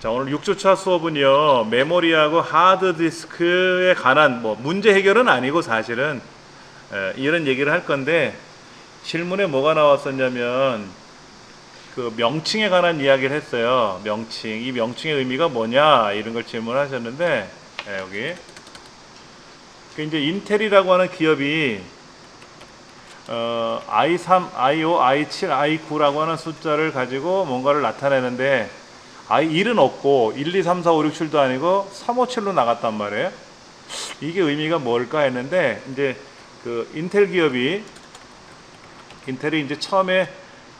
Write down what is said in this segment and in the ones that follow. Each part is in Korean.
자, 오늘 6주차 수업은요, 메모리하고 하드디스크에 관한 문제 해결은 아니고 사실은 이런 얘기를 할 건데, 질문에 뭐가 나왔었냐면 그 명칭에 관한 이야기를 했어요. 명칭, 이 명칭의 의미가 뭐냐 이런 걸 질문하셨는데, 여기 이제 인텔이라고 하는 기업이 i3, i5, i7, i9라고 하는 숫자를 가지고 뭔가를 나타내는데 i1은 없고 1, 2, 3, 4, 5, 6, 7도 아니고 3, 5, 7로 나갔단 말이에요. 이게 의미가 뭘까 했는데, 이제 그 인텔 기업이, 인텔이 이제 처음에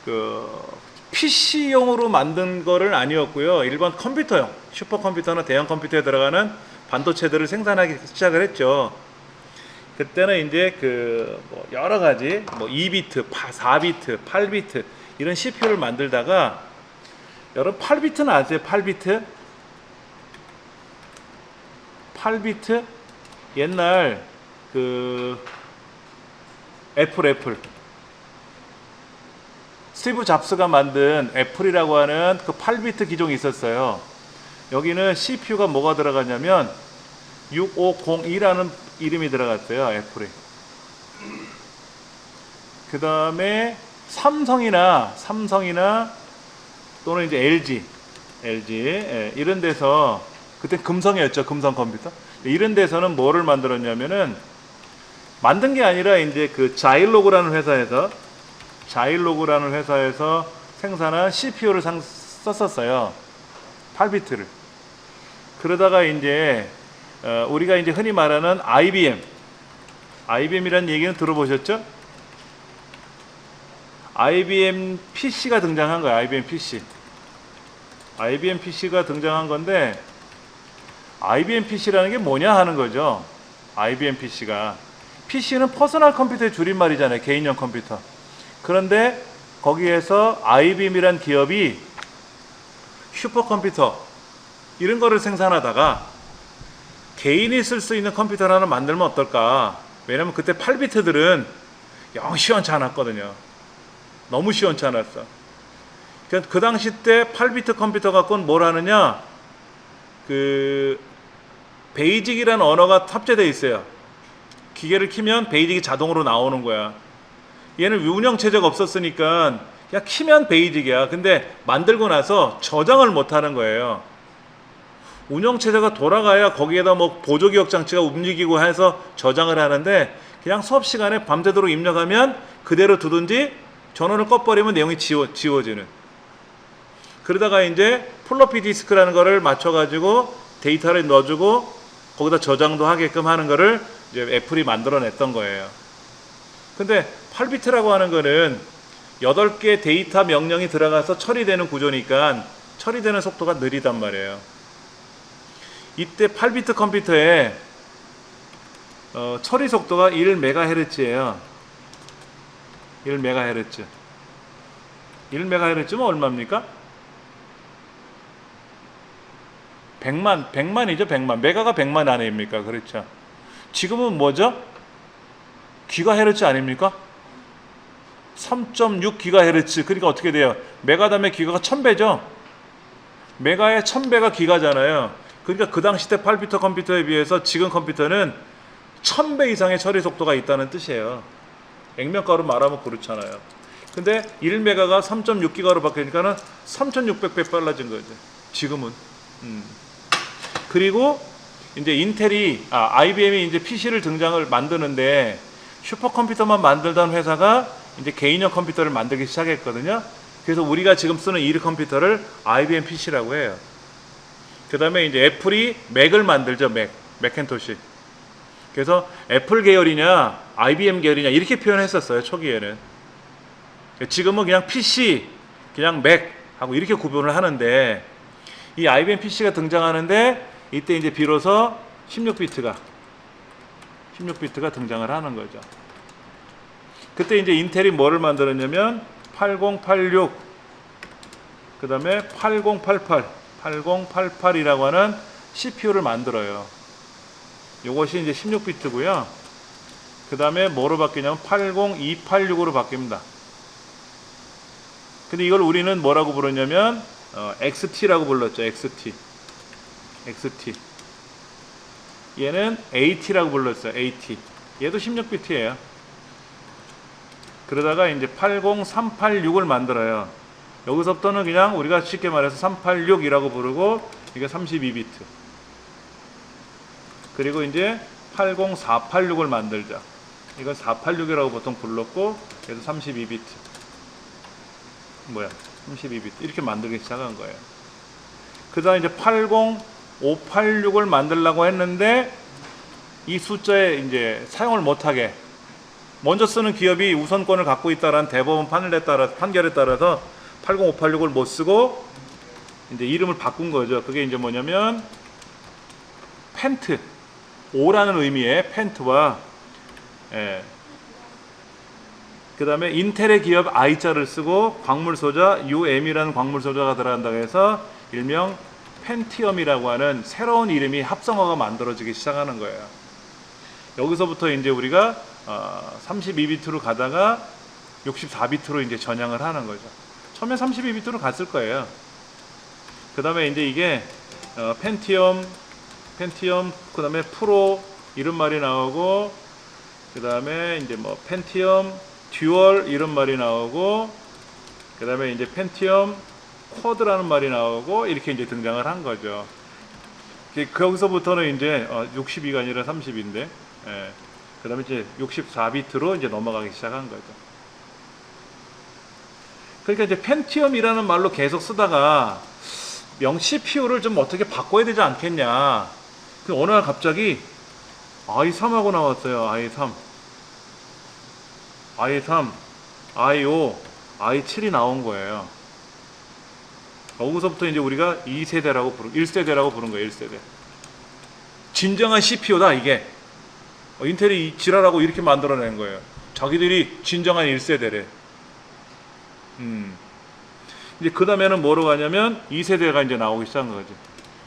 그 PC용으로 만든 거를 아니었고요. 일반 컴퓨터용, 슈퍼컴퓨터나 대형 컴퓨터에 들어가는 반도체들을 생산하기 시작을 했죠. 그때는 이제 그 여러 가지 2비트, 4비트, 8비트 이런 CPU를 만들다가, 여러분 8비트는 아세요? 8비트? 8비트? 옛날 그 애플 스티브 잡스가 만든 애플이라고 하는 그 8비트 기종이 있었어요. 여기는 CPU가 뭐가 들어가냐면 6502라는 이름이 들어갔어요. 애플이. 그 다음에 삼성이나 또는 이제 LG 이런 데서, 그때 금성이었죠. 금성 컴퓨터. 이런 데서는 뭐를 만들었냐면은, 만든 게 아니라 이제 그 자일로그라는 회사에서 생산한 CPU를 썼었어요. 8비트를. 그러다가 이제 우리가 이제 흔히 말하는 IBM이라는 얘기는 들어보셨죠? IBM PC가 등장한 거예요. IBM PC가 등장한 건데, IBM PC라는 게 뭐냐 하는 거죠. IBM PC가. PC는 퍼스널 컴퓨터의 줄임말이잖아요. 개인용 컴퓨터. 그런데 거기에서 IBM이란 기업이 슈퍼컴퓨터 이런 거를 생산하다가 개인이 쓸 수 있는 컴퓨터를 하나 만들면 어떨까. 왜냐면 그때 8비트들은 영 시원치 않았거든요. 너무 시원치 않았어. 그 당시 때 8비트 컴퓨터 갖고는 뭘 하느냐, 그 베이직이라는 언어가 탑재되어 있어요. 기계를 키면 베이직이 자동으로 나오는 거야. 얘는 운영체제가 없었으니까 그냥 키면 베이직이야. 근데 만들고 나서 저장을 못하는 거예요. 운영체제가 돌아가야 거기에다 보조기억 장치가 움직이고 해서 저장을 하는데, 그냥 수업 시간에 밤새도록 입력하면 그대로 두든지 전원을 꺼버리면 내용이 지워지는. 그러다가 이제 플로피 디스크라는 거를 맞춰가지고 데이터를 넣어주고 거기다 저장도 하게끔 하는 거를 이제 애플이 만들어냈던 거예요. 근데 8비트라고 하는 거는 8개 데이터 명령이 들어가서 처리되는 구조니까 처리되는 속도가 느리단 말이에요. 이때 8비트 컴퓨터의 처리 속도가 1MHz예요. 1MHz. 1MHz면 얼마입니까? 100만이죠. 100만. 메가가 100만 아닙니까? 그렇죠. 지금은 뭐죠? 기가헤르츠 아닙니까? 3.6GHz. 그러니까 어떻게 돼요? 메가 다음에 기가가 1000배죠. 메가의 1000배가 기가잖아요. 그러니까 그 당시 때 8비트 컴퓨터에 비해서 지금 컴퓨터는 1000배 이상의 처리 속도가 있다는 뜻이에요. 액면가로 말하면 그렇잖아요. 근데 1메가가 3.6기가로 바뀌니까는 3600배 빨라진 거죠. 지금은. 그리고 이제 IBM이 이제 PC를 만드는데, 슈퍼컴퓨터만 만들던 회사가 이제 개인용 컴퓨터를 만들기 시작했거든요. 그래서 우리가 지금 쓰는 이 컴퓨터를 IBM PC라고 해요. 그 다음에 이제 애플이 맥을 만들죠. 맥킨토시. 그래서 애플 계열이냐 IBM 계열이냐 이렇게 표현했었어요. 초기에는. 지금은 그냥 PC, 그냥 맥하고 이렇게 구분을 하는데, 이 IBM PC가 등장하는데 이때 이제 비로소 16비트가 등장을 하는 거죠. 그때 이제 인텔이 뭐를 만들었냐면 8086, 그 다음에 8088이라고 하는 CPU를 만들어요. 요것이 이제 16비트고요. 그 다음에 뭐로 바뀌냐면 80286으로 바뀝니다. 근데 이걸 우리는 뭐라고 부르냐면 XT라고 불렀죠. XT. 얘는 AT라고 불렀어요. AT. 얘도 16비트예요. 그러다가 이제 80386을 만들어요. 여기서부터는 그냥 우리가 쉽게 말해서 386이라고 부르고 이게 32비트. 그리고 이제 80486을 만들자. 이건 486이라고 보통 불렀고 얘도 32비트. 32비트. 이렇게 만들기 시작한 거예요. 그 다음에 이제 80586을 만들려고 했는데 이 숫자에 이제 사용을 못하게 먼저 쓰는 기업이 우선권을 갖고 있다라는 대법원 판결에 따라서 80586을 못 쓰고 이제 이름을 바꾼 거죠. 그게 이제 뭐냐면 펜트, O라는 의미의 펜트와 그 다음에 인텔의 기업 I자를 쓰고 광물 소자 UM이라는 광물 소자가 들어간다고 해서 일명 펜티엄이라고 하는 새로운 이름이 합성어가 만들어지기 시작하는 거예요. 여기서부터 이제 우리가 32비트로 가다가 64비트로 이제 전향을 하는 거죠. 처음에 32비트로 갔을 거예요. 그 다음에 이제 이게 펜티엄, 그 다음에 프로 이런 말이 나오고, 그 다음에 이제 뭐 펜티엄 듀얼 이런 말이 나오고, 그 다음에 이제 펜티엄 쿼드라는 말이 나오고 이렇게 이제 등장을 한 거죠. 거기서부터는 이제 62가 아니라 30인데, 그 다음에 이제 64비트로 이제 넘어가기 시작한 거죠. 그러니까 이제 펜티엄이라는 말로 계속 쓰다가 CPU를 좀 어떻게 바꿔야 되지 않겠냐. 그 어느 날 갑자기 i3하고 나왔어요. i3, i5, i7이 나온 거예요. 여기서부터 이제 우리가 1세대라고 부른 거예요. 1세대. 진정한 CPU다 이게. 인텔이 지랄하고 이렇게 만들어낸 거예요. 자기들이 진정한 1세대래. 이제 그 다음에는 뭐로 가냐면 2세대가 이제 나오기 시작한 거지.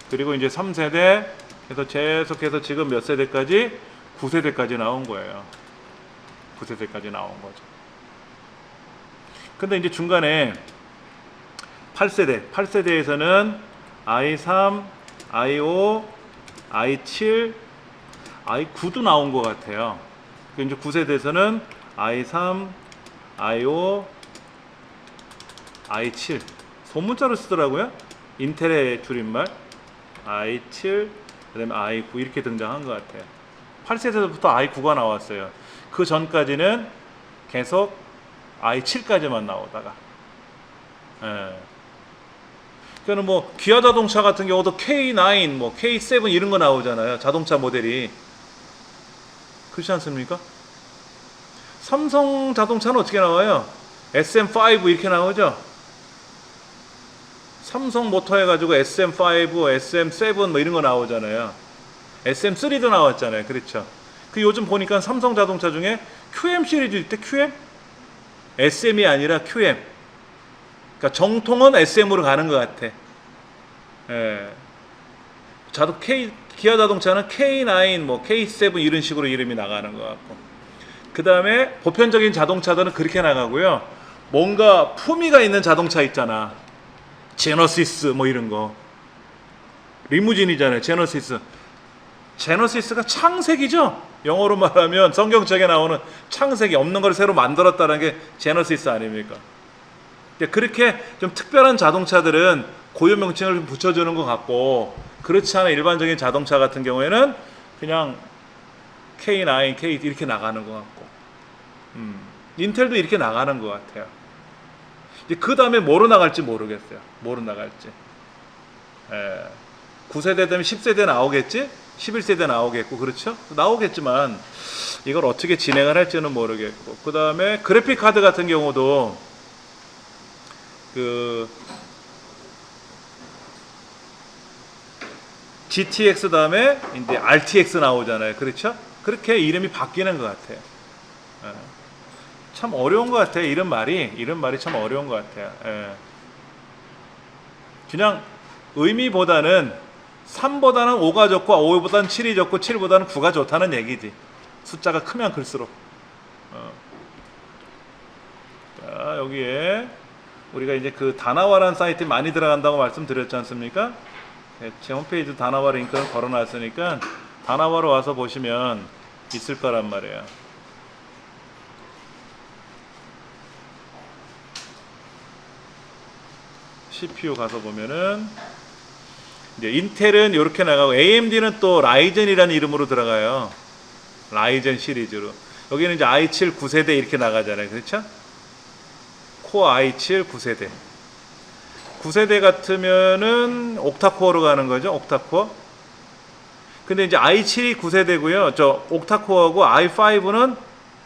그리고 이제 3세대 해서 계속해서 지금 몇 세대까지? 9세대까지 나온 거예요. 9세대까지 나온 거죠. 근데 이제 중간에 8세대에서는 i3, i5, i7, i9도 나온 것 같아요. 이제 9세대에서는 i3, i5, i7 소문자로 쓰더라고요. 인텔의 줄임말 i7, 그 다음에 i9 이렇게 등장한 것 같아요. 8세대부터 i9가 나왔어요. 그 전까지는 계속 i7까지만 나오다가 그러니까 뭐 기아 자동차 같은 경우도 K9, 뭐 K7 이런 거 나오잖아요. 자동차 모델이. 그렇지 않습니까? 삼성 자동차는 어떻게 나와요? SM5 이렇게 나오죠. 삼성 모터 해가지고 SM5, SM7 뭐 이런 거 나오잖아요. SM3도 나왔잖아요. 그렇죠. 그 요즘 보니까 삼성 자동차 중에 QM 시리즈 있대. QM? SM이 아니라 QM. 그러니까 정통은 SM으로 가는 것 같아. 기아 자동차는 K9, 뭐 K7 이런 식으로 이름이 나가는 것 같고. 그 다음에 보편적인 자동차들은 그렇게 나가고요. 뭔가 품위가 있는 자동차 있잖아. 제너시스 뭐 이런 거. 리무진이잖아요. 제너시스가 창세기죠. 영어로 말하면 성경책에 나오는 창세기, 없는 걸 새로 만들었다는 게 제너시스 아닙니까? 그렇게 좀 특별한 자동차들은 고유 명칭을 붙여주는 것 같고, 그렇지 않은 일반적인 자동차 같은 경우에는 그냥 K9, K 이렇게 나가는 것 같고, 인텔도 이렇게 나가는 것 같아요. 그 다음에 뭐로 나갈지 모르겠어요. 9세대 되면 10세대 나오겠지? 11세대 나오겠고, 그렇죠? 나오겠지만 이걸 어떻게 진행을 할지는 모르겠고, 그 다음에 그래픽 카드 같은 경우도 그 GTX 다음에 이제 RTX 나오잖아요. 그렇죠? 그렇게 이름이 바뀌는 것 같아요. 참 어려운 것 같아요. 이런 말이 참 어려운 것 같아요. 그냥 의미보다는 3보다는 5가 좋고 5보다는 7이 좋고 7보다는 9가 좋다는 얘기지. 숫자가 크면 클수록. 자, 여기에 우리가 이제 그 다나와라는 사이트에 많이 들어간다고 말씀드렸지 않습니까? 제 홈페이지 다나와 링크는 걸어놨으니까 다나와로 와서 보시면 있을 거란 말이에요. CPU 가서 보면은 이제 인텔은 이렇게 나가고 AMD는 또 라이젠이라는 이름으로 들어가요. 라이젠 시리즈로. 여기는 이제 i7 9세대 이렇게 나가잖아요. 그렇죠? 코어 i7 9세대. 9세대 같으면은 옥타코어로 가는 거죠. 옥타코어. 근데 이제 i7이 9세대고요. 저 옥타코어고 i5는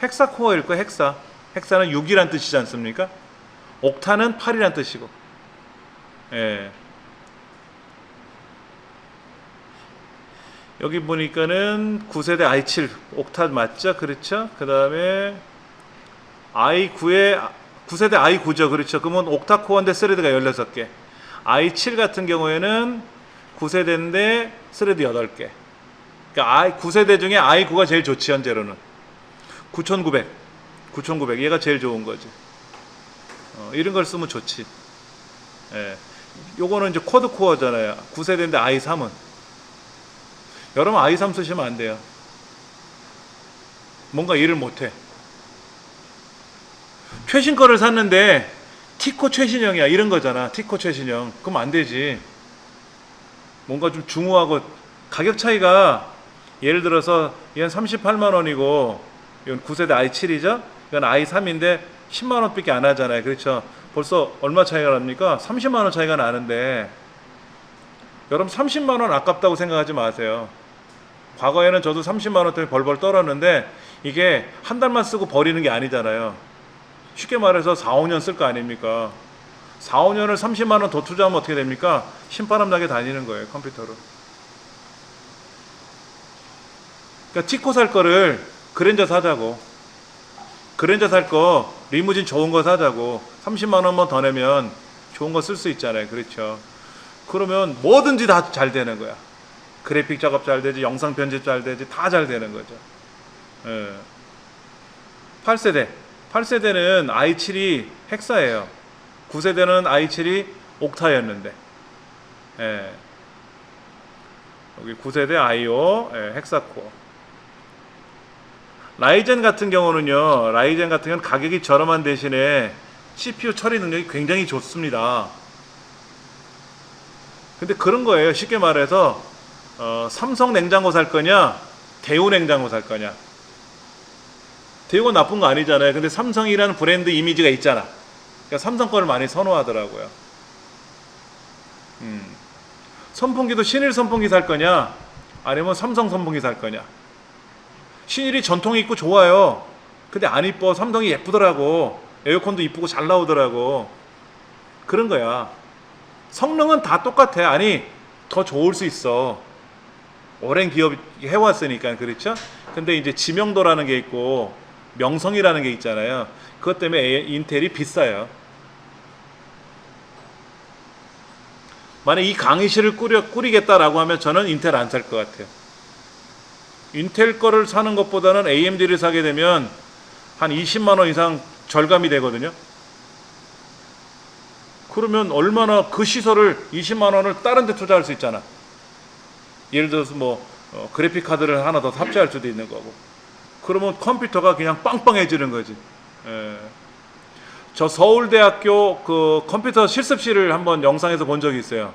헥사코어일 거예요. 헥사. 헥사는 6이란 뜻이지 않습니까? 옥타는 8이란 뜻이고. 예. 여기 보니까는 9세대 i7 옥타 맞죠? 그렇죠? 그 다음에 i9에 9세대 i9죠. 그렇죠? 그러면 옥타코어인데 스레드가 16개. i7 같은 경우에는 9세대인데 스레드 8개. 그러니까 9세대 중에 i9가 제일 좋지 현재로는. 9900 얘가 제일 좋은 거지. 이런 걸 쓰면 좋지. 예. 요거는 이제 쿼드코어잖아요. 9세대인데 i3은. 여러분 i3 쓰시면 안 돼요. 뭔가 일을 못해. 최신 거를 샀는데 T코 최신형이야 이런 거잖아. T코 최신형. 그럼 안 되지. 뭔가 좀 중후하고 가격 차이가 예를 들어서 이건 38만 원이고 이건 9세대 i7이죠. 이건 i3인데 10만 원밖에 안 하잖아요. 그렇죠? 벌써 얼마 차이가 납니까? 30만 원 차이가 나는데 여러분 30만 원 아깝다고 생각하지 마세요. 과거에는 저도 30만 원 때문에 벌벌 떨었는데 이게 한 달만 쓰고 버리는 게 아니잖아요. 쉽게 말해서 4, 5년 쓸 거 아닙니까? 4, 5년을 30만 원 더 투자하면 어떻게 됩니까? 신바람 나게 다니는 거예요, 컴퓨터로. 그러니까 T코 살 거를 그랜저 사자고. 그랜저 살 거 리무진 좋은 거 사자고. 30만 원만 더 내면 좋은 거 쓸 수 있잖아요. 그렇죠? 그러면 뭐든지 다 잘 되는 거야. 그래픽 작업 잘 되지, 영상 편집 잘 되지, 다 잘 되는 거죠. 예. 8세대는 i7이 헥사예요. 9세대는 i7이 옥타였는데. 예. 여기 9세대 i5 예, 헥사코어. 라이젠 같은 경우는요. 라이젠 같은 경우는 가격이 저렴한 대신에 CPU 처리 능력이 굉장히 좋습니다. 근데 그런 거예요. 쉽게 말해서 삼성 냉장고 살 거냐 대우 냉장고 살 거냐. 대우가 나쁜 거 아니잖아요. 근데 삼성이라는 브랜드 이미지가 있잖아. 그러니까 삼성 거를 많이 선호하더라고요. 선풍기도 신일 선풍기 살 거냐 아니면 삼성 선풍기 살 거냐. 신일이 전통이 있고 좋아요. 근데 안 이뻐. 삼성이 예쁘더라고. 에어컨도 이쁘고 잘 나오더라고. 그런 거야. 성능은 다 똑같아. 아니 더 좋을 수 있어. 오랜 기업 해왔으니까. 그렇죠? 근데 이제 지명도라는 게 있고 명성이라는 게 있잖아요. 그것 때문에 인텔이 비싸요. 만약 이 강의실을 꾸리겠다라고 하면 저는 인텔 안 살 것 같아요. 인텔 거를 사는 것보다는 AMD를 사게 되면 한 20만 원 이상 절감이 되거든요. 그러면 얼마나 그 시설을 20만 원을 다른 데 투자할 수 있잖아. 예를 들어서 뭐 그래픽 카드를 하나 더 탑재할 수도 있는 거고. 그러면 컴퓨터가 그냥 빵빵해지는 거지. 예. 저 서울대학교 그 컴퓨터 실습실을 한번 영상에서 본 적이 있어요.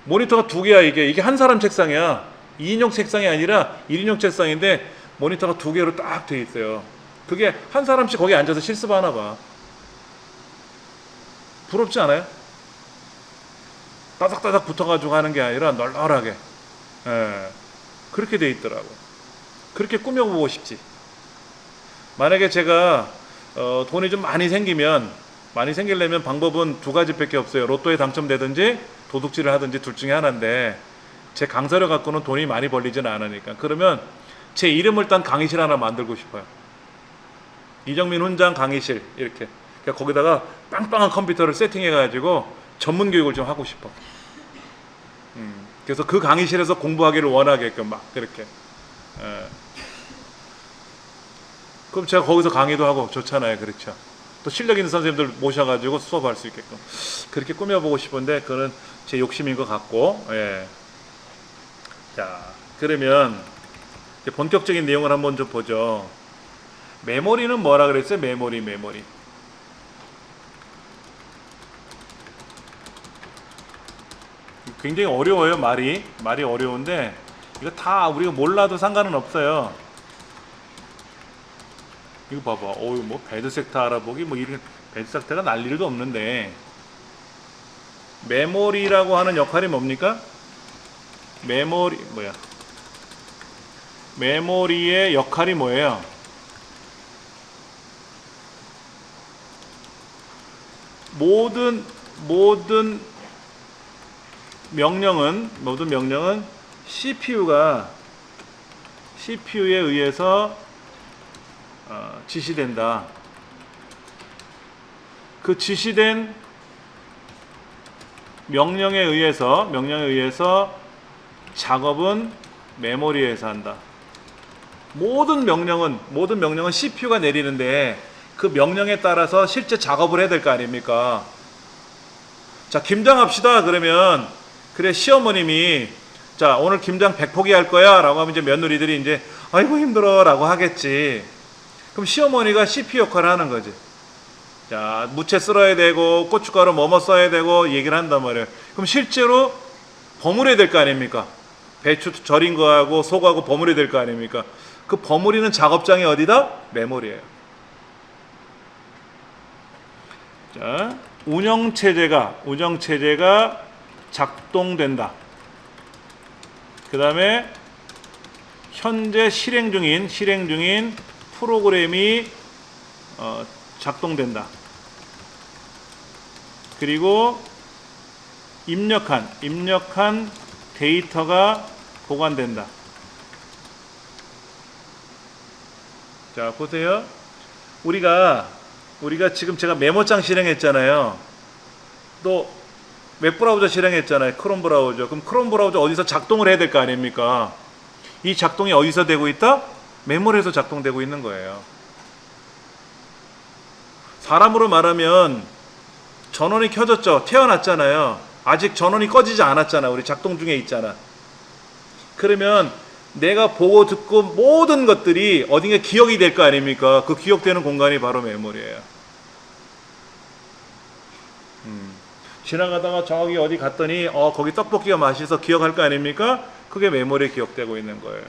모니터가 두 개야. 이게 한 사람 책상이야. 2인용 책상이 아니라 1인용 책상인데 모니터가 두 개로 딱 돼 있어요. 그게 한 사람씩 거기 앉아서 실습하나 봐. 부럽지 않아요? 따닥따닥 붙어가지고 하는 게 아니라 널널하게. 예. 그렇게 돼 있더라고. 그렇게 꾸며보고 싶지. 만약에 제가 돈이 좀 많이 생기려면 방법은 두 가지밖에 없어요. 로또에 당첨되든지 도둑질을 하든지 둘 중에 하나인데 제 강사료 갖고는 돈이 많이 벌리지는 않으니까. 그러면 제 이름을 딴 강의실 하나 만들고 싶어요. 이정민 훈장 강의실 이렇게. 그러니까 거기다가 빵빵한 컴퓨터를 세팅해가지고 전문 교육을 좀 하고 싶어. 그래서 그 강의실에서 공부하기를 원하게끔 막 그렇게. 예. 그럼 제가 거기서 강의도 하고 좋잖아요. 그렇죠. 또 실력 있는 선생님들 모셔가지고 수업할 수 있게끔 그렇게 꾸며보고 싶은데 그건 제 욕심인 것 같고. 예. 자, 그러면 이제 본격적인 내용을 한번 좀 보죠. 메모리는 뭐라 그랬어요? 메모리. 굉장히 어려워요. 말이 어려운데 이거 다 우리가 몰라도 상관은 없어요. 이거 봐봐. 어유 뭐 배드섹터 알아보기 뭐 이런 배드섹터가 날 일도 없는데 메모리라고 하는 역할이 뭡니까? 메모리의 역할이 뭐예요? 모든 명령은 CPU에 의해서 지시된다. 그 지시된 명령에 의해서 작업은 메모리에서 한다. 모든 명령은 CPU가 내리는데 그 명령에 따라서 실제 작업을 해야 될 거 아닙니까? 자, 김장합시다. 그러면 그래 시어머님이 자 오늘 김장 100포기 할 거야 라고 하면 이제 며느리들이 이제 아이고 힘들어 라고 하겠지. 그럼 시어머니가 CPU 역할을 하는 거지. 자, 무채 썰어야 되고 고춧가루 뭐뭐 써야 되고 얘기를 한단 말이에요. 그럼 실제로 버무려야 될 거 아닙니까? 배추 절인 거하고 속하고 버무려야 될 거 아닙니까? 그 버무리는 작업장이 어디다? 메모리예요. 자, 운영체제가 작동된다. 그 다음에 현재 실행 중인 프로그램이 작동된다. 그리고 입력한 데이터가 보관된다. 자, 보세요. 우리가 지금 제가 메모장 실행했잖아요. 또 웹브라우저 실행했잖아요. 크롬 브라우저. 그럼 크롬 브라우저 어디서 작동을 해야 될 거 아닙니까? 이 작동이 어디서 되고 있다? 메모리에서 작동되고 있는 거예요. 사람으로 말하면 전원이 켜졌죠. 태어났잖아요. 아직 전원이 꺼지지 않았잖아. 우리 작동 중에 있잖아. 그러면 내가 보고 듣고 모든 것들이 어딘가 기억이 될 거 아닙니까? 그 기억되는 공간이 바로 메모리예요. 지나가다가 저기 어디 갔더니 거기 떡볶이가 맛있어 기억할 거 아닙니까? 그게 메모리에 기억되고 있는 거예요.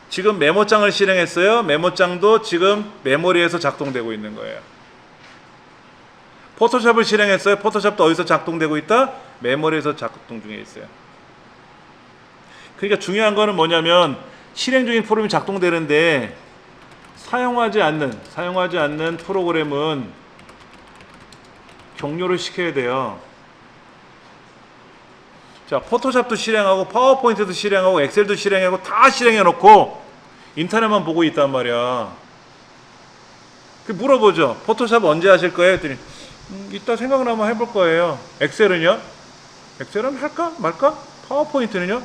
지금 메모장을 실행했어요. 메모장도 지금 메모리에서 작동되고 있는 거예요. 포토샵을 실행했어요. 포토샵도 어디서 작동되고 있다? 메모리에서 작동 중에 있어요. 그러니까 중요한 거는 뭐냐면 실행 중인 프로그램이 작동되는데 사용하지 않는 프로그램은 종료를 시켜야 돼요. 자, 포토샵도 실행하고 파워포인트도 실행하고 엑셀도 실행하고 다 실행해 놓고 인터넷만 보고 있단 말이야. 물어보죠. 포토샵 언제 하실 거예요? 했더니 이따 생각나면 해볼 거예요. 엑셀은요? 엑셀은 할까 말까? 파워포인트는요?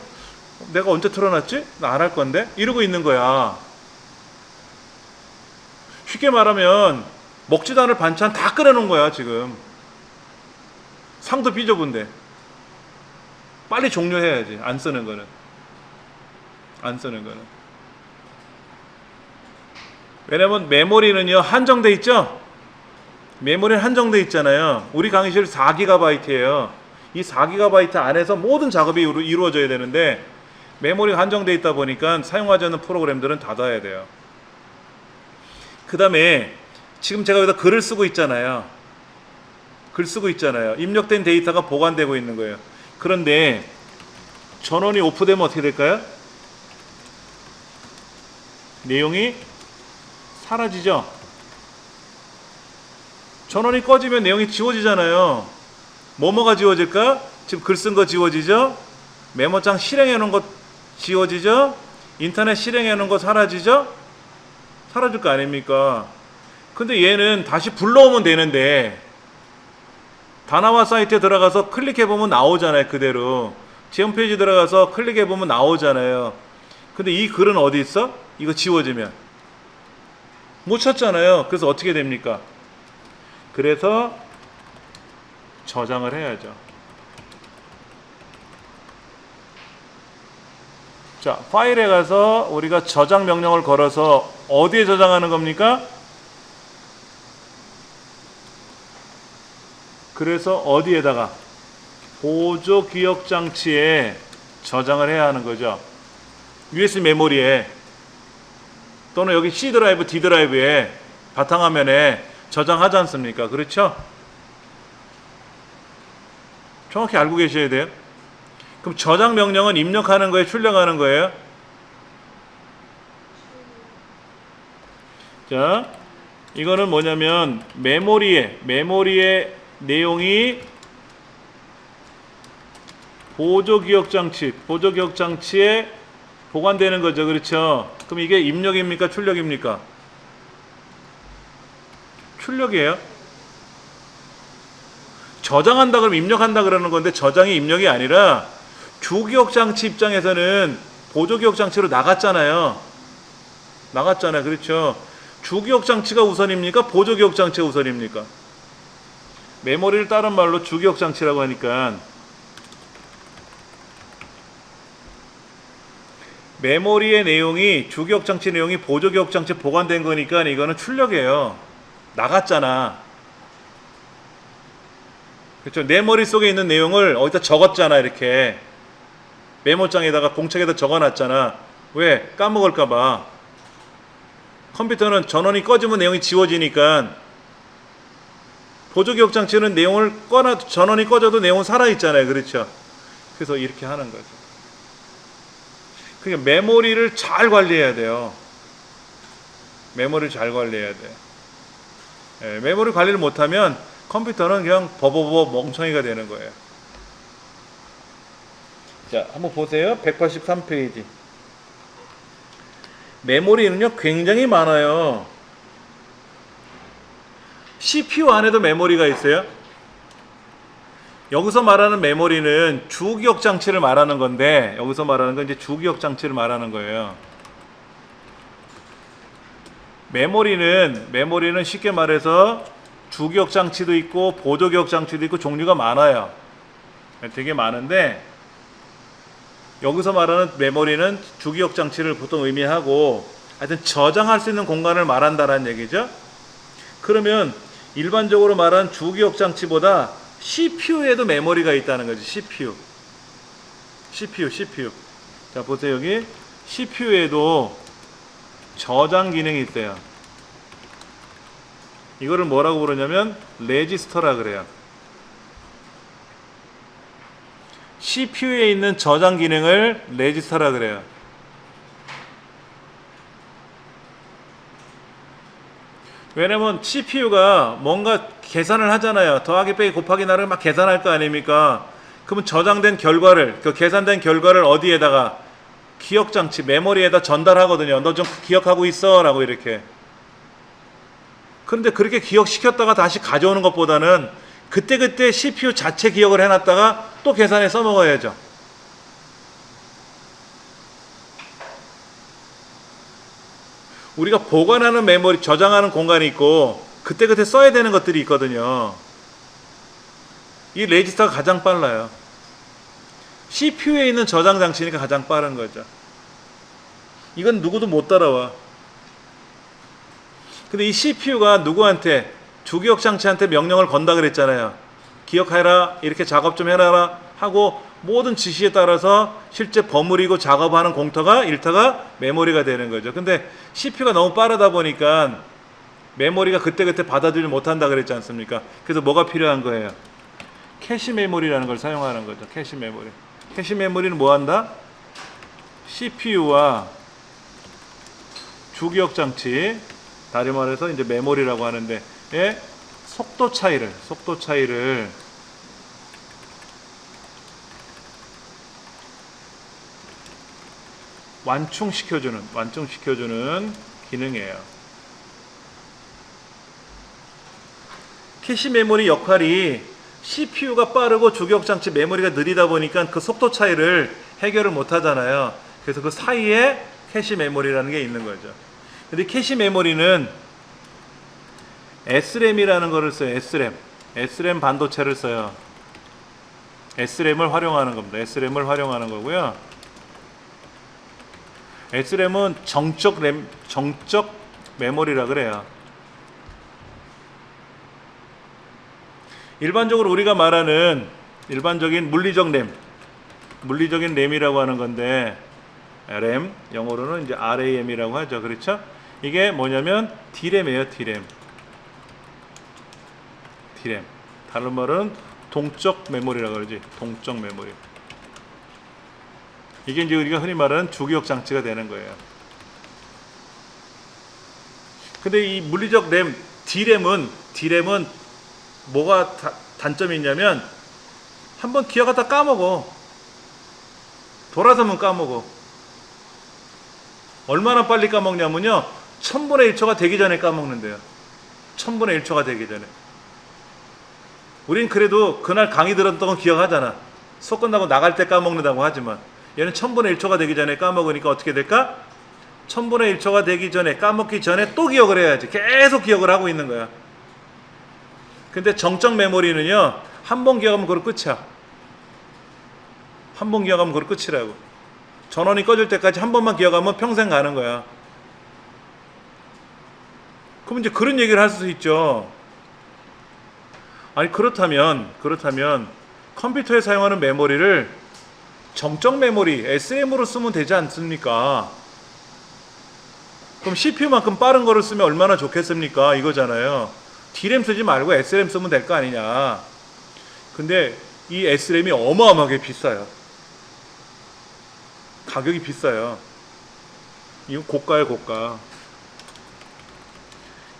내가 언제 틀어놨지? 나 안 할 건데? 이러고 있는 거야. 쉽게 말하면 먹지도 않을 반찬 다 끓여놓은 거야 지금. 상도 삐져본데 빨리 종료해야지. 안 쓰는 거는. 왜냐면 메모리는요 한정돼 있죠. 메모리는 한정돼 있잖아요. 우리 강의실 4GB예요. 이 4GB 안에서 모든 작업이 이루어져야 되는데 메모리가 한정돼 있다 보니까 사용하지 않는 프로그램들은 닫아야 돼요. 그 다음에 지금 제가 여기다 글을 쓰고 있잖아요. 입력된 데이터가 보관되고 있는 거예요. 그런데 전원이 오프되면 어떻게 될까요? 내용이 사라지죠. 전원이 꺼지면 내용이 지워지잖아요. 뭐가 지워질까? 지금 글 쓴 거 지워지죠? 메모장 실행해 놓은 거 지워지죠? 인터넷 실행해 놓은 거 사라지죠? 사라질 거 아닙니까? 근데 얘는 다시 불러오면 되는데 다나와 사이트에 들어가서 클릭해보면 나오잖아요. 그대로 제 홈페이지 들어가서 클릭해보면 나오잖아요. 근데 이 글은 어디 있어? 이거 지워지면 못 찾잖아요. 그래서 어떻게 됩니까? 그래서 저장을 해야죠. 자, 파일에 가서 우리가 저장 명령을 걸어서 어디에 저장하는 겁니까? 그래서 어디에다가? 보조 기억 장치에 저장을 해야 하는 거죠. USB 메모리에 또는 여기 C 드라이브, D 드라이브에 바탕화면에 저장하지 않습니까? 그렇죠? 정확히 알고 계셔야 돼요. 그럼 저장 명령은 입력하는 거예요? 출력하는 거예요? 자, 이거는 뭐냐면 메모리의 내용이 보조 기억 장치에 보관되는 거죠. 그렇죠? 그럼 이게 입력입니까? 출력입니까? 출력이에요. 저장한다 그러면 입력한다 그러는 건데 저장이 입력이 아니라 주기억 장치 입장에서는 보조 기억 장치로 나갔잖아요. 그렇죠? 주기억 장치가 우선입니까? 보조 기억 장치가 우선입니까? 메모리를 다른 말로 주기억 장치라고 하니까 메모리의 내용이 주기억 장치 내용이 보조 기억 장치에 보관된 거니까 이거는 출력이에요. 나갔잖아. 그렇죠? 내 머릿속에 있는 내용을 어디다 적었잖아. 이렇게 메모장에다가 공책에다 적어놨잖아. 왜? 까먹을까봐. 컴퓨터는 전원이 꺼지면 내용이 지워지니까 보조기억 장치는 내용을 전원이 꺼져도 내용은 살아있잖아요. 그렇죠? 그래서 이렇게 하는 거죠. 그러니까 메모리를 잘 관리해야 돼요. 메모리를 잘 관리해야 돼요. 예, 메모리 관리를 못하면 컴퓨터는 그냥 버버버 멍청이가 되는 거예요. 자, 한번 보세요. 183페이지. 메모리는요, 굉장히 많아요. CPU 안에도 메모리가 있어요. 여기서 말하는 메모리는 주기억 장치를 말하는 건데, 여기서 말하는 건 이제 주기억 장치를 말하는 거예요. 메모리는 쉽게 말해서 주기억 장치도 있고 보조기억 장치도 있고 종류가 많아요. 되게 많은데 여기서 말하는 메모리는 주기억 장치를 보통 의미하고 하여튼 저장할 수 있는 공간을 말한다는 얘기죠. 그러면 일반적으로 말하는 주기억 장치보다 CPU에도 메모리가 있다는 거죠. CPU. 자, 보세요. 여기 CPU에도 저장 기능이 있어요. 이거를 뭐라고 부르냐면 레지스터라 그래요. CPU에 있는 저장 기능을 레지스터라 그래요. 왜냐면 CPU가 뭔가 계산을 하잖아요. 더하기 빼기 곱하기 나를 막 계산할 거 아닙니까? 그러면 저장된 결과를, 그 계산된 결과를 어디에다가 기억장치, 메모리에다 전달하거든요. 너 좀 기억하고 있어 라고 이렇게. 그런데 그렇게 기억시켰다가 다시 가져오는 것보다는 그때그때 CPU 자체 기억을 해놨다가 또 계산에 써먹어야죠. 우리가 보관하는 메모리, 저장하는 공간이 있고 그때그때 써야 되는 것들이 있거든요. 이 레지스터가 가장 빨라요. CPU에 있는 저장 장치니까 가장 빠른 거죠. 이건 누구도 못 따라와. 근데 이 CPU가 누구한테, 주기억 장치한테 명령을 건다 그랬잖아요. 기억해라, 이렇게 작업 좀 해라 하고 모든 지시에 따라서 실제 버무리고 작업하는 공터가 일터가 메모리가 되는 거죠. 근데 CPU가 너무 빠르다 보니까 메모리가 그때그때 받아들이지 못한다 그랬지 않습니까? 그래서 뭐가 필요한 거예요? 캐시 메모리라는 걸 사용하는 거죠. 캐시 메모리. 캐시 메모리는 뭐 한다? CPU와 주기억 장치, 다시 말해서 이제 메모리라고 하는데, 예? 속도 차이를 완충시켜주는 기능이에요. 캐시 메모리 역할이 CPU가 빠르고 주기억 장치 메모리가 느리다 보니까 그 속도 차이를 해결을 못 하잖아요. 그래서 그 사이에 캐시 메모리라는 게 있는 거죠. 근데 캐시 메모리는 SRAM이라는 거를 써요. SRAM 반도체를 써요. SRAM을 활용하는 겁니다. SRAM을 활용하는 거고요. SRAM은 정적 메모리라 그래요. 일반적으로 우리가 말하는 일반적인 물리적인 램이라고 하는 건데, 램 영어로는 이제 RAM이라고 하죠. 그렇죠? 이게 뭐냐면 D램이에요. D램. 다른 말은 동적 메모리라고 그러지. 동적 메모리. 이게 이제 우리가 흔히 말하는 주기억 장치가 되는 거예요. 근데 이 물리적 램, D램은 뭐가 단점이 있냐면 한번 기억하다 까먹어. 돌아서면 까먹어. 얼마나 빨리 까먹냐면요, 1000분의 1초가 되기 전에 까먹는데요. 1000분의 1초가 되기 전에. 우린 그래도 그날 강의 들었던 건 기억하잖아. 수업 끝나고 나갈 때 까먹는다고 하지만, 얘는 1000분의 1초가 되기 전에 까먹으니까 어떻게 될까? 1000분의 1초가 되기 전에, 까먹기 전에 또 기억을 해야지. 계속 기억을 하고 있는 거야. 근데 정적 메모리는요, 한 번 기억하면 그걸 끝이야. 한 번 기억하면 그걸 끝이라고. 전원이 꺼질 때까지 한 번만 기억하면 평생 가는 거야. 그럼 이제 그런 얘기를 할 수 있죠. 아니, 그렇다면 컴퓨터에 사용하는 메모리를 정적 메모리, SRAM으로 쓰면 되지 않습니까? 그럼 CPU만큼 빠른 거를 쓰면 얼마나 좋겠습니까? 이거잖아요. D램 쓰지 말고 SRAM 쓰면 될 거 아니냐. 근데 이 SRAM이 어마어마하게 비싸요. 가격이 비싸요. 이거 고가예요, 고가.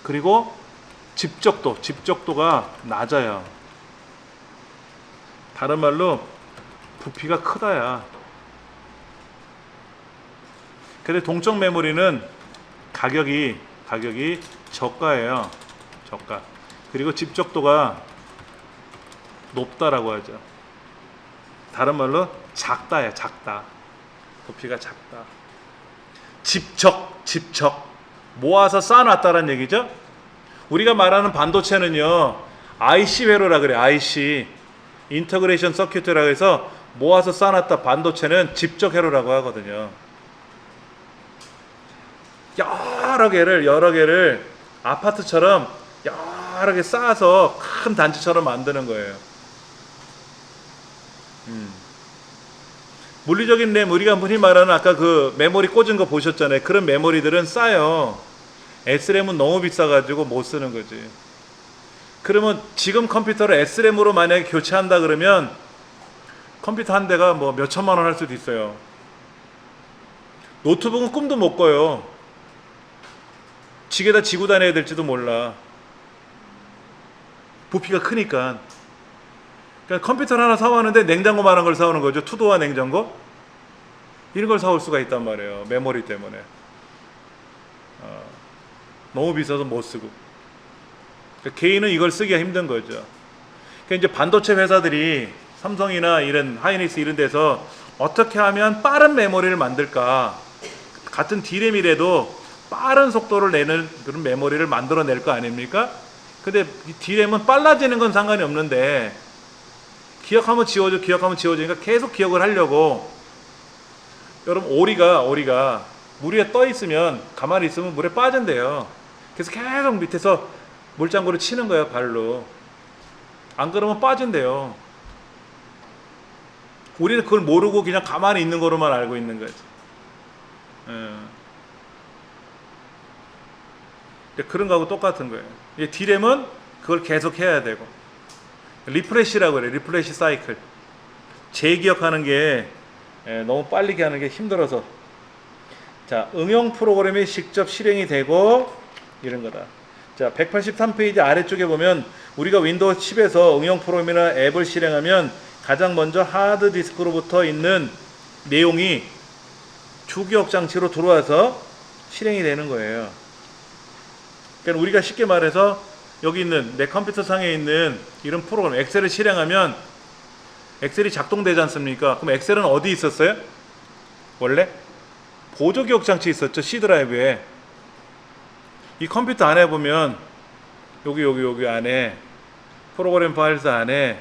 그리고 집적도가 낮아요. 다른 말로 부피가 크다야. 근데 동적 메모리는 가격이 저가예요. 저가. 그리고 집적도가 높다라고 하죠. 다른 말로 작다야, 작다. 부피가 작다. 집적. 모아서 쌓아놨다는 얘기죠. 우리가 말하는 반도체는요, IC 회로라 그래. IC 인터그레이션 서큐트라고 해서 모아서 쌓아놨다. 반도체는 집적 회로라고 하거든요. 여러 개를 아파트처럼 여러 개 쌓아서 큰 단지처럼 만드는 거예요. 물리적인 램, 우리가 흔히 말하는 아까 그 메모리 꽂은 거 보셨잖아요. 그런 메모리들은 싸요. SRAM은 너무 비싸가지고 못 쓰는 거지. 그러면 지금 컴퓨터를 SRAM으로 만약에 교체한다 그러면 컴퓨터 한 대가 뭐 몇 천만 원 할 수도 있어요. 노트북은 꿈도 못 꿔요. 지게다 지고 다녀야 될지도 몰라. 부피가 크니까. 그러니까 컴퓨터를 하나 사왔는데 냉장고만한 걸 사오는 거죠. 투도와 냉장고. 이런 걸 사올 수가 있단 말이에요. 메모리 때문에. 너무 비싸서 못 쓰고. 그러니까 개인은 이걸 쓰기가 힘든 거죠. 그러니까 이제 반도체 회사들이 삼성이나 이런 하이닉스 이런 데서 어떻게 하면 빠른 메모리를 만들까? 같은 D램이라도 빠른 속도를 내는 그런 메모리를 만들어낼 거 아닙니까? 근데 이 D램은 빨라지는 건 상관이 없는데 기억하면 지워지니까 계속 기억을 하려고. 여러분, 오리가 물 위에 떠 있으면, 가만히 있으면 물에 빠진대요. 그래서 계속 밑에서 물장구를 치는 거예요, 발로. 안 그러면 빠진대요. 우리는 그걸 모르고 그냥 가만히 있는 거로만 알고 있는 거지. 그런 거하고 똑같은 거예요. D램은 그걸 계속 해야 되고. 리프레시라고 그래요. 리프레시 사이클. 재기억하는 게 너무 빨리 하는 게 힘들어서. 자, 응용 프로그램이 직접 실행이 되고 이런 거다. 자, 183페이지 아래쪽에 보면 우리가 윈도우 10에서 응용 프로그램이나 앱을 실행하면 가장 먼저 하드 디스크로부터 있는 내용이 주기억 장치로 들어와서 실행이 되는 거예요. 그러니까 우리가 쉽게 말해서 여기 있는 내 컴퓨터 상에 있는 이런 프로그램 엑셀을 실행하면 엑셀이 작동되지 않습니까? 그럼 엑셀은 어디 있었어요? 원래 보조기억 장치 있었죠. C 드라이브에. 이 컴퓨터 안에 보면 여기 안에 프로그램 파일스 안에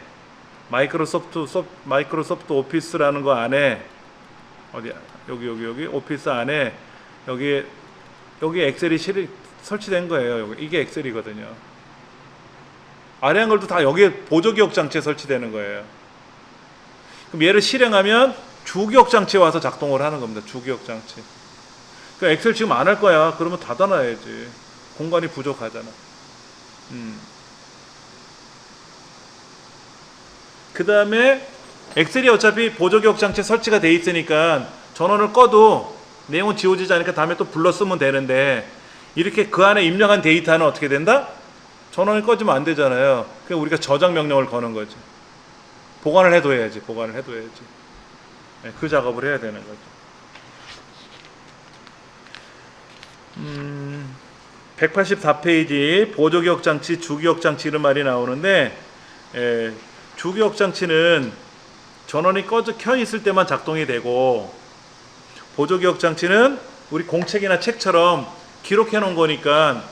마이크로소프트 오피스라는 거 안에 어디야? 여기 오피스 안에 여기 엑셀이 설치된 거예요. 이게 엑셀이거든요. 아래 한 걸도 다 여기에 보조기억 장치에 설치되는 거예요. 그럼 얘를 실행하면 주기억 장치에 와서 작동을 하는 겁니다. 주기억 장치. 그러니까 엑셀 지금 안 할 거야. 그러면 닫아놔야지. 공간이 부족하잖아. 그 다음에 엑셀이 어차피 보조기억 장치에 설치가 돼 있으니까 전원을 꺼도 내용은 지워지지 않으니까 다음에 또 불러 쓰면 되는데, 이렇게 그 안에 입력한 데이터는 어떻게 된다? 전원이 꺼지면 안 되잖아요. 그러니까 우리가 저장 명령을 거는 거지. 보관을 해둬야지. 네, 그 작업을 해야 되는 거죠. 184페이지 보조기억 장치, 주기억 장치 이런 말이 나오는데, 주기억 장치는 전원이 켜 있을 때만 작동이 되고, 보조기억 장치는 우리 공책이나 책처럼 기록해 놓은 거니까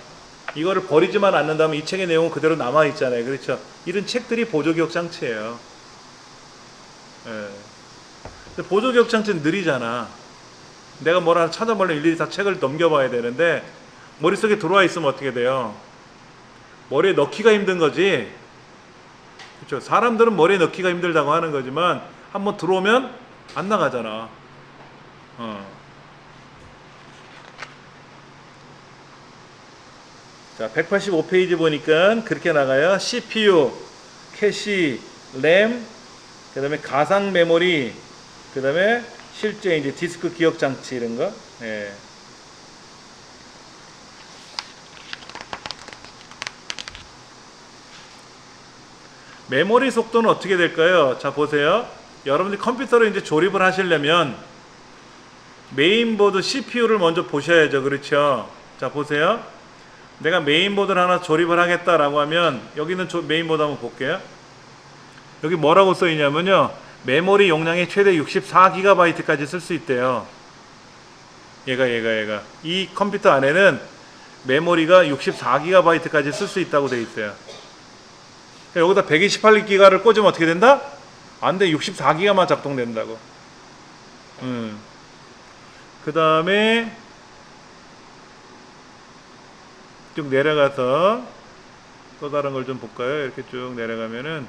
이거를 버리지만 않는다면 이 책의 내용은 그대로 남아 있잖아요. 그렇죠? 이런 책들이 보조기억 장치예요. 근데 보조기억 장치는 느리잖아. 내가 뭘 하나 찾아보려면 일일이 다 책을 넘겨봐야 되는데, 머릿속에 들어와 있으면 어떻게 돼요? 머리에 넣기가 힘든 거지. 그렇죠? 사람들은 머리에 넣기가 힘들다고 하는 거지만 한번 들어오면 안 나가잖아. 자, 185페이지 보니까 그렇게 나가요. CPU, 캐시, 램, 그 다음에 가상 메모리, 그 다음에 실제 이제 디스크 기억 장치 이런 거. 예. 메모리 속도는 어떻게 될까요? 자, 보세요. 여러분들이 컴퓨터를 이제 조립을 하시려면 메인보드 CPU를 먼저 보셔야죠. 그렇죠? 자, 보세요. 내가 메인보드를 하나 조립을 하겠다라고 하면, 여기는 메인보드 한번 볼게요. 여기 뭐라고 써 있냐면요, 메모리 용량이 최대 64GB까지 쓸 수 있대요. 얘가 이 컴퓨터 안에는 메모리가 64GB까지 쓸 수 있다고 돼 있어요. 여기다 128GB를 꽂으면 어떻게 된다? 안 돼. 64GB만 작동된다고. 그 다음에 쭉 내려가서 또 다른 걸 좀 볼까요? 이렇게 쭉 내려가면은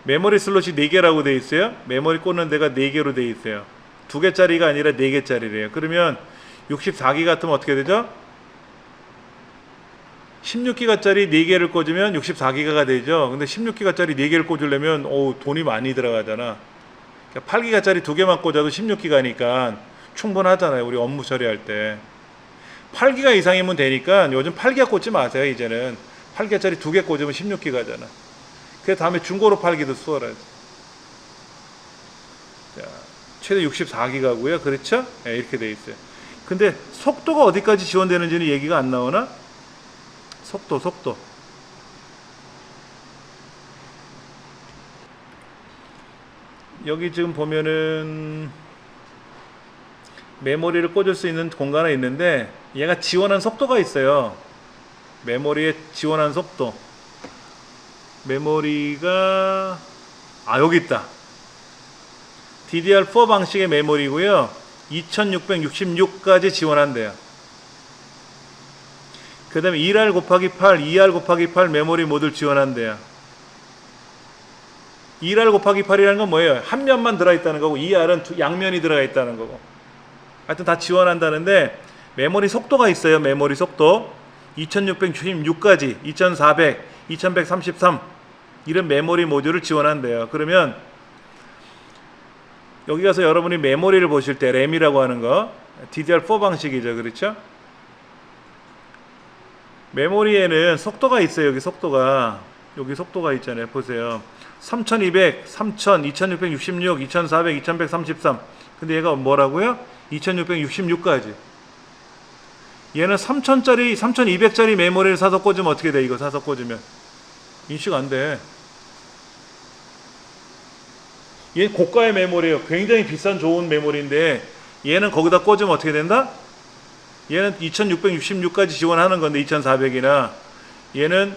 메모리 슬롯이 4개라고 돼 있어요. 메모리 꽂는 데가 4개로 돼 있어요. 2개짜리가 아니라 4개짜리래요. 그러면 64GB 같으면 어떻게 되죠? 16GB짜리 4개를 꽂으면 64GB가 되죠. 근데 16GB짜리 4개를 꽂으려면 돈이 많이 들어가잖아. 그러니까 8GB짜리 2개만 꽂아도 16GB니까 충분하잖아요. 우리 업무 처리할 때. 8GB 이상이면 되니까 요즘 8GB 꽂지 마세요. 이제는 8GB짜리 2개 꽂으면 16GB잖아. 그 다음에 중고로 팔기도 수월하지. 자, 최대 64GB고요. 그렇죠? 네, 이렇게 돼 있어요. 근데 속도가 어디까지 지원되는지는 얘기가 안 나오나? 속도. 여기 지금 보면은 메모리를 꽂을 수 있는 공간이 있는데, 얘가 지원한 속도가 있어요. 메모리에 지원한 속도. 메모리가 여기 있다. DDR4 방식의 메모리고요. 2666까지 지원한대요. 그 다음에 1R 곱하기 8, 2R 곱하기 8 메모리 모듈 지원한대요. 2R 곱하기 8이라는 건 뭐예요? 한 면만 들어있다는 거고, 2R은 양면이 들어가 있다는 거고. 하여튼 다 지원한다는데, 메모리 속도가 있어요. 메모리 속도 2666까지 2400, 2133 이런 메모리 모듈을 지원한대요. 그러면 여기 가서 여러분이 메모리를 보실 때 램이라고 하는 거, DDR4 방식이죠. 그렇죠? 메모리에는 속도가 있어요. 여기 속도가 있잖아요. 보세요. 3200, 3000, 2666, 2400, 2133. 근데 얘가 뭐라고요? 2666까지. 얘는 3000짜리, 3200짜리 메모리를 사서 꽂으면 어떻게 돼? 이거 사서 꽂으면 인식 안 돼. 얘는 고가의 메모리예요. 굉장히 비싼 좋은 메모리인데, 얘는 거기다 꽂으면 어떻게 된다? 얘는 2666까지 지원하는 건데 2400이나 얘는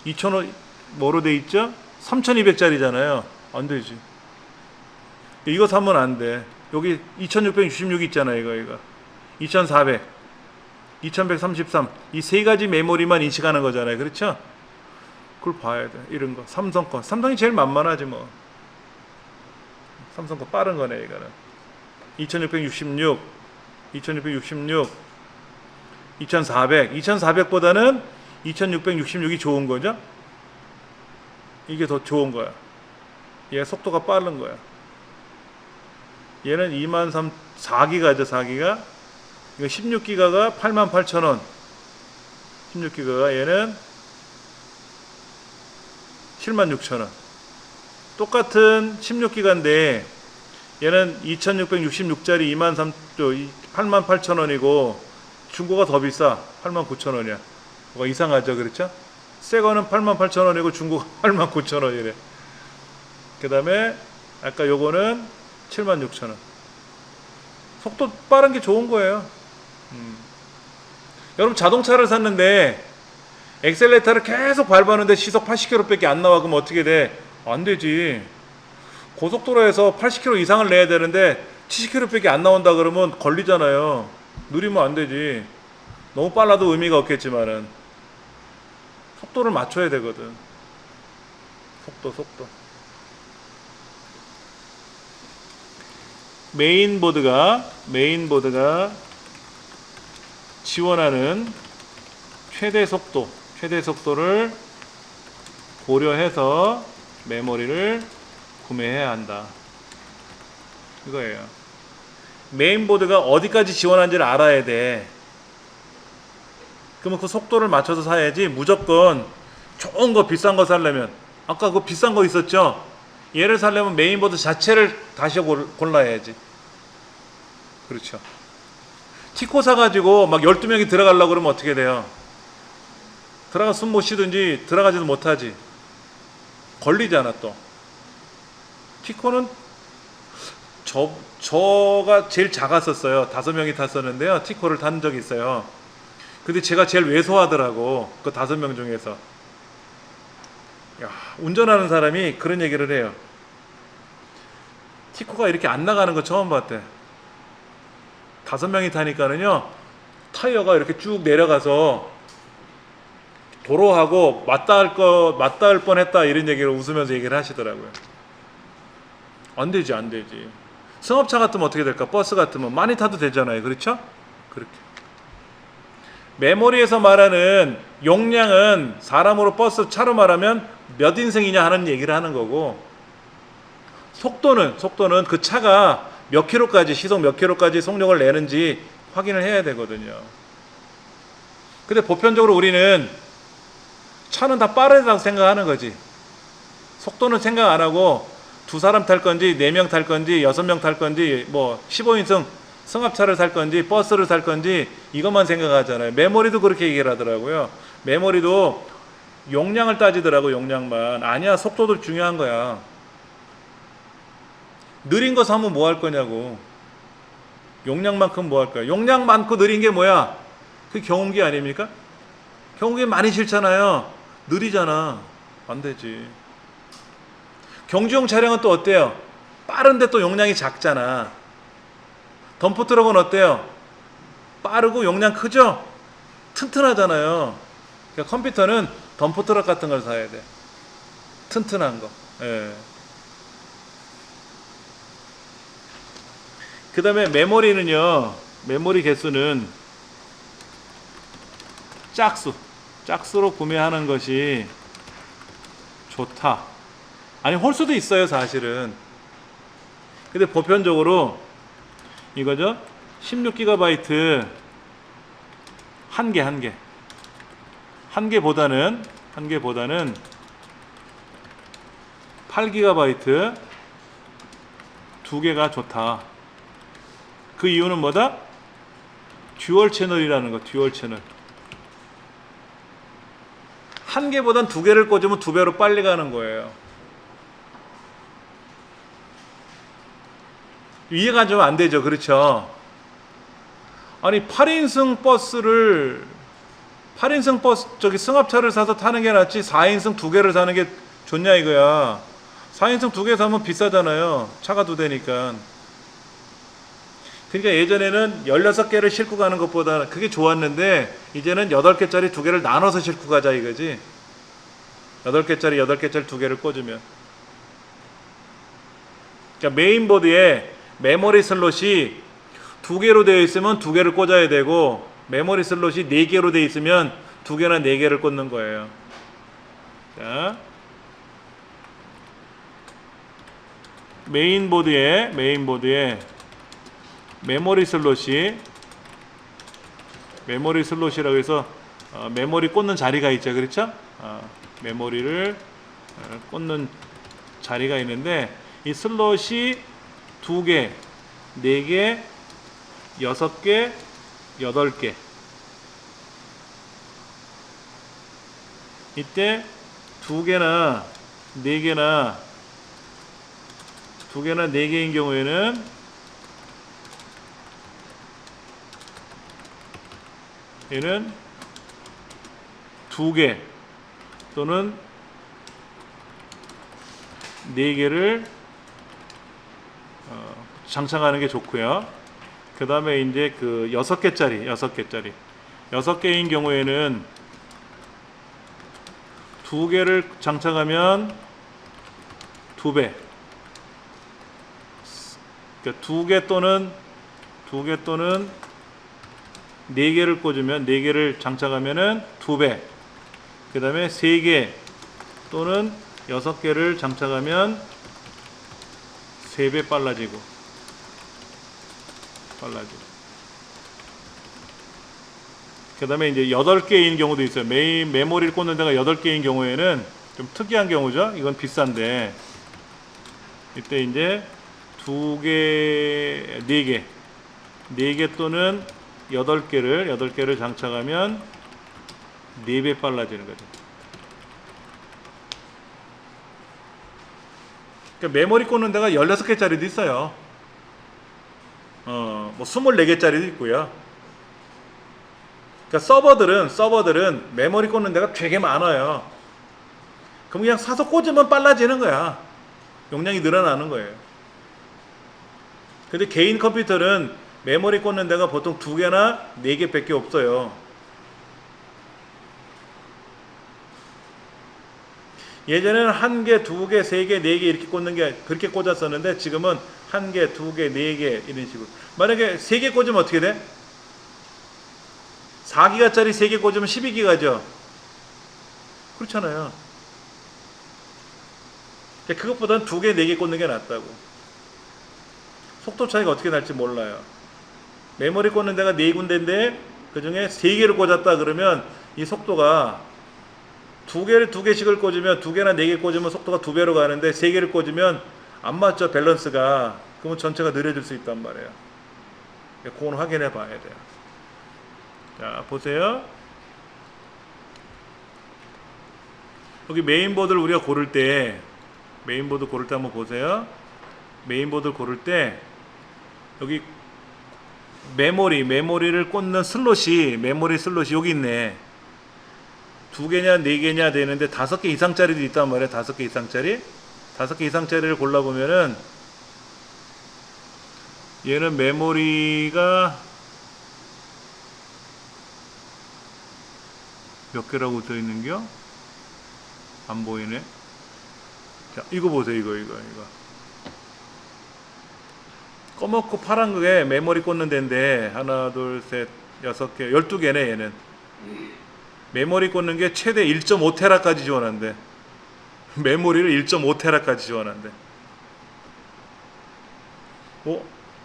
2000 뭐로 돼 있죠? 3200짜리잖아요. 안 되지. 이거 사면 안 돼. 여기 2666 있잖아요. 이거 2400, 2133 이 세 가지 메모리만 인식하는 거잖아요. 그렇죠? 그걸 봐야 돼. 이런 거. 삼성 거. 삼성이 제일 만만하지 뭐. 삼성 거 빠른 거네 이거는. 2666, 2666, 2400. 2400보다는 2666이 좋은 거죠? 이게 더 좋은 거야. 얘 속도가 빠른 거야. 얘는 23,000, 4기가죠, 4기가. 이거 16기가가 88,000원. 16기가가 얘는 76,000원. 똑같은 16기가인데 얘는 2666짜리 88,000원이고 중고가 더 비싸. 89,000원이야. 뭐가 이상하죠, 그렇죠? 새 거는 88,000원이고 중고가 89,000원이래. 그 다음에 아까 요거는 76,000원. 속도 빠른 게 좋은 거예요. 여러분 자동차를 샀는데 엑셀레이터를 계속 밟았는데 시속 80km밖에 안 나와. 그럼 어떻게 돼? 안 되지. 고속도로에서 80km 이상을 내야 되는데 70km밖에 안 나온다 그러면 걸리잖아요. 느리면 안 되지. 너무 빨라도 의미가 없겠지만은 속도를 맞춰야 되거든. 속도. 메인보드가 지원하는 최대 속도를 고려해서 메모리를 구매해야 한다. 이거예요. 메인보드가 어디까지 지원하는지를 알아야 돼. 그러면 그 속도를 맞춰서 사야지. 무조건 좋은 거 비싼 거 사려면, 아까 그 비싼 거 있었죠? 얘를 사려면 메인보드 자체를 다시 골라야지. 그렇죠. 티코 사가지고 막 12명이 들어가려고 그러면 어떻게 돼요? 들어가 숨 못 쉬든지 들어가지도 못하지. 걸리잖아 또. 티코는 저가 제일 작았었어요. 5명이 탔었는데요. 티코를 탄 적이 있어요. 근데 제가 제일 왜소하더라고. 그 5명 중에서. 야, 운전하는 사람이 그런 얘기를 해요. 티코가 이렇게 안 나가는 거 처음 봤대. 5명이 타니까는요, 타이어가 이렇게 쭉 내려가서 도로하고 맞닿을 뻔했다 이런 얘기를 웃으면서 얘기를 하시더라고요. 안 되지. 승합차 같으면 어떻게 될까? 버스 같으면 많이 타도 되잖아요. 그렇죠? 그렇게. 메모리에서 말하는 용량은 사람으로 버스 차로 말하면 몇 인승이냐 하는 얘기를 하는 거고, 속도는 그 차가 몇 킬로까지, 시속 몇 킬로까지 속력을 내는지 확인을 해야 되거든요. 근데 보편적으로 우리는 차는 다 빠르다고 생각하는 거지. 속도는 생각 안 하고 2사람 탈 건지 4명 탈 건지 6명 탈 건지 뭐 15인승 승합차를 살 건지 버스를 살 건지 이것만 생각하잖아요. 메모리도 그렇게 얘기를 하더라고요. 메모리도 용량을 따지더라고. 용량만. 아니야, 속도도 중요한 거야. 느린 거 사면 뭐 할 거냐고. 용량만큼 뭐 할 거야. 용량 많고 느린 게 뭐야? 그 경운기 아닙니까? 경운기 많이 싫잖아요. 느리잖아. 안 되지. 경주용 차량은 또 어때요? 빠른데 또 용량이 작잖아. 덤프트럭은 어때요? 빠르고 용량 크죠? 튼튼하잖아요. 그러니까 컴퓨터는 덤프트럭 같은 걸 사야 돼. 튼튼한 거. 예. 그 다음에 메모리는요, 메모리 개수는 짝수로 구매하는 것이 좋다. 아니, 홀수도 있어요, 사실은. 근데 보편적으로 이거죠. 16GB 한 개보다는 8GB 2개가 좋다. 그 이유는 뭐다? 듀얼 채널이라는 거. 듀얼 채널. 한 개보단 2개를 꽂으면 2배로 빨리 가는 거예요. 이해가 좀 안 되죠. 그렇죠? 아니 8인승 버스를 8인승 버스 저기 승합차를 사서 타는 게 낫지 4인승 두 개를 사는 게 좋냐 이거야. 4인승 두 개 사면 비싸잖아요. 차가 두 대니까. 그러니까 예전에는 16개를 싣고 가는 것보다 그게 좋았는데 이제는 8개짜리 두 개를 나눠서 싣고 가자 이거지. 8개짜리 8개짜리 두 개를 꽂으면. 그러니까 메인보드에 메모리 슬롯이 두 개로 되어 있으면 두 개를 꽂아야 되고 메모리 슬롯이 네 개로 되어 있으면 두 개나 네 개를 꽂는 거예요. 자, 메인보드에 메모리 슬롯이라고 해서 메모리 꽂는 자리가 있죠, 그렇죠? 메모리를 꽂는 자리가 있는데 이 슬롯이 2개, 4개, 6개, 8개. 이때 2개나 4개나 4개인 경우에는 얘는 2개 또는 4개를 장착하는 게 좋고요. 그 다음에 이제 그 6개인 경우에는 2개를 장착하면 2배. 그러니까 2개 또는 4개를 꽂으면 4개를 장착하면은 2배. 그 다음에 3개 또는 6개를 장착하면 3배 빨라지고. 그 다음에 이제 8개인 경우도 있어요. 메모리를 꽂는 데가 8개인 경우에는 좀 특이한 경우죠. 이건 비싼데. 이때 이제 4개 또는 8개를 장착하면 4배 빨라지는 거죠. 그러니까 메모리 꽂는 데가 16개짜리도 있어요. 뭐 24개짜리도 있고요. 그러니까 서버들은 메모리 꽂는 데가 되게 많아요. 그럼 그냥 사서 꽂으면 빨라지는 거야. 용량이 늘어나는 거예요. 근데 개인 컴퓨터는 메모리 꽂는 데가 보통 2개나 4개밖에 없어요. 예전에는 1개, 2개, 3개, 4개 이렇게 꽂는 게 그렇게 꽂았었는데 지금은 1개, 2개, 4개 이런 식으로. 만약에 3개 꽂으면 어떻게 돼? 4기가짜리 3개 꽂으면 12기가죠. 그렇잖아요. 그것보다는 2개, 4개 꽂는 게 낫다고. 속도 차이가 어떻게 날지 몰라요. 메모리 꽂는 데가 4군데인데 그 중에 3개를 꽂았다 그러면 이 속도가 2개씩을 꽂으면 2개나 4개 꽂으면 속도가 2배로 가는데 3개를 꽂으면 안 맞죠, 밸런스가. 그러면 전체가 느려질 수 있단 말이에요. 그건 확인해 봐야 돼요. 자, 보세요. 여기 메인보드를 우리가 고를 때 한번 보세요. 메인보드를 고를 때 여기 메모리를 꽂는 메모리 슬롯이 여기 있네. 2개냐 4개냐 되는데 5개 이상짜리도 있단 말이에요. 5개 이상짜리. 5개 이상짜리를 골라보면은 얘는 메모리가 몇 개라고 되어 있는겨? 안 보이네. 자, 이거 보세요. 이거. 검었고 파란 그게 메모리 꽂는 데인데 하나, 둘, 셋, 6개, 12개네 얘는. 메모리 꽂는 게 최대 1.5테라까지 지원한대. 메모리를 1.5테라까지 지원한대.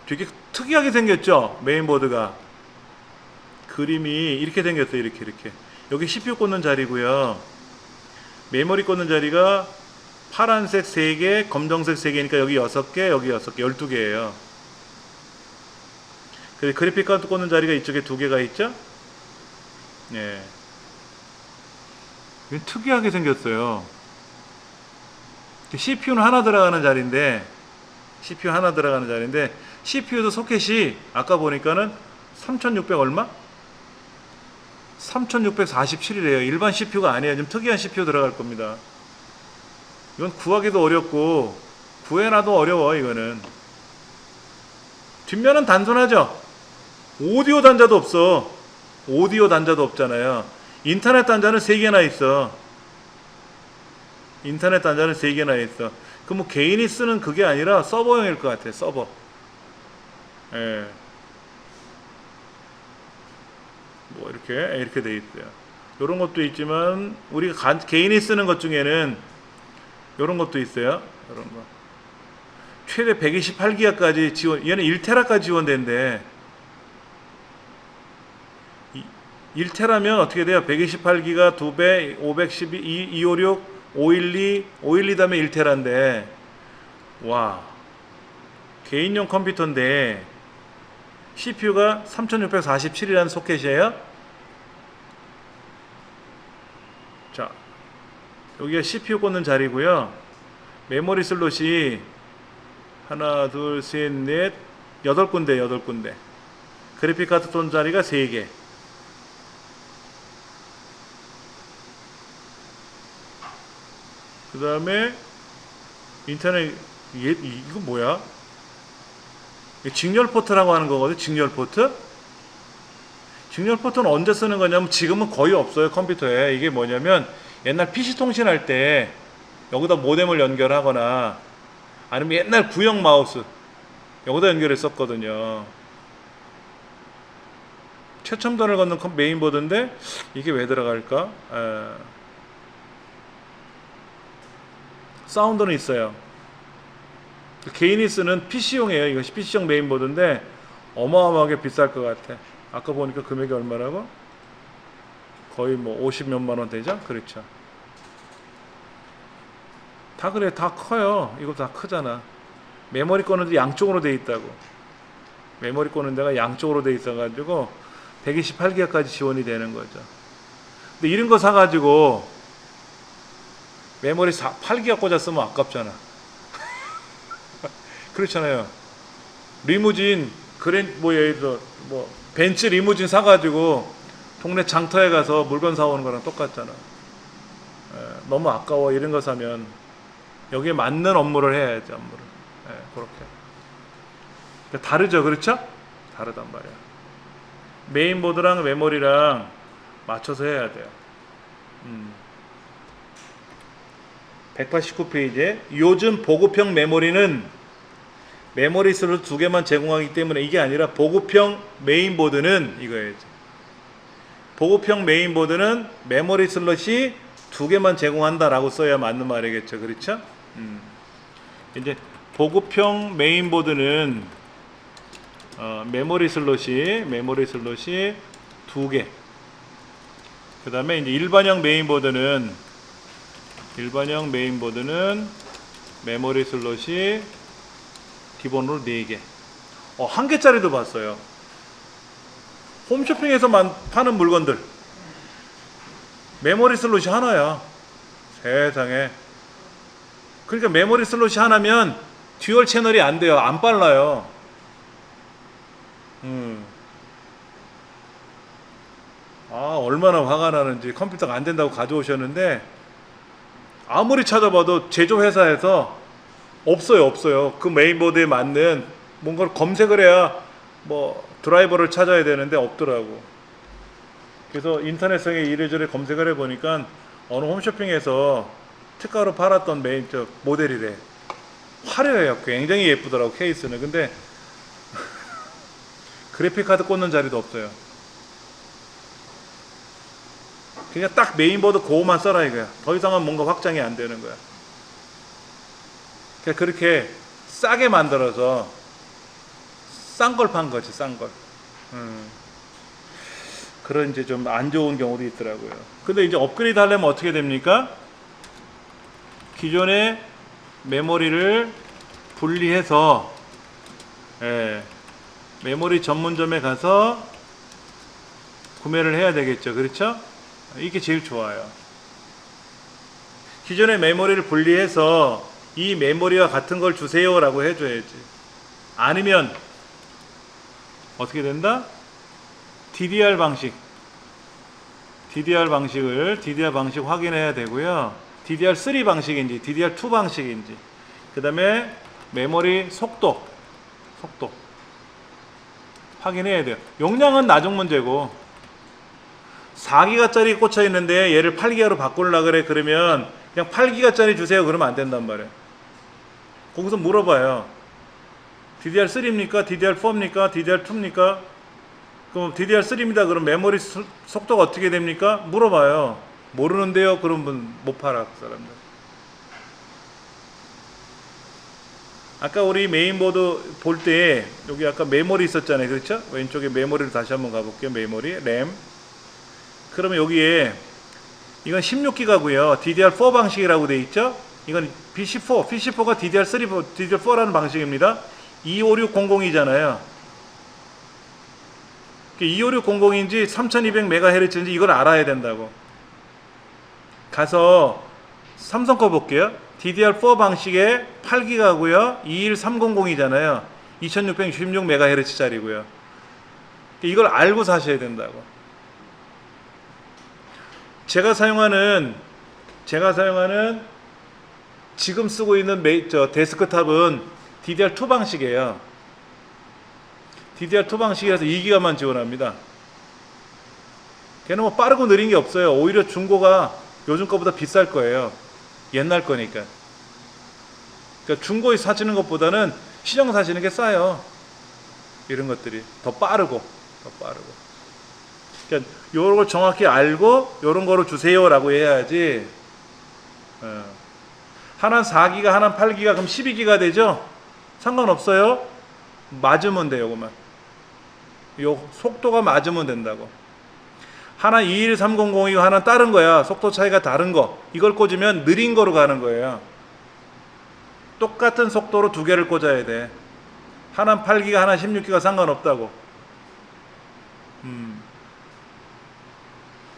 되게 특이하게 생겼죠? 메인보드가. 그림이 이렇게 생겼어요. 이렇게. 여기 CPU 꽂는 자리고요. 메모리 꽂는 자리가 파란색 3개, 검정색 3개니까 여기 6개, 여기 6개, 12개예요. 그리고 그래픽 카드 꽂는 자리가 이쪽에 2개가 있죠? 예. 특이하게 생겼어요. CPU는 하나 들어가는 자리인데 CPU도 소켓이 아까 보니까는 3600 얼마? 3647이래요. 일반 CPU가 아니에요. 좀 특이한 CPU 들어갈 겁니다. 이건 구하기도 어렵고 구해놔도 어려워. 이거는 뒷면은 단순하죠. 오디오 단자도 없어. 오디오 단자도 없잖아요. 인터넷 단자는 3개나 있어. 인터넷 단자는 3개나 있어. 그 뭐 개인이 쓰는 그게 아니라 서버용일 것 같아. 서버. 예. 뭐 이렇게 돼 있어요. 요런 것도 있지만 우리가 개인이 쓰는 것 중에는 요런 것도 있어요. 요런 거. 최대 128기가까지 지원. 얘는 1테라까지 지원된대. 1테라면 어떻게 돼요? 128기가 2배, 512, 256, 512 다음에 1테라인데, 와, 개인용 컴퓨터인데 CPU가 3647이라는 소켓이에요. 자, 여기가 CPU 꽂는 자리고요. 메모리 슬롯이 하나, 둘, 셋, 넷, 8군데. 그래픽 카드 꽂는 자리가 3개. 그 다음에 인터넷, 이거 뭐야? 직렬 포트라고 하는 거거든. 직렬 포트. 직렬 포트는 언제 쓰는 거냐면 지금은 거의 없어요. 컴퓨터에. 이게 뭐냐면 옛날 PC 통신할 때 여기다 모뎀을 연결하거나 아니면 옛날 구형 마우스 여기다 연결했었거든요. 최첨단을 걷는 메인보드인데 이게 왜 들어갈까? 사운드는 있어요. 개인이 쓰는 PC용이에요. 이거 PC용 메인보드인데 어마어마하게 비쌀 것 같아. 아까 보니까 금액이 얼마라고? 거의 뭐 50몇만 원 되죠? 그렇죠. 다 그래. 다 커요. 이거 다 크잖아. 메모리 꺼는 데 양쪽으로 돼 있다고. 메모리 꺼는 데가 양쪽으로 돼 있어가지고 128기가까지 지원이 되는 거죠. 근데 이런 거 사가지고 메모리 8기가 꽂았으면 아깝잖아. 그렇잖아요. 리무진 예를 들어 벤츠 리무진 사가지고 동네 장터에 가서 물건 사오는 거랑 똑같잖아. 너무 아까워. 이런 거 사면 여기에 맞는 업무를 해야지. 업무를. 그렇게. 그러니까 다르죠, 그렇죠? 다르단 말이야. 메인보드랑 메모리랑 맞춰서 해야 돼요. 189페이지에 요즘 보급형 메모리는 메모리 슬롯 2개만 제공하기 때문에 이게 아니라 보급형 메인보드는 이거예요. 보급형 메인보드는 메모리 슬롯이 2개만 제공한다라고 써야 맞는 말이겠죠. 그렇죠? 이제 보급형 메인보드는 메모리 슬롯이 2개. 그 다음에 이제 일반형 메인보드는 메모리 슬롯이 기본으로 4개. 1개짜리도 봤어요. 홈쇼핑에서 파는 물건들. 메모리 슬롯이 하나야. 세상에. 그러니까 메모리 슬롯이 하나면 듀얼 채널이 안 돼요. 안 빨라요. 얼마나 화가 나는지. 컴퓨터가 안 된다고 가져오셨는데 아무리 찾아봐도 제조회사에서 없어요. 그 메인보드에 맞는 뭔가를 검색을 해야 드라이버를 찾아야 되는데 없더라고. 그래서 인터넷상에 이래저래 검색을 해보니까 어느 홈쇼핑에서 특가로 팔았던 모델이래. 화려해요. 굉장히 예쁘더라고, 케이스는. 근데 그래픽카드 꽂는 자리도 없어요. 그냥 딱 메인보드 그거만 써라 이거야. 더 이상은 뭔가 확장이 안 되는 거야. 그러니까 그렇게 싸게 만들어서 싼 걸 판 거지, 싼 걸. 그런 이제 좀 안 좋은 경우도 있더라고요. 근데 이제 업그레이드 하려면 어떻게 됩니까? 기존의 메모리를 분리해서 메모리 전문점에 가서 구매를 해야 되겠죠. 그렇죠? 이게 제일 좋아요. 기존의 메모리를 분리해서 이 메모리와 같은 걸 주세요 라고 해줘야지. 아니면 어떻게 된다? DDR 방식, DDR 방식 확인해야 되고요. DDR3 방식인지 DDR2 방식인지, 그 다음에 메모리 속도 확인해야 돼요. 용량은 나중 문제고, 4기가짜리 꽂혀 있는데 얘를 8기가로 바꾸려고 그래. 그러면 그냥 8기가짜리 주세요. 그러면 안 된단 말이에요. 거기서 물어봐요. DDR3입니까? DDR4입니까? DDR2입니까? 그럼 DDR3입니다. 그럼 메모리 속도가 어떻게 됩니까? 물어봐요. 모르는데요? 그러면 못 팔아, 그 사람들. 아까 우리 메인보드 볼 때 여기 아까 메모리 있었잖아요. 그렇죠? 왼쪽에 메모리를 다시 한번 가볼게요. 메모리, 램. 그러면 여기에 이건 16기가고요. DDR4 방식이라고 돼 있죠? 이건 PC4가 DDR4라는 방식입니다. 25600이잖아요. 25600인지 3200MHz인지 이걸 알아야 된다고. 가서 삼성 거 볼게요. DDR4 방식의 8기가고요. 21300이잖아요. 2666MHz짜리고요. 이걸 알고 사셔야 된다고. 제가 사용하는 지금 쓰고 있는 데스크탑은 DDR2 방식이에요. DDR2 방식이라서 2기가만 지원합니다. 걔는 뭐 빠르고 느린 게 없어요. 오히려 중고가 요즘 거보다 비쌀 거예요. 옛날 거니까. 그러니까 중고에 사시는 것보다는 시중 사시는 게 싸요. 이런 것들이 더 빠르고. 그러니까 요런 걸 정확히 알고 요런 거로 주세요라고 해야지. 하나는 4기가, 하나는 8기가, 그럼 12기가 되죠? 상관없어요. 맞으면 돼요, 그만. 요 속도가 맞으면 된다고. 하나 21300이고 하나는 다른 거야. 속도 차이가 다른 거. 이걸 꽂으면 느린 거로 가는 거예요. 똑같은 속도로 두 개를 꽂아야 돼. 하나는 8기가, 하나는 16기가 상관없다고.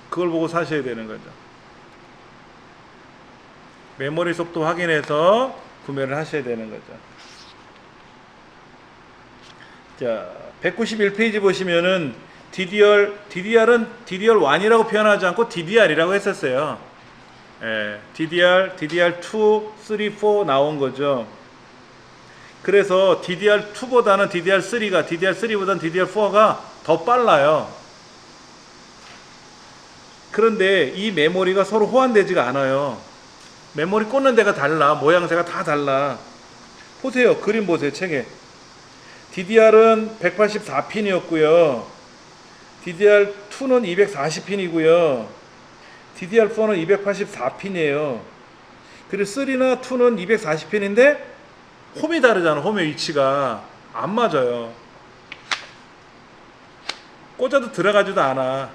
그걸 보고 사셔야 되는 거죠. 메모리 속도 확인해서 구매를 하셔야 되는 거죠. 자, 191페이지 보시면은 DDR은 DDR1이라고 표현하지 않고 DDR이라고 했었어요. 예, DDR2, 3, 4 나온 거죠. 그래서 DDR2보다는 DDR3보다는 DDR4가 더 빨라요. 그런데 이 메모리가 서로 호환되지가 않아요. 메모리 꽂는 데가 달라. 모양새가 다 달라. 보세요. 그림 보세요. 책에. DDR은 184핀이었고요. DDR2는 240핀이고요. DDR4는 284핀이에요. 그리고 3나 2는 240핀인데 홈이 다르잖아. 홈의 위치가 안 맞아요. 꽂아도 들어가지도 않아.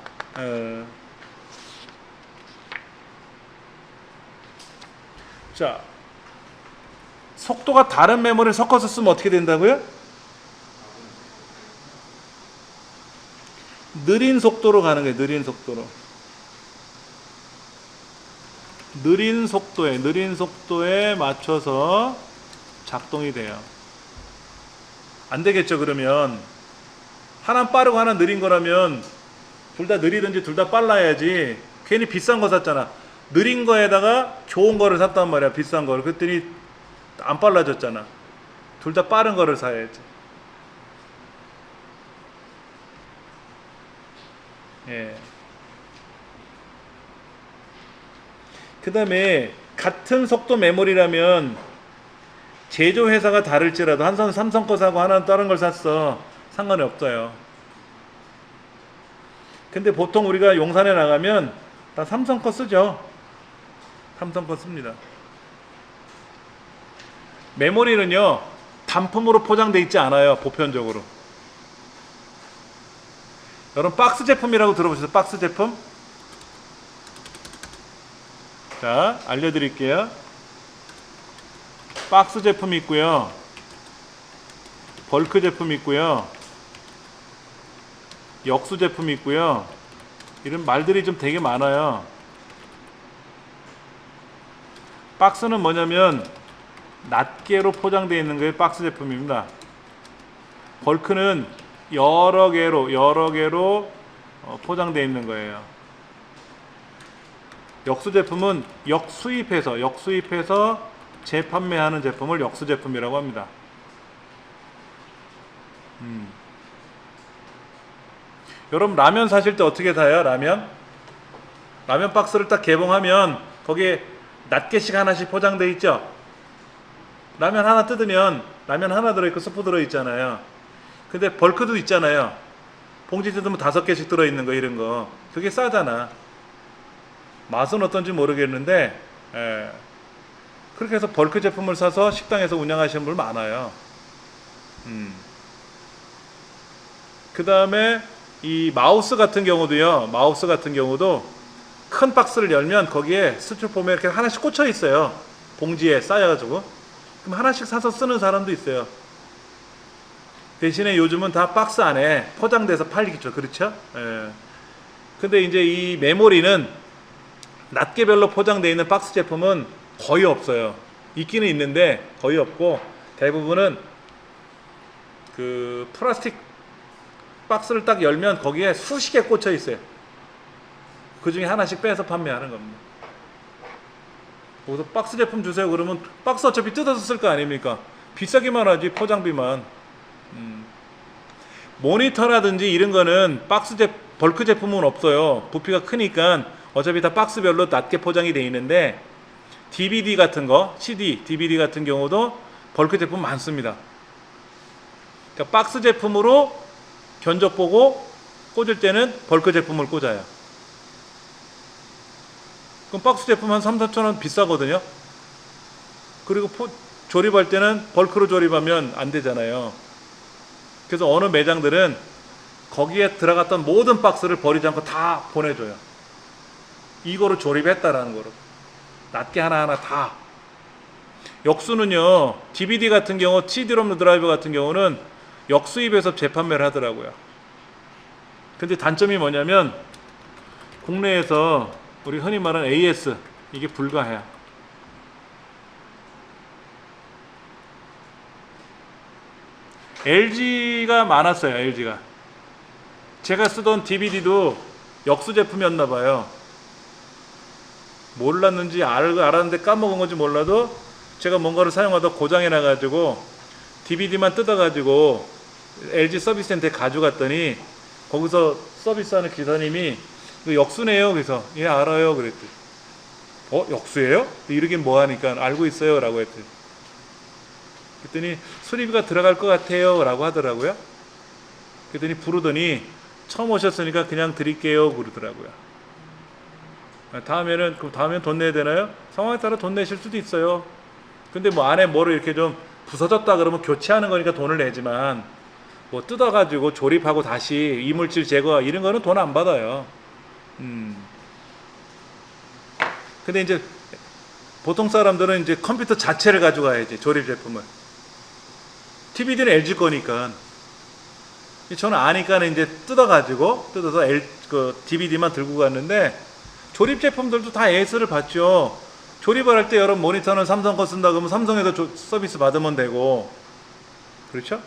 자, 속도가 다른 메모리를 섞어서 쓰면 어떻게 된다고요? 느린 속도로 가는 거예요. 느린 속도에 맞춰서 작동이 돼요. 안 되겠죠. 그러면 하나 빠르고 하나 느린 거라면 둘 다 느리든지 둘 다 빨라야지. 괜히 비싼 거 샀잖아. 느린 거에다가 좋은 거를 샀단 말이야. 비싼 거를. 그랬더니 안 빨라졌잖아. 둘 다 빠른 거를 사야지. 예. 그 다음에 같은 속도 메모리라면 제조회사가 다를지라도 한선 삼성 거 사고 하나는 다른 걸 샀어. 상관이 없어요. 근데 보통 우리가 용산에 나가면 다 삼성 거 쓰죠. 삼성 거 씁니다. 메모리는요, 단품으로 포장되어 있지 않아요. 보편적으로. 여러분 박스 제품이라고 들어보셨어요? 박스 제품? 자, 알려드릴게요. 박스 제품이 있고요. 벌크 제품이 있고요. 역수 제품이 있고요. 이런 말들이 좀 되게 많아요. 박스는 뭐냐면 낱개로 포장되어 있는 게 박스 제품입니다. 벌크는 여러 개로 포장되어 있는 거예요. 역수 제품은 역수입해서 재판매하는 제품을 역수 제품이라고 합니다. 여러분 라면 사실 때 어떻게 사요? 라면 박스를 딱 개봉하면 거기에 낱개씩 하나씩 포장되어 있죠. 라면 하나 뜯으면 라면 하나 들어있고 스프 들어있잖아요. 근데 벌크도 있잖아요. 봉지 뜯으면 5개씩 들어있는 거, 이런 거. 그게 싸잖아. 맛은 어떤지 모르겠는데 그렇게 해서 벌크 제품을 사서 식당에서 운영하시는 분 많아요. 그 다음에 이 마우스 같은 경우도 큰 박스를 열면 거기에 스티로폼에 이렇게 하나씩 꽂혀 있어요. 봉지에 쌓여가지고. 그럼 하나씩 사서 쓰는 사람도 있어요. 대신에 요즘은 다 박스 안에 포장돼서 팔리겠죠. 그렇죠? 근데 이제 이 메모리는 낱개별로 포장되어 있는 박스 제품은 거의 없어요. 있기는 있는데 거의 없고, 대부분은 그 플라스틱 박스를 딱 열면 거기에 수십 개 꽂혀 있어요. 그 중에 하나씩 빼서 판매하는 겁니다. 거기서 박스 제품 주세요 그러면 박스 어차피 뜯어서 쓸 거 아닙니까? 비싸기만 하지, 포장비만. 모니터라든지 이런 거는 벌크 제품은 없어요. 부피가 크니까 어차피 다 박스별로 낮게 포장이 돼 있는데, DVD 같은 거, CD, DVD 같은 경우도 벌크 제품 많습니다. 그러니까 박스 제품으로 견적 보고 꽂을 때는 벌크 제품을 꽂아요. 그럼 박스 제품 한 3, 4천 원 비싸거든요. 그리고 조립할 때는 벌크로 조립하면 안 되잖아요. 그래서 어느 매장들은 거기에 들어갔던 모든 박스를 버리지 않고 다 보내줘요. 이거로 조립했다라는 거로. 낱개 하나하나 다. 역수는요, DVD 같은 경우, CD-ROM 드라이브 같은 경우는 역수입해서 재판매를 하더라고요. 근데 단점이 뭐냐면, 국내에서 우리 흔히 말하는 AS, 이게 불가해요. LG가 많았어요. LG가. 제가 쓰던 DVD도 역수 제품이었나 봐요. 몰랐는지 알았는데 까먹은 건지 몰라도 제가 뭔가를 사용하다 고장이 나가지고 DVD만 뜯어가지고 LG 서비스 센터에 가져갔더니 거기서 서비스하는 기사님이 이거 역수네요. 그래서 예 알아요. 그랬더니 역수예요? 이러긴 뭐하니까 알고 있어요 라고 했더니, 수리비가 들어갈 것 같아요 라고 하더라고요. 그랬더니 부르더니 처음 오셨으니까 그냥 드릴게요 그러더라고요. 다음에는 돈 내야 되나요? 상황에 따라 돈 내실 수도 있어요. 근데 뭐 안에 뭐를 이렇게 좀 부서졌다 그러면 교체하는 거니까 돈을 내지만, 뭐 뜯어가지고 조립하고 다시 이물질 제거 이런 거는 돈 안 받아요. 근데 이제 보통 사람들은 이제 컴퓨터 자체를 가져가야지, 조립 제품을. TVD는 LG 거니까. 저는 아니까 이제 뜯어서 DVD만 들고 갔는데, 조립 제품들도 다 AS를 받죠. 조립을 할 때 여러분 모니터는 삼성 거 쓴다 그러면 삼성에서 서비스 받으면 되고, 그렇죠?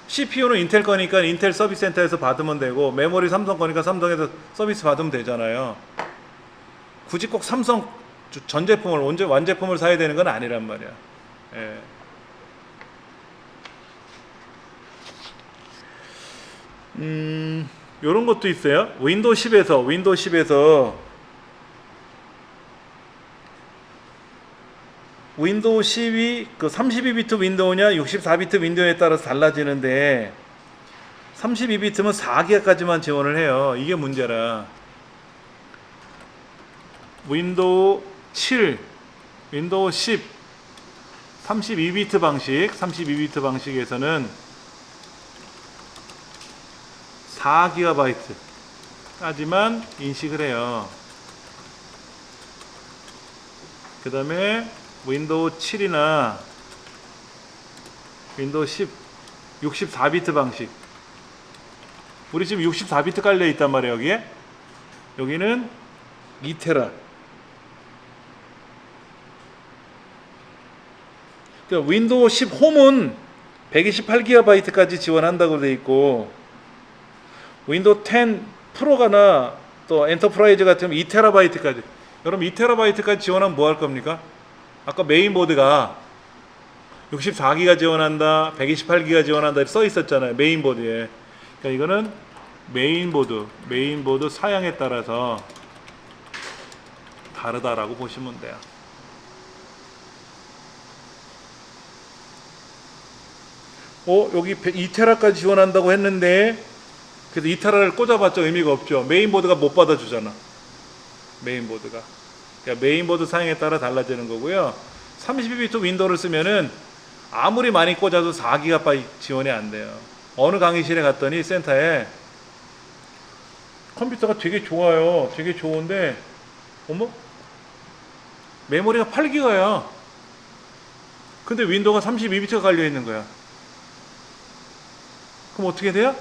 CPU는 인텔 거니까 인텔 서비스 센터에서 받으면 되고, 메모리 삼성 거니까 삼성에서 서비스 받으면 되잖아요. 굳이 꼭 삼성 전 제품을 완제품을 사야 되는 건 아니란 말이야. 예. 요런 것도 있어요. 윈도우 10에서 윈도우 10이 그 32비트 윈도우냐 64비트 윈도우에 따라서 달라지는데, 32비트면 4기가까지만 지원을 해요. 이게 문제라. 윈도우 7, 윈도우 10 32비트 방식에서는 4기가바이트까지만 인식을 해요. 그 다음에 윈도우 7이나 윈도우 10 64비트 방식, 우리 지금 64비트 깔려 있단 말이에요. 여기는 2테라. 그러니까 윈도우 10 홈은 128기가바이트까지 지원한다고 돼 있고, 윈도우 10 프로가나 또 엔터프라이즈 같으면 2TB까지. 여러분 2TB까지 지원하면 뭐 할 겁니까? 아까 메인보드가 64기가 지원한다, 128기가 지원한다 써 있었잖아요. 메인보드에. 그러니까 이거는 메인보드 사양에 따라서 다르다라고 보시면 돼요. 여기 2TB까지 지원한다고 했는데 그래서 2TB를 꽂아봤자 의미가 없죠. 메인보드가 못 받아주잖아. 메인보드가. 그러니까 메인보드 사양에 따라 달라지는 거고요. 32비트 윈도우를 쓰면은 아무리 많이 꽂아도 4GB 지원이 안 돼요. 어느 강의실에 갔더니 센터에 컴퓨터가 되게 좋아요. 되게 좋은데 어머? 메모리가 8GB야. 근데 윈도우가 32비트가 깔려 있는 거야. 그럼 어떻게 돼요?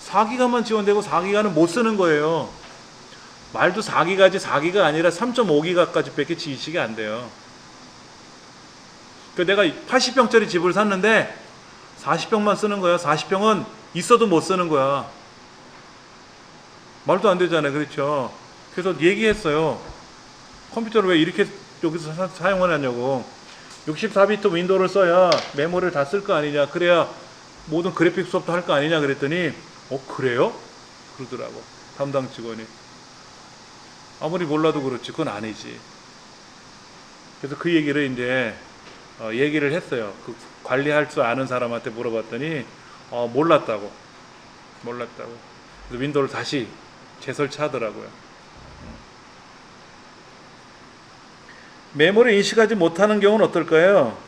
4기가만 지원되고 4기가는 못 쓰는 거예요. 말도 4기가지 4기가 아니라 3.5기가까지 밖에 지식이 안 돼요. 그 내가 80평짜리 집을 샀는데 40평만 쓰는 거야. 40평은 있어도 못 쓰는 거야. 말도 안 되잖아요. 그렇죠? 그래서 얘기했어요. 컴퓨터를 왜 이렇게 여기서 사용을 하냐고. 64비트 윈도우를 써야 메모리를 다 쓸 거 아니냐. 그래야 모든 그래픽 수업도 할 거 아니냐 그랬더니 그래요? 그러더라고. 담당 직원이. 아무리 몰라도 그렇지 그건 아니지. 그래서 그 얘기를 이제 얘기를 했어요. 그 관리할 줄 아는 사람한테 물어봤더니 몰랐다고. 그래서 윈도우를 다시 재설치하더라고요. 메모리 인식하지 못하는 경우는 어떨까요?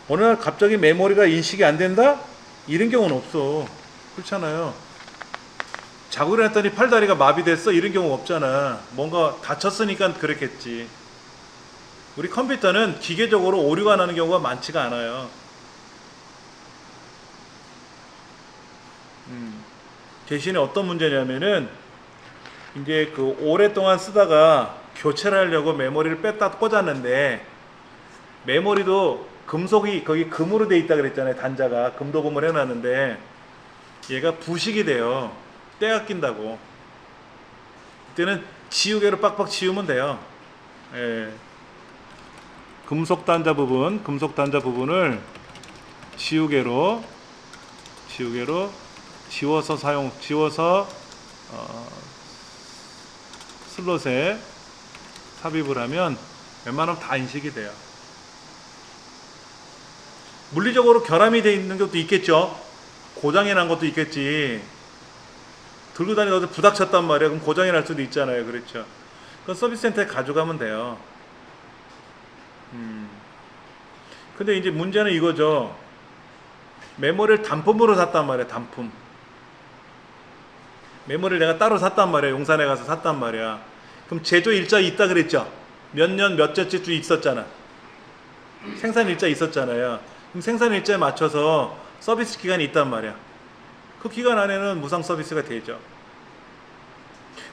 어느 날 갑자기 메모리가 인식이 안 된다? 이런 경우는 없어. 그렇잖아요. 자고 일어났더니 팔다리가 마비됐어? 이런 경우 없잖아. 뭔가 다쳤으니까 그랬겠지. 우리 컴퓨터는 기계적으로 오류가 나는 경우가 많지가 않아요. 대신에 어떤 문제냐면은 이제 그 오랫동안 쓰다가 교체를 하려고 메모리를 뺐다 꽂았는데 메모리도 금속이 거기 금으로 돼 있다 그랬잖아요. 단자가 금도금을 해놨는데 얘가 부식이 돼요. 때가 낀다고. 그때는 지우개로 빡빡 지우면 돼요. 예. 금속 단자 부분을 지우개로 지워서 슬롯에 삽입을 하면 웬만하면 다 인식이 돼요. 물리적으로 결함이 돼 있는 것도 있겠죠. 고장이 난 것도 있겠지. 들고 다니다가 부닥쳤단 말이야. 그럼 고장이 날 수도 있잖아요. 그렇죠. 그건 서비스 센터에 가져가면 돼요. 근데 이제 문제는 이거죠. 메모리를 단품으로 샀단 말이야. 단품. 메모리를 내가 따로 샀단 말이야. 용산에 가서 샀단 말이야. 그럼 제조 일자 있다 그랬죠. 몇 년 몇째쯤 있었잖아. 생산 일자 있었잖아요. 그럼 생산 일자에 맞춰서 서비스 기간이 있단 말이야. 그 기간 안에는 무상 서비스가 되죠.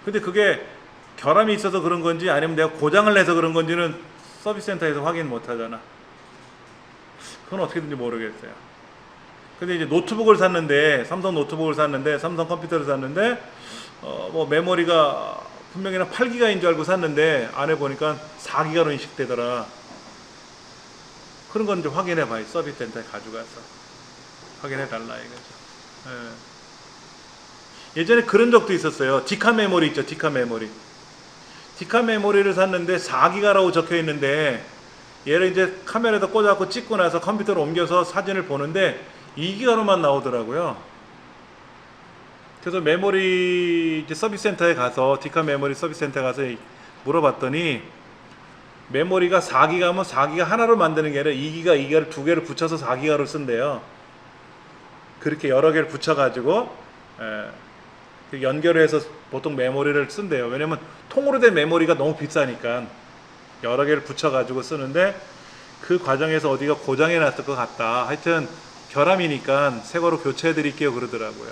근데 그게 결함이 있어서 그런 건지 아니면 내가 고장을 내서 그런 건지는 서비스 센터에서 확인 못 하잖아. 그건 어떻게든지 모르겠어요. 근데 이제 노트북을 샀는데, 삼성 컴퓨터를 샀는데, 뭐 메모리가 분명히 8기가인 줄 알고 샀는데, 안에 보니까 4기가로 인식되더라. 그런 건 이제 확인해 봐요. 서비스 센터에 가져가서. 확인해 달라 이거죠. 예전에 그런 적도 있었어요. 디카 메모리 있죠. 디카 메모리를 샀는데 4기가라고 적혀 있는데, 얘를 이제 카메라에다 꽂아갖고 찍고 나서 컴퓨터로 옮겨서 사진을 보는데 2기가로만 나오더라고요. 그래서 메모리 이제 서비스 센터에 가서 디카 메모리 서비스 센터에 가서 물어봤더니 메모리가 4기가면 4기가 하나로 만드는 게 아니라 2기가를 두 개를 붙여서 4기가로 쓴대요. 그렇게 여러 개를 붙여가지고 연결해서 보통 메모리를 쓴대요. 왜냐면 통으로 된 메모리가 너무 비싸니까 여러 개를 붙여가지고 쓰는데 그 과정에서 어디가 고장이 났을 것 같다. 하여튼 결함이니까 새 거로 교체해 드릴게요 그러더라고요.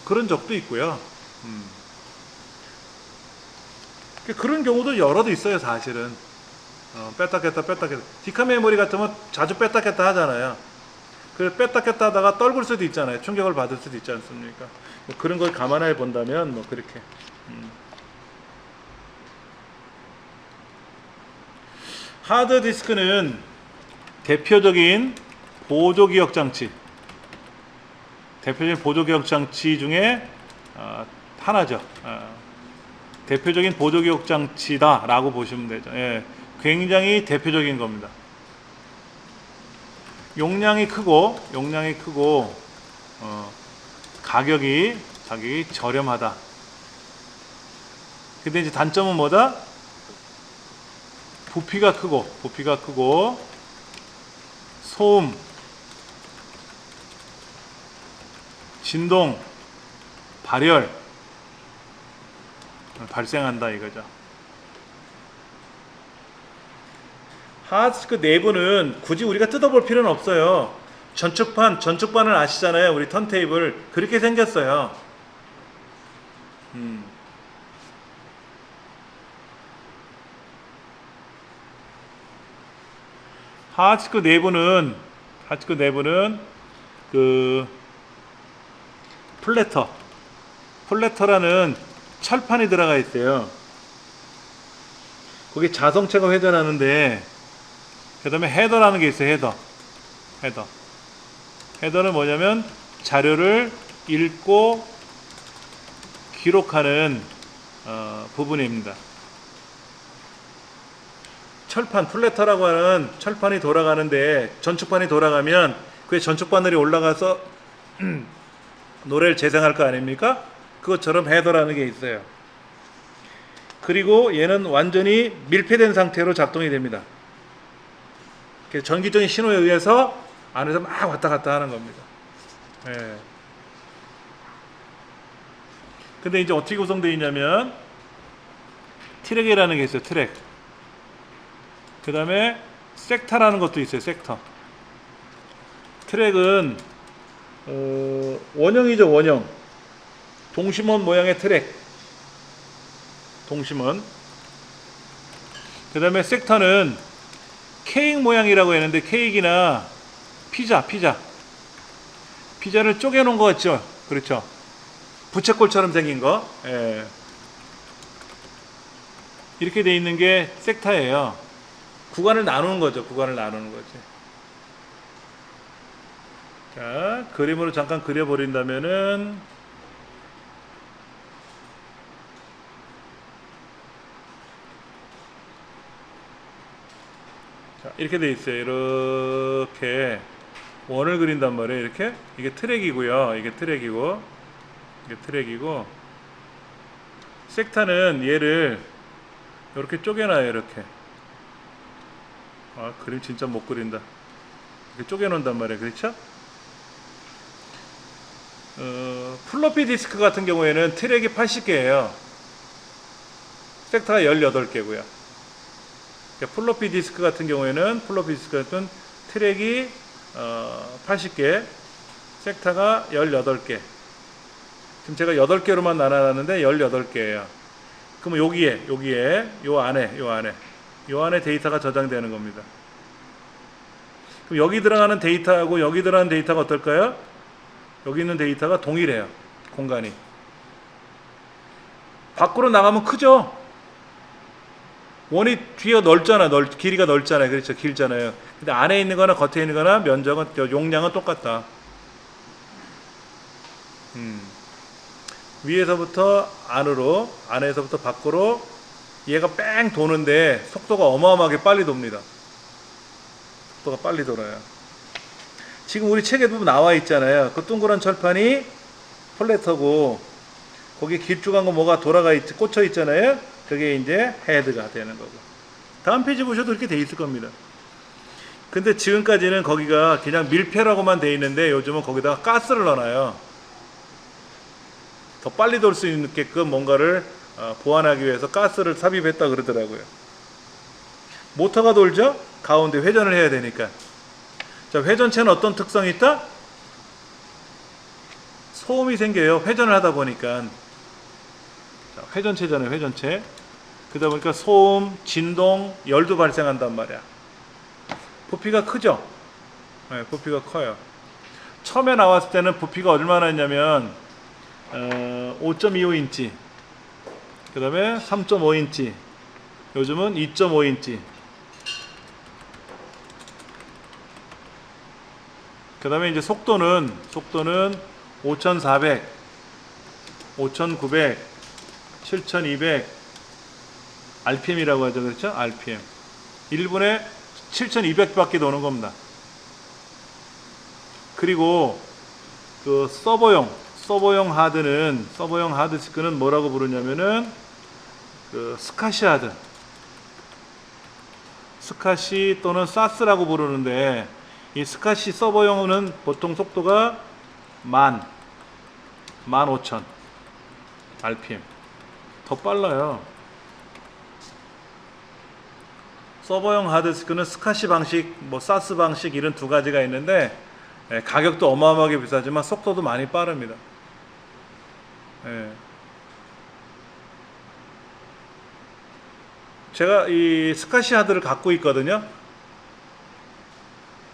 그런 적도 있고요. 그런 경우도 여러도 있어요 사실은. 뺐다 깼다 디카 메모리 같으면 자주 뺐다 깼다 하잖아요. 그래서 뺐다 꼈다 하다가 떨굴 수도 있잖아요. 충격을 받을 수도 있지 않습니까? 뭐 그런 걸 감안해 본다면 뭐 그렇게. 하드디스크는 대표적인 보조기억 장치 중에 하나죠. 대표적인 보조기억 장치다라고 보시면 되죠. 예, 굉장히 대표적인 겁니다. 용량이 크고 가격이 저렴하다. 근데 이제 단점은 뭐다? 부피가 크고 소음, 진동, 발열 발생한다 이거죠. 하드디스크 내부는 굳이 우리가 뜯어볼 필요는 없어요. 전축판을 아시잖아요. 우리 턴테이블 그렇게 생겼어요. 하드디스크 내부는 그 플래터라는 철판이 들어가 있어요. 거기 자성체가 회전하는데, 그 다음에 헤더라는 게 있어요. 헤더는 뭐냐면 자료를 읽고 기록하는 부분입니다. 플래터라고 하는 철판이 돌아가는데, 전축판이 돌아가면 그 전축바늘이 올라가서 노래를 재생할 거 아닙니까? 그것처럼 헤더라는 게 있어요. 그리고 얘는 완전히 밀폐된 상태로 작동이 됩니다. 전기적인 신호에 의해서 안에서 막 왔다 갔다 하는 겁니다. 예. 근데 이제 어떻게 구성되어 있냐면 트랙이라는 게 있어요. 트랙. 그 다음에 섹터라는 것도 있어요. 섹터. 트랙은 원형이죠. 원형. 동심원 모양의 트랙. 동심원. 그 다음에 섹터는 케이크 모양이라고 했는데, 케이크나 피자를 쪼개 놓은 거 같죠? 그렇죠? 부채꼴처럼 생긴 거. 예. 이렇게 돼 있는 게 섹터예요. 구간을 나누는 거죠. 자, 그림으로 잠깐 그려버린다면은, 자, 이렇게 돼 있어요. 이렇게 원을 그린단 말이에요. 이렇게. 이게 트랙이고요. 이게 트랙이고, 섹터는 얘를 이렇게 쪼개놔요. 이렇게. 그림 진짜 못 그린다. 이렇게 쪼개놓는단 말이에요. 그렇죠? 플로피 디스크 같은 경우에는 트랙이 80개예요. 섹터가 18개고요. 플로피 디스크 같은 경우에는 트랙이 80개, 섹터가 18개. 지금 제가 8개로만 나눠놨는데 18개예요. 그러면 여기에 요 안에 데이터가 저장되는 겁니다. 그럼 여기 들어가는 데이터하고 여기 들어가는 데이터가 어떨까요? 여기 있는 데이터가 동일해요. 공간이. 밖으로 나가면 크죠? 원이 뒤가 넓잖아. 길이가 넓잖아요. 그렇죠? 길잖아요. 근데 안에 있는 거나 겉에 있는 거나 면적은, 용량은 똑같다. 위에서부터 안으로, 안에서부터 밖으로 얘가 뺑 도는데 속도가 어마어마하게 빨리 돕니다. 속도가 빨리 돌아요. 지금 우리 책에 보면 나와 있잖아요. 그 동그란 철판이 플래터고, 거기 길쭉한 거 뭐가 꽂혀 있잖아요. 그게 이제 헤드가 되는 거고. 다음 페이지 보셔도 이렇게 돼 있을 겁니다. 근데 지금까지는 거기가 그냥 밀폐라고만 돼 있는데, 요즘은 거기다가 가스를 넣어놔요. 더 빨리 돌 수 있게끔 뭔가를 보완하기 위해서 가스를 삽입했다 그러더라고요. 모터가 돌죠? 가운데 회전을 해야 되니까. 자, 회전체는 어떤 특성이 있다? 소음이 생겨요. 회전을 하다 보니까. 자, 회전체잖아요. 회전체. 그러다 보니까 소음, 진동, 열도 발생한단 말이야. 부피가 크죠? 네, 부피가 커요. 처음에 나왔을 때는 부피가 얼마나 했냐면 5.25인치, 그 다음에 3.5인치, 요즘은 2.5인치, 그 다음에 이제 속도는 5400, 5900, 7200 RPM이라고 하죠. 그렇죠? RPM 1분에 7200바퀴 도는 겁니다. 그리고 그 서버용 하드 디스크는 뭐라고 부르냐면은 그 스카시 또는 사스라고 부르는데, 이 스카시 서버용은 보통 속도가 15,000 RPM, 더 빨라요. 서버용 하드디스크는 스카시 방식, 뭐 사스 방식 이런 두 가지가 있는데, 가격도 어마어마하게 비싸지만 속도도 많이 빠릅니다. 제가 이 스카시 하드를 갖고 있거든요.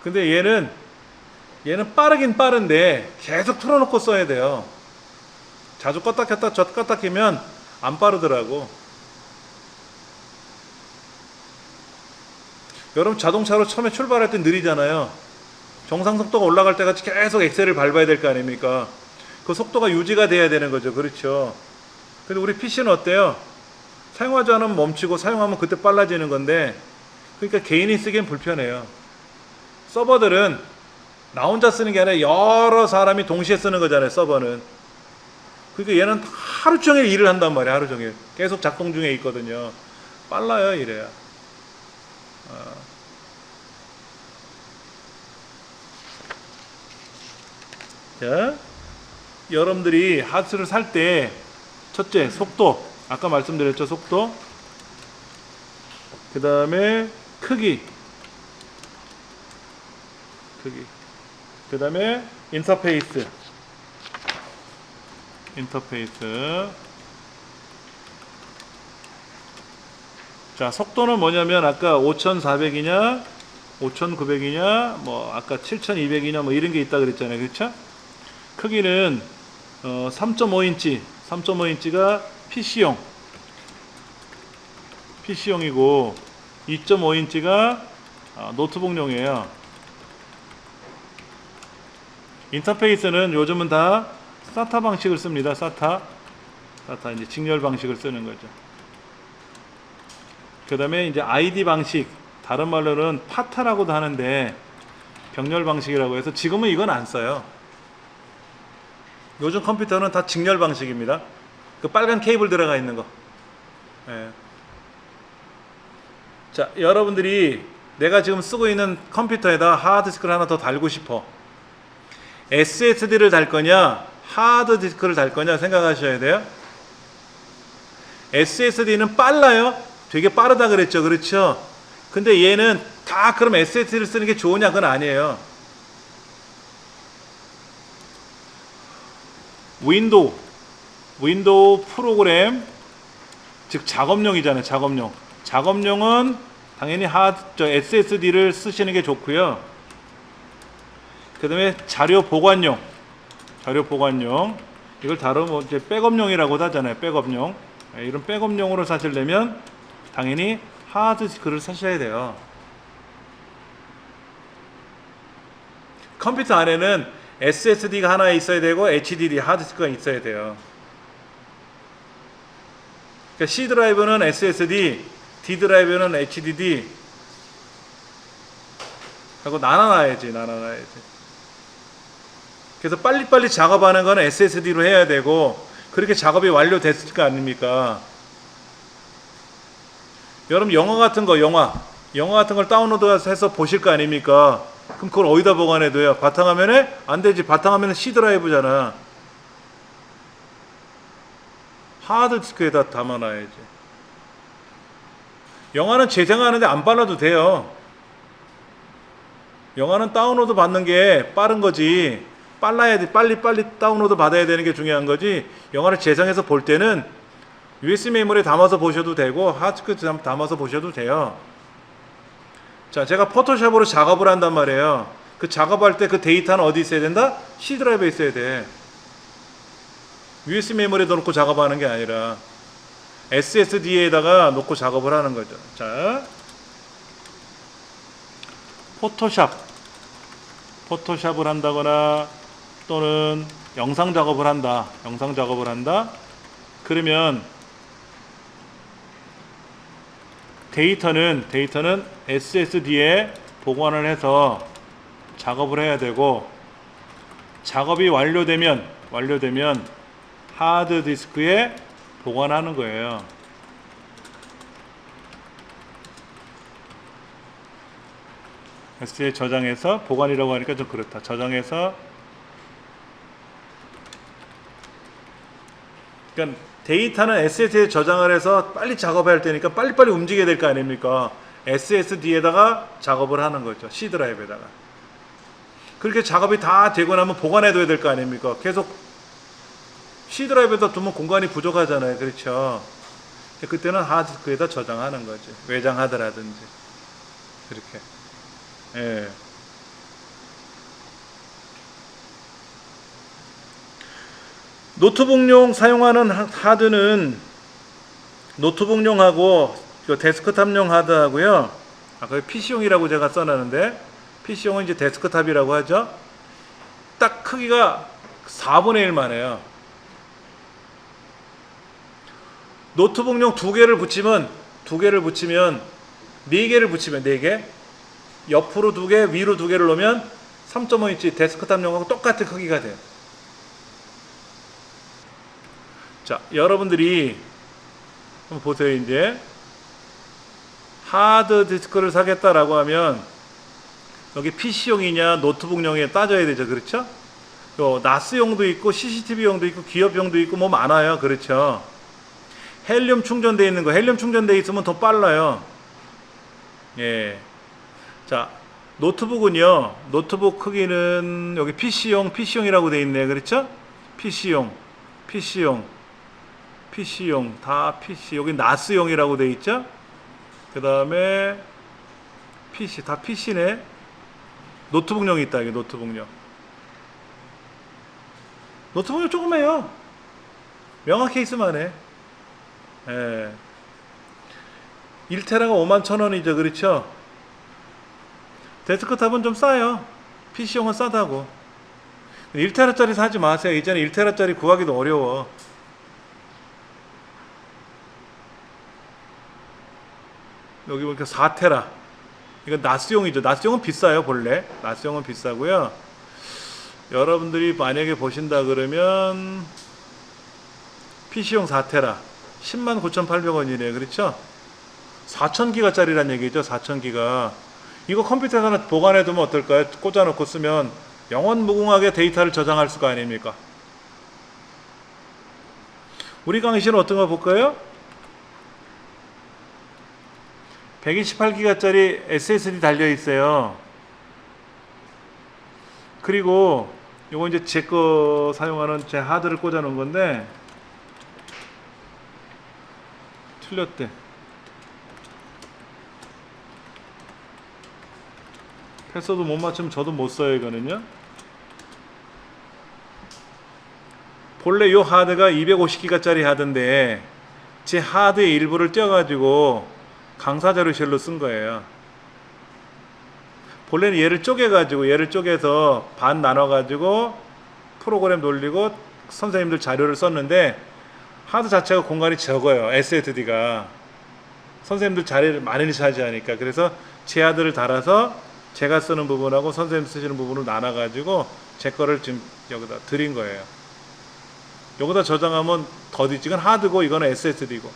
근데 얘는 빠르긴 빠른데 계속 틀어놓고 써야 돼요. 자주 껐다 켰다 껐다 켜면 안 빠르더라고. 여러분 자동차로 처음에 출발할 때 느리잖아요. 정상 속도가 올라갈 때까지 계속 엑셀을 밟아야 될 거 아닙니까? 그 속도가 유지가 돼야 되는 거죠. 그렇죠? 근데 우리 PC는 어때요? 사용하지 않으면 멈추고 사용하면 그때 빨라지는 건데, 그러니까 개인이 쓰기엔 불편해요. 서버들은 나 혼자 쓰는 게 아니라 여러 사람이 동시에 쓰는 거잖아요. 서버는. 그러니까 얘는 하루 종일 일을 한단 말이에요. 하루 종일 계속 작동 중에 있거든요. 빨라요. 이래야. 자, 여러분들이 하드를 살 때 첫째 속도, 아까 말씀드렸죠. 속도, 그 다음에 크기, 그 다음에 인터페이스. 자, 속도는 뭐냐면 아까 5400이냐 5900이냐 뭐 아까 7200이냐 뭐 이런 게 있다 그랬잖아요. 그렇죠? 크기는 3.5인치가 PC용이고 2.5인치가 노트북용이에요. 인터페이스는 요즘은 다 SATA 방식을 씁니다. SATA 이제 직렬 방식을 쓰는 거죠. 그 다음에 이제 ID 방식, 다른 말로는 파타라고도 하는데 병렬 방식이라고 해서 지금은 이건 안 써요. 요즘 컴퓨터는 다 직렬 방식입니다. 그 빨간 케이블 들어가 있는 거. 자, 여러분들이 내가 지금 쓰고 있는 컴퓨터에다 하드디스크를 하나 더 달고 싶어. SSD를 달 거냐 하드디스크를 달 거냐 생각하셔야 돼요. SSD는 빨라요. 되게 빠르다 그랬죠. 그렇죠? 근데 얘는 다 그럼 SSD를 쓰는 게 좋으냐? 그건 아니에요. 윈도우 프로그램, 즉 작업용이잖아요. 작업용은 당연히 SSD를 쓰시는 게 좋고요. 그 다음에 자료 보관용, 이걸 다루면 이제 백업용이라고도 하잖아요. 백업용. 이런 백업용으로 사시려면 당연히 하드디스크를 사셔야 돼요. 컴퓨터 안에는 SSD가 하나 있어야 되고 HDD 하드디스크가 있어야 돼요. 그러니까 C 드라이브는 SSD, D 드라이브는 HDD 하고 나눠놔야지. 그래서 빨리빨리 작업하는 거는 SSD로 해야 되고, 그렇게 작업이 완료됐을 거 아닙니까? 여러분 영화 같은 걸 다운로드해서 보실 거 아닙니까? 그럼 그걸 어디다 보관해둬요? 바탕화면에? 안 되지. 바탕화면은 C 드라이브잖아. 하드디스크에다 담아놔야지. 영화는 재생하는데 안 빨라도 돼요. 영화는 다운로드 받는 게 빠른 거지. 빨라야 돼. 빨리 다운로드 받아야 되는 게 중요한 거지. 영화를 재생해서 볼 때는 USB 메모리에 담아서 보셔도 되고 하드디스크에 담아서 보셔도 돼요. 자, 제가 포토샵으로 작업을 한단 말이에요. 그 작업할 때 그 데이터는 어디 있어야 된다? C 드라이브에 있어야 돼. USB 메모리에 넣어놓고 작업하는 게 아니라 SSD에다가 놓고 작업을 하는 거죠. 자, 포토샵을 한다거나 또는 영상 작업을 한다. 그러면 데이터는 SSD에 보관을 해서 작업을 해야 되고, 작업이 완료되면 하드 디스크에 보관하는 거예요. SSD에 저장해서, 보관이라고 하니까 좀 그렇다. 저장해서, 그러니까 데이터는 SSD에 저장을 해서 빨리 작업해야 할 때니까 빨리빨리 움직여야 될 거 아닙니까? SSD에다가 작업을 하는 거죠. C 드라이브에다가. 그렇게 작업이 다 되고 나면 보관해둬야 될 거 아닙니까? 계속 C 드라이브에다 두면 공간이 부족하잖아요. 그렇죠? 그때는 하드디스크에다 저장하는 거지. 외장 하드라든지. 그렇게. 예. 노트북용 사용하는 하드는 노트북용하고 데스크탑용 하드하고요. 아까 PC용이라고 제가 써놨는데, PC용은 이제 데스크탑이라고 하죠. 딱 크기가 4분의 1만 해요. 노트북용 2개를 붙이면 4개를 붙이면 4개, 옆으로 2개, 위로 2개를 놓으면 3.5인치 데스크탑용하고 똑같은 크기가 돼요. 자, 여러분들이 한번 보세요. 이제 하드 디스크를 사겠다라고 하면 여기 PC용이냐 노트북용이냐 따져야 되죠. 그렇죠? 나스용도 있고 CCTV용도 있고 기업용도 있고 뭐 많아요. 그렇죠? 헬륨 충전되어 있는 거, 헬륨 충전되어 있으면 더 빨라요. 예. 자, 노트북은요, 노트북 크기는 여기 PC용이라고 되어 있네요. 그렇죠? PC용, 다 PC. 여기 나스용이라고 되어 있죠? 그 다음에 PC, 다 PC네. 노트북용이 있다. 이게 노트북용 조그매요. 명화 케이스만 해. 예. 1테라가 51,000원이죠. 그렇죠? 데스크탑은 좀 싸요. PC용은 싸다고. 1테라짜리 사지 마세요. 이제는 1테라짜리 구하기도 어려워. 여기 보니까 4테라. 이건 나스용이죠. 나스용은 비싸요. 본래 나스용은 비싸고요. 여러분들이 만약에 보신다 그러면 PC용 4테라 109,800원이네요. 그렇죠? 4000기가짜리란 얘기죠. 4000기가. 이거 컴퓨터에 하나 보관해두면 어떨까요? 꽂아놓고 쓰면 영원무궁하게 데이터를 저장할 수가 아닙니까? 우리 강의실은 어떤 거 볼까요? 128기가짜리 SSD 달려있어요. 그리고 요거 이제 제 거 사용하는 제 하드를 꽂아 놓은 건데, 틀렸대. 패스워드 못 맞추면 저도 못 써요. 이거는요. 본래 요 하드가 250기가짜리 하드인데 제 하드의 일부를 떼어가지고 강사자료실로 쓴 거예요. 본래는 얘를 쪼개서 반 나눠가지고 프로그램 돌리고 선생님들 자료를 썼는데, 하드 자체가 공간이 적어요. SSD가. 선생님들 자리를 많이 차지하니까. 그래서 제 하드를 달아서 제가 쓰는 부분하고 선생님 쓰시는 부분을 나눠가지고 제 거를 지금 여기다 드린 거예요. 여기다 저장하면 더디지. 이건 하드고 이거는 SSD고.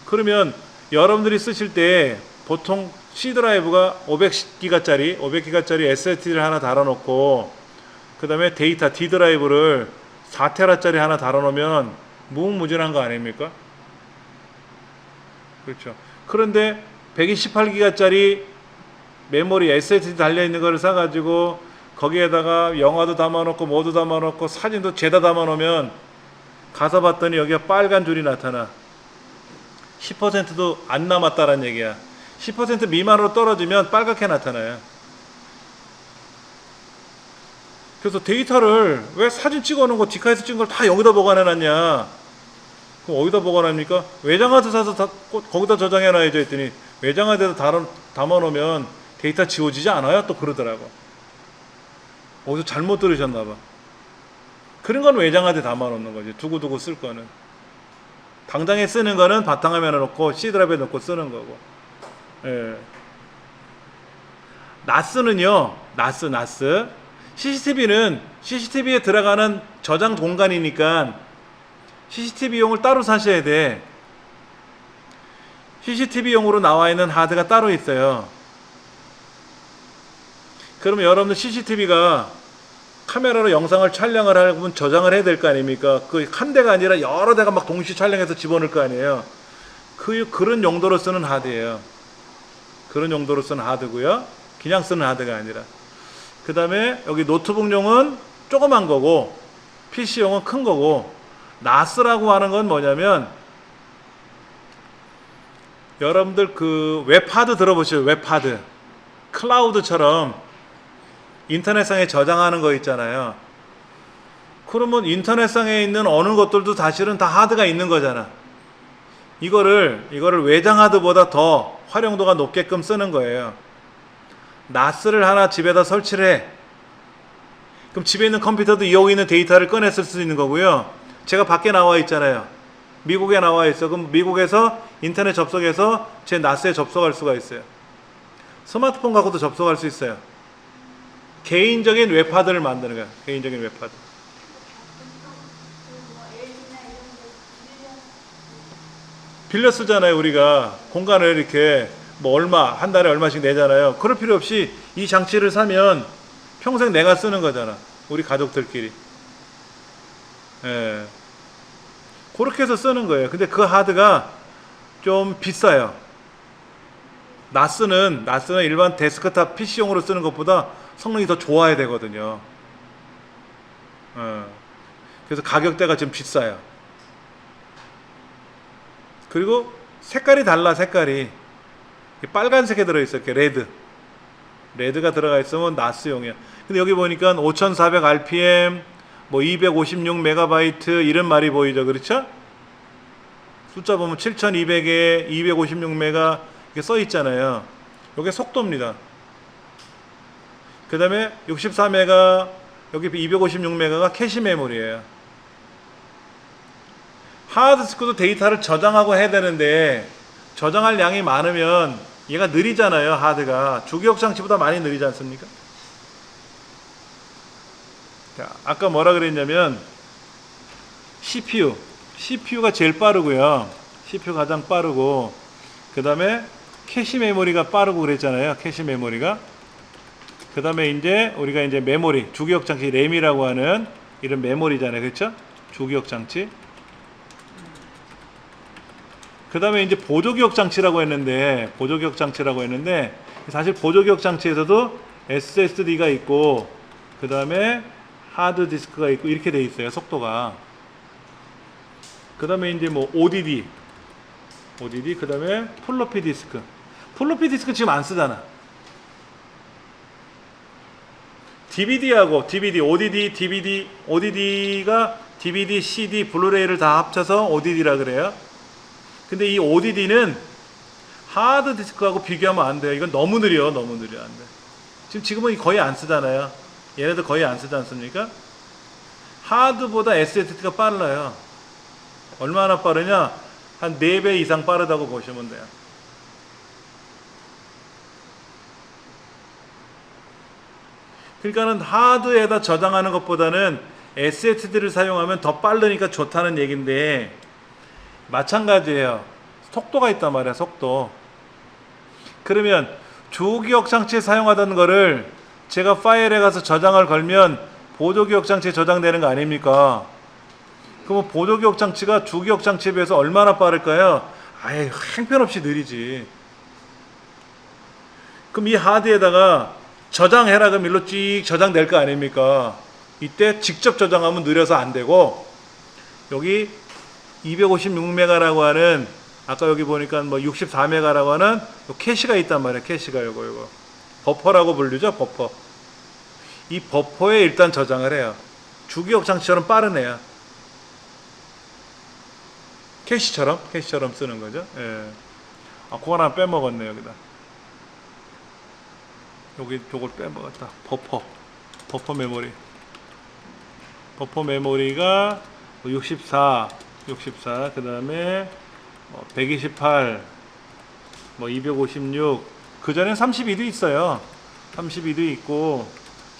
그러면 여러분들이 쓰실 때 보통 C 드라이브가 500기가짜리 SSD를 하나 달아놓고, 그 다음에 데이터 D 드라이브를 4테라짜리 하나 달아놓으면 무궁무진한 거 아닙니까? 그렇죠. 그런데 128기가짜리 메모리 SSD 달려있는 거를 사가지고 거기에다가 영화도 담아놓고 뭐도 담아놓고 사진도 죄다 담아놓으면 가서 봤더니 여기가 빨간 줄이 나타나. 10%도 안 남았다는 얘기야. 10% 미만으로 떨어지면 빨갛게 나타나요. 그래서 데이터를 왜 사진 찍어놓은 거 디카에서 찍은 걸 다 여기다 보관해놨냐? 그럼 어디다 보관합니까? 외장하드 사서 다 거기다 저장해놔야죠 했더니 외장하드에다 담아놓으면 데이터 지워지지 않아요? 또 그러더라고. 어디서 잘못 들으셨나봐. 그런 건 외장하드에 담아놓는 거지. 두고두고 쓸 거는. 당장에 쓰는 거는 바탕화면에 놓고 C드라이브에 놓고 쓰는 거고. 예. 나스는요. 나스. CCTV는 CCTV에 들어가는 저장 공간이니까 CCTV용을 따로 사셔야 돼. CCTV용으로 나와 있는 하드가 따로 있어요. 그러면 여러분들 CCTV가 카메라로 영상을 촬영을 하려면 저장을 해야 될 거 아닙니까? 그 한 대가 아니라 여러 대가 막 동시에 촬영해서 집어넣을 거 아니에요. 그런 용도로 쓰는 하드예요. 그런 용도로 쓰는 하드고요. 그냥 쓰는 하드가 아니라. 그 다음에 여기 노트북용은 조그만 거고 PC용은 큰 거고, 나스라고 하는 건 뭐냐면 여러분들 그 웹하드 들어보시죠. 웹하드. 클라우드처럼 인터넷상에 저장하는 거 있잖아요. 그러면 인터넷상에 있는 어느 것들도 사실은 다 하드가 있는 거잖아. 이거를 외장 하드보다 더 활용도가 높게끔 쓰는 거예요. 나스를 하나 집에다 설치를 해. 그럼 집에 있는 컴퓨터도 여기 있는 데이터를 꺼내 쓸 수 있는 거고요. 제가 밖에 나와 있잖아요. 미국에 나와 있어. 그럼 미국에서 인터넷 접속해서 제 나스에 접속할 수가 있어요. 스마트폰 갖고도 접속할 수 있어요. 개인적인 웹하드를 만드는 거야. 개인적인 웹하드. 빌려 쓰잖아요. 우리가 공간을 이렇게 뭐 한 달에 얼마씩 내잖아요. 그럴 필요 없이 이 장치를 사면 평생 내가 쓰는 거잖아. 우리 가족들끼리. 예. 그렇게 해서 쓰는 거예요. 근데 그 하드가 좀 비싸요. 나스는 일반 데스크탑 PC용으로 쓰는 것보다 성능이 더 좋아야 되거든요. 그래서 가격대가 좀 비싸요. 그리고 색깔이 달라. 색깔이 빨간색에 들어있어요. 이렇게 레드가 들어가 있으면 나스용이야. 근데 여기 보니까 5400 RPM 뭐 256MB 이런 말이 보이죠. 그렇죠? 숫자 보면 7200에 256MB 이렇게 써 있잖아요. 이게 속도입니다. 그 다음에 64MB, 여기 256MB가 캐시 메모리예요. 하드디스크도 데이터를 저장하고 해야 되는데 저장할 양이 많으면 얘가 느리잖아요. 하드가 주기억 장치보다 많이 느리지 않습니까? 자, 아까 뭐라 그랬냐면 CPU가 제일 빠르고요. CPU 가장 빠르고, 그 다음에 캐시 메모리가 빠르고 그랬잖아요. 캐시 메모리가. 그 다음에 이제 우리가 이제 메모리, 주기억 장치, 램이라고 하는 이런 메모리잖아요. 그렇죠? 주기억 장치. 그 다음에 이제 보조기억 장치라고 했는데, 사실 보조기억 장치에서도 SSD가 있고, 그 다음에 하드디스크가 있고, 이렇게 돼 있어요. 속도가. 그 다음에 이제 뭐 ODD, 그 다음에 플로피 디스크. 플로피 디스크 지금 안 쓰잖아. DVD하고 ODD가 DVD, CD, 블루레이를 다 합쳐서 ODD라 그래요. 근데 이 ODD는 하드디스크하고 비교하면 안 돼요. 이건 너무 느려. 안 돼. 지금은 거의 안 쓰잖아요. 얘네들 거의 안 쓰지 않습니까? 하드보다 SSD가 빨라요. 얼마나 빠르냐? 한 4배 이상 빠르다고 보시면 돼요. 그러니까는 하드에다 저장하는 것보다는 SSD를 사용하면 더 빠르니까 좋다는 얘기인데, 마찬가지예요. 속도가 있단 말이야. 속도. 그러면 주기억 장치에 사용하던 거를 제가 파일에 가서 저장을 걸면 보조기억 장치에 저장되는 거 아닙니까? 그럼 보조기억 장치가 주기억 장치에 비해서 얼마나 빠를까요? 아예 형편없이 느리지. 그럼 이 하드에다가 저장해라 그럼 일로 쭉 저장될 거 아닙니까? 이때 직접 저장하면 느려서 안 되고, 여기 256메가라고 하는 아까 여기 보니까 뭐 64메가라고 하는 캐시가 있단 말이에요. 캐시가 요거 버퍼라고 불리죠. 버퍼. 이 버퍼에 일단 저장을 해요. 주기억 장치처럼 빠른 애야. 캐시처럼 쓰는 거죠. 예. 아, 그거 하나 빼먹었네 여기다. 여기 저걸 빼먹었다. 버퍼 메모리. 버퍼 메모리가 64, 그 다음에 128, 256. 그 전엔 32도 있어요. 32도 있고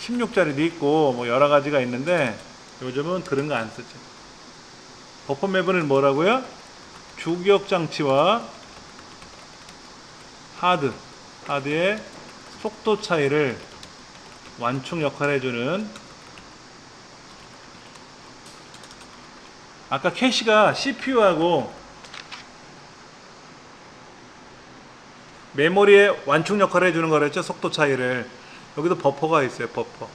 16짜리도 있고 여러 가지가 있는데 요즘은 그런 거 안 쓰죠. 버퍼 메모리는 뭐라고요? 주기억 장치와 하드의 속도 차이를 완충 역할을 해주는. 아까 캐시가 CPU하고 메모리에 완충 역할을 해주는 거랬죠. 속도 차이를. 여기도 버퍼가 있어요. 버퍼.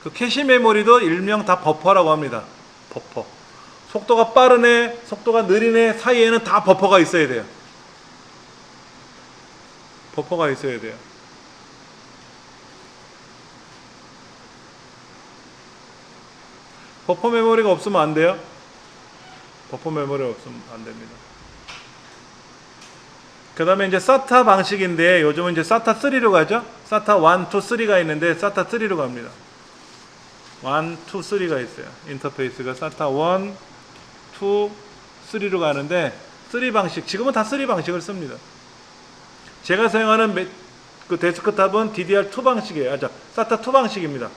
그 캐시 메모리도 일명 다 버퍼라고 합니다. 버퍼. 속도가 빠른 애, 속도가 느린 애 사이에는 다 버퍼가 있어야 돼요. 버퍼가 있어야 돼요. 버퍼 메모리가 없으면 안 돼요. 버퍼 메모리가 없으면 안 됩니다. 그 다음에 이제 SATA 방식인데 요즘은 이제 SATA 3로 가죠. SATA 1, 2, 3가 있는데 SATA 3로 갑니다. 1, 2, 3가 있어요. 인터페이스가 SATA 1, 2, 3로 가는데 3 방식, 지금은 다 3 방식을 씁니다. 제가 사용하는 그 데스크탑은 DDR2 방식이에요. SATA 2 방식입니다.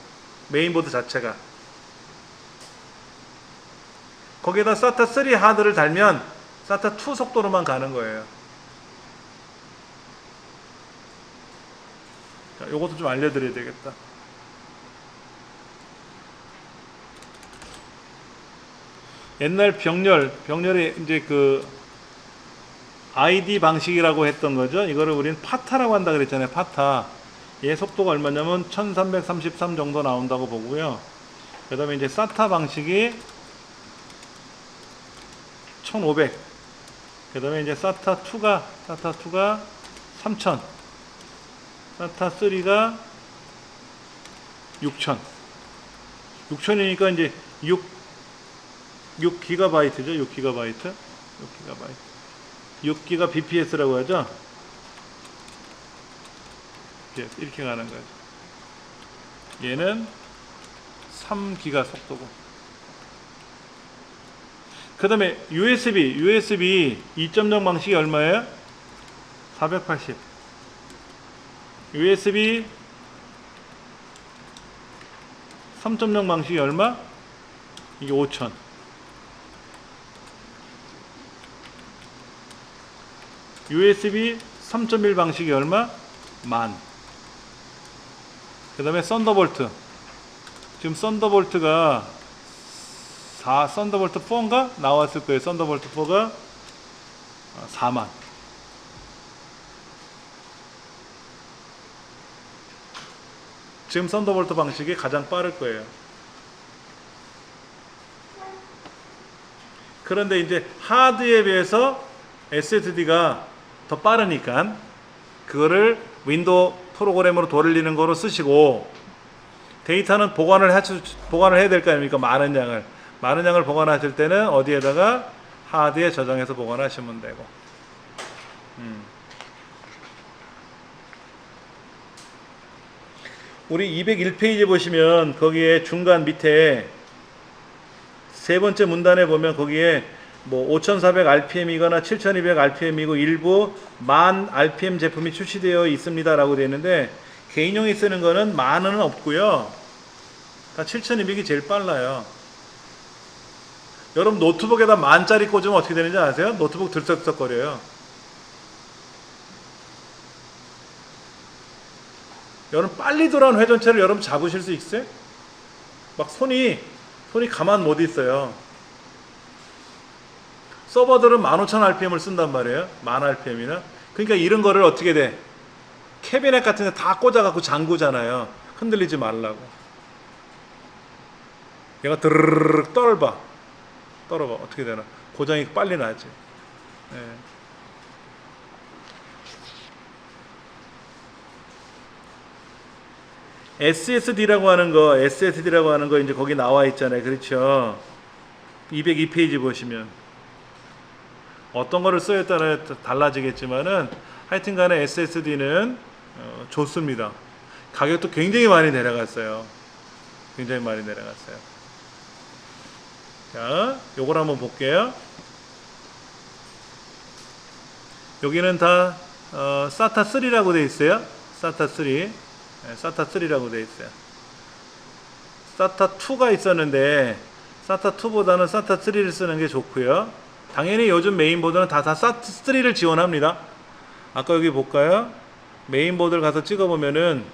메인보드 자체가. 거기에다 SATA 3 하드를 달면 SATA 2 속도로만 가는 거예요. 자, 요것도 좀 알려드려야 되겠다. 옛날 병렬이 이제 그 ID 방식이라고 했던 거죠. 이거를 우리는 파타라고 한다 그랬잖아요. 파타. 얘 속도가 얼마냐면 1333 정도 나온다고 보고요. 그 다음에 이제 SATA 방식이 1500. 그 다음에 이제 SATA 2가 3000. SATA 3가 6000. 6000이니까 이제 6GB죠. 6기가 BPS라고 하죠. 이렇게 가는 거죠. 얘는 3기가 속도고. 그 다음에 USB 2.0 방식이 얼마예요? 480. USB 3.0 방식이 얼마? 이게 5000. USB 3.1 방식이 얼마? 10,000. 그 다음에 썬더볼트. 지금 썬더볼트가 썬더볼트 4인가? 나왔을 거예요. 썬더볼트 4가 40,000. 지금 썬더볼트 방식이 가장 빠를 거예요. 그런데 이제 하드에 비해서 SSD가 더 빠르니까 그거를 윈도우 프로그램으로 돌리는 거로 쓰시고, 데이터는 보관을 해야 될 거 아닙니까? 많은 양을 보관하실 때는 어디에다가 하드에 저장해서 보관하시면 되고. 우리 201페이지 보시면 거기에 중간 밑에 세 번째 문단에 보면 거기에 뭐 5400rpm이거나 7200rpm이고 일부 10,000rpm 제품이 출시되어 있습니다 라고 되어 있는데, 개인용이 쓰는 거는 10,000은 없고요. 다 7200이 제일 빨라요. 여러분 노트북에다 10,000짜리 꽂으면 어떻게 되는지 아세요? 노트북 들썩들썩거려요. 여러분 빨리 돌아온 회전체를 여러분 잡으실 수 있어요? 막 손이 가만 못 있어요. 서버들은 15,000rpm을 쓴단 말이에요. 10,000rpm이나. 그러니까 이런 거를 어떻게 돼? 캐비넷 같은 데 다 꽂아갖고 잠그잖아요. 흔들리지 말라고. 얘가 드르륵 떨어봐. 어떻게 되나? 고장이 빨리 나지. SSD라고 하는 거 이제 거기 나와 있잖아요. 그렇죠? 202페이지 보시면 어떤 거를 써에 따라 달라지겠지만은 하여튼 간에 SSD는 좋습니다. 가격도 굉장히 많이 내려갔어요. 굉장히 많이 내려갔어요. 자, 요걸 한번 볼게요. 여기는 다 SATA 3라고 되어 있어요. SATA 3. SATA 3라고 되어 있어요. SATA 2가 있었는데 SATA 2보다는 SATA 3를 쓰는 게 좋고요. 당연히 요즘 메인보드는 다 SATA 3를 지원합니다. 아까 여기 볼까요? 메인보드를 가서 찍어보면은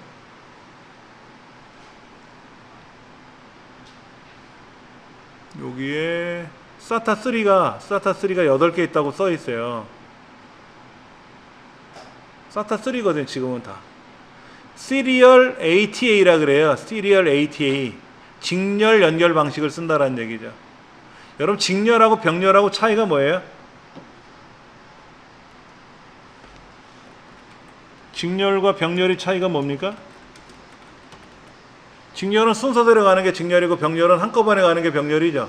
여기에 SATA 3가 8개 있다고 써 있어요. SATA 3거든 지금은 다. 시리얼 ATA라 그래요. 시리얼 ATA. 직렬 연결 방식을 쓴다라는 얘기죠. 여러분 직렬하고 병렬하고 차이가 뭐예요? 직렬과 병렬의 차이가 뭡니까? 직렬은 순서대로 가는 게 직렬이고 병렬은 한꺼번에 가는 게 병렬이죠.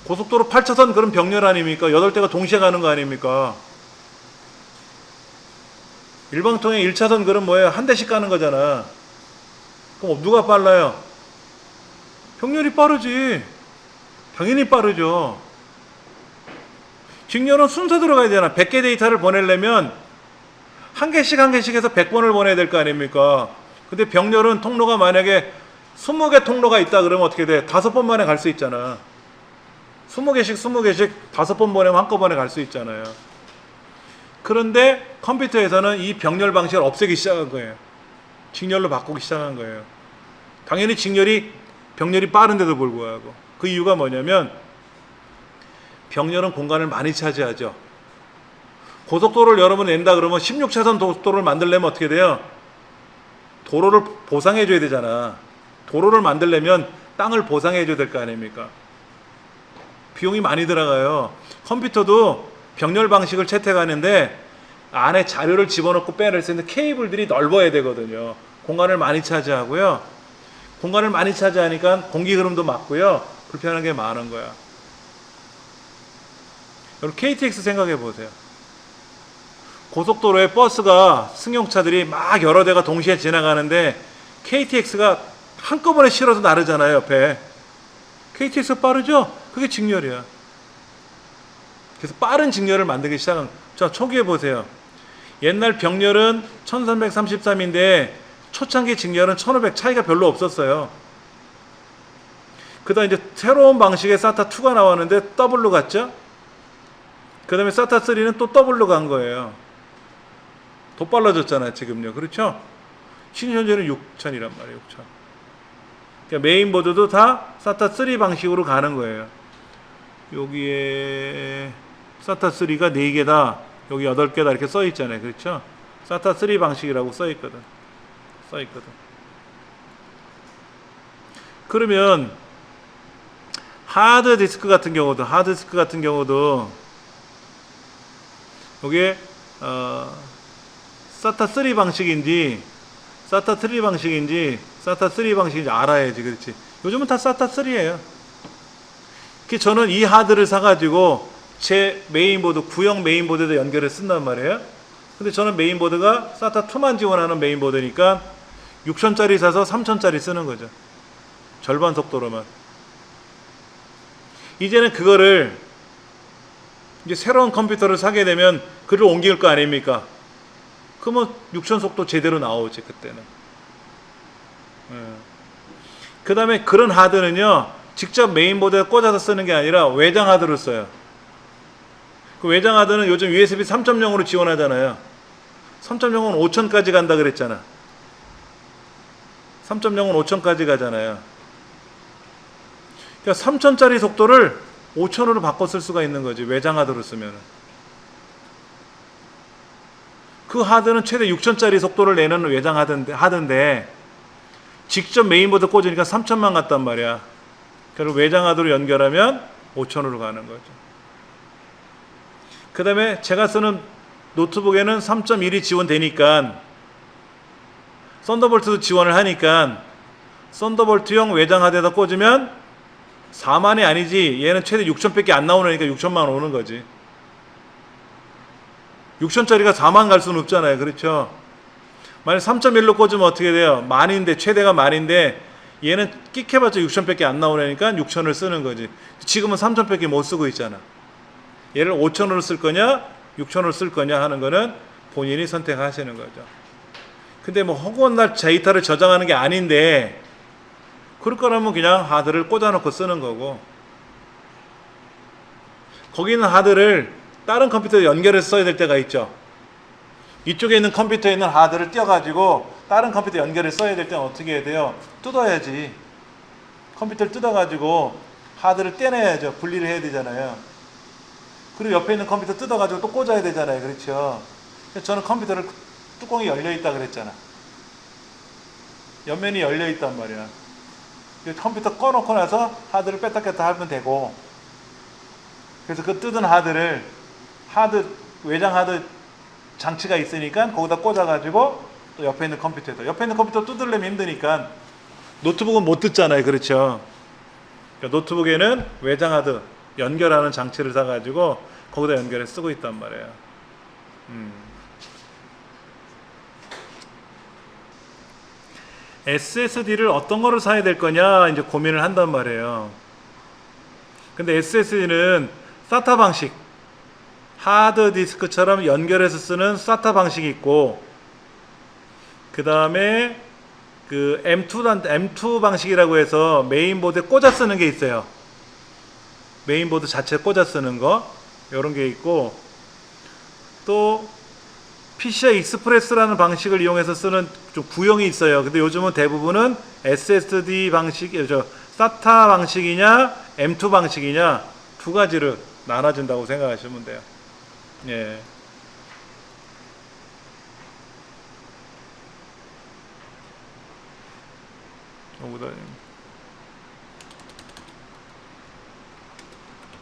고속도로 8차선 그럼 병렬 아닙니까? 8대가 동시에 가는 거 아닙니까? 일방통행 1차선 그럼 뭐예요? 한 대씩 가는 거잖아. 그럼 누가 빨라요? 병렬이 빠르지. 당연히 빠르죠. 직렬은 순서대로 가야 되잖아. 100개 데이터를 보내려면 한 개씩 해서 100번을 보내야 될 거 아닙니까? 근데 병렬은 통로가 만약에 20개 통로가 있다 그러면 어떻게 돼? 5번 만에 갈 수 있잖아. 20개씩 5번 보내면 한꺼번에 갈 수 있잖아요. 그런데 컴퓨터에서는 이 병렬 방식을 없애기 시작한 거예요. 직렬로 바꾸기 시작한 거예요. 당연히 병렬이 빠른데도 불구하고. 그 이유가 뭐냐면 병렬은 공간을 많이 차지하죠. 고속도로를 여러분 낸다 그러면 16차선 고속도로를 만들려면 어떻게 돼요? 도로를 보상해 줘야 되잖아. 도로를 만들려면 땅을 보상해 줘야 될 거 아닙니까? 비용이 많이 들어가요. 컴퓨터도 병렬 방식을 채택하는데 안에 자료를 집어넣고 빼낼 수 있는 케이블들이 넓어야 되거든요. 공간을 많이 차지하고요. 공간을 많이 차지하니까 공기 흐름도 막고요. 불편한 게 많은 거야. 여러분 KTX 생각해 보세요. 고속도로에 버스가 승용차들이 막 여러 대가 동시에 지나가는데 KTX가 한꺼번에 실어서 나르잖아요. 옆에. KTX가 빠르죠? 그게 직렬이야. 그래서 빠른 직렬을 만들기 시작한. 자, 초기에 보세요. 옛날 병렬은 1333인데 초창기 직렬은 1500 차이가 별로 없었어요. 그 다음 이제 새로운 방식의 SATA 2가 나왔는데 더블로 갔죠? 그 다음에 SATA 3는 또 더블로 간 거예요. 더 빨라졌잖아요, 지금요. 그렇죠? 신현재는 6000이란 말이에요, 6000. 그러니까 메인보드도 다 SATA 3 방식으로 가는 거예요. 여기에 SATA 3가 4개다, 여기 8개다 이렇게 써 있잖아요. 그렇죠? SATA 3 방식이라고 써 있거든. 그러면 하드디스크 같은 경우도 여기에 SATA 3 방식인지 SATA 3 방식인지 알아야지. 그렇지? 요즘은 다 SATA 3예요. 저는 이 하드를 사가지고 제 메인보드, 구형 메인보드에다 연결해 쓴단 말이에요. 근데 저는 메인보드가 SATA 2만 지원하는 메인보드니까 6000짜리 사서 3000짜리 쓰는 거죠. 절반 속도로만. 이제는 그거를 이제 새로운 컴퓨터를 사게 되면 그를 옮길 거 아닙니까? 그러면 6000 속도 제대로 나오지 그때는. 그 다음에 그런 하드는요 직접 메인보드에 꽂아서 쓰는 게 아니라 외장 하드로 써요. 그 외장 하드는 요즘 USB 3.0으로 지원하잖아요. 3.0은 5000까지 간다 그랬잖아. 3.0은 5000까지 가잖아요. 그러니까 3000짜리 속도를 5000으로 바꿔 쓸 수가 있는 거지, 외장 하드로 쓰면. 그 하드는 최대 6000짜리 속도를 내는 외장 하드인데 직접 메인보드 꽂으니까 3000만 갔단 말이야. 그리고 외장 하드로 연결하면 5,000으로 가는 거죠. 그 다음에 제가 쓰는 노트북에는 3.1이 지원되니까 썬더볼트도 지원을 하니까 썬더볼트용 외장 하드에다 꽂으면 4만이 아니지 얘는 최대 6,000밖에 안 나오니까 6,000만 오는 거지. 6,000짜리가 4만 갈 수는 없잖아요. 그렇죠? 만약 3.1로 꽂으면 어떻게 돼요? 만인데 최대가 만인데 얘는 끽해봤자 6,000밖에 안 나오니까 6,000을 쓰는 거지. 지금은 3,000밖에 못 쓰고 있잖아. 얘를 5,000으로 쓸 거냐 6,000으로 쓸 거냐 하는 거는 본인이 선택하시는 거죠. 근데 뭐 허구한 날 데이터를 저장하는 게 아닌데 그럴 거라면 그냥 하드를 꽂아놓고 쓰는 거고, 거기 있는 하드를 다른 컴퓨터에 연결해서 써야 될 때가 있죠. 이쪽에 있는 컴퓨터에 있는 하드를 띄워가지고 다른 컴퓨터 연결해서 써야 될 때는 어떻게 해야 돼요? 뜯어야지. 컴퓨터를 뜯어가지고 하드를 떼내야죠. 분리를 해야 되잖아요. 그리고 옆에 있는 컴퓨터 뜯어가지고 또 꽂아야 되잖아요. 그렇죠? 저는 컴퓨터를 뚜껑이 열려있다 그랬잖아. 옆면이 열려있단 말이야. 컴퓨터 꺼놓고 나서 하드를 뺐다 꼈다 하면 되고, 그래서 그 뜯은 하드를 외장 하드 장치가 있으니까 거기다 꽂아가지고 또 옆에 있는 컴퓨터 뜯으려면 힘드니까 노트북은 못 뜯잖아요. 그렇죠? 그러니까 노트북에는 외장 하드 연결하는 장치를 사가지고 거기다 연결해 쓰고 있단 말이에요. SSD를 어떤 거를 사야 될 거냐 이제 고민을 한단 말이에요. 근데 SSD는 SATA 방식, 하드디스크처럼 연결해서 쓰는 SATA 방식이 있고, 그 다음에 그 M2 방식이라고 해서 메인보드에 꽂아 쓰는 게 있어요. 메인보드 자체에 꽂아 쓰는 거, 이런 게 있고, 또 PCI 익스프레스라는 방식을 이용해서 쓰는 좀 구형이 있어요. 근데 요즘은 대부분은 SSD 방식, SATA 방식이냐 M2 방식이냐 두 가지를 나눠진다고 생각하시면 돼요. 예.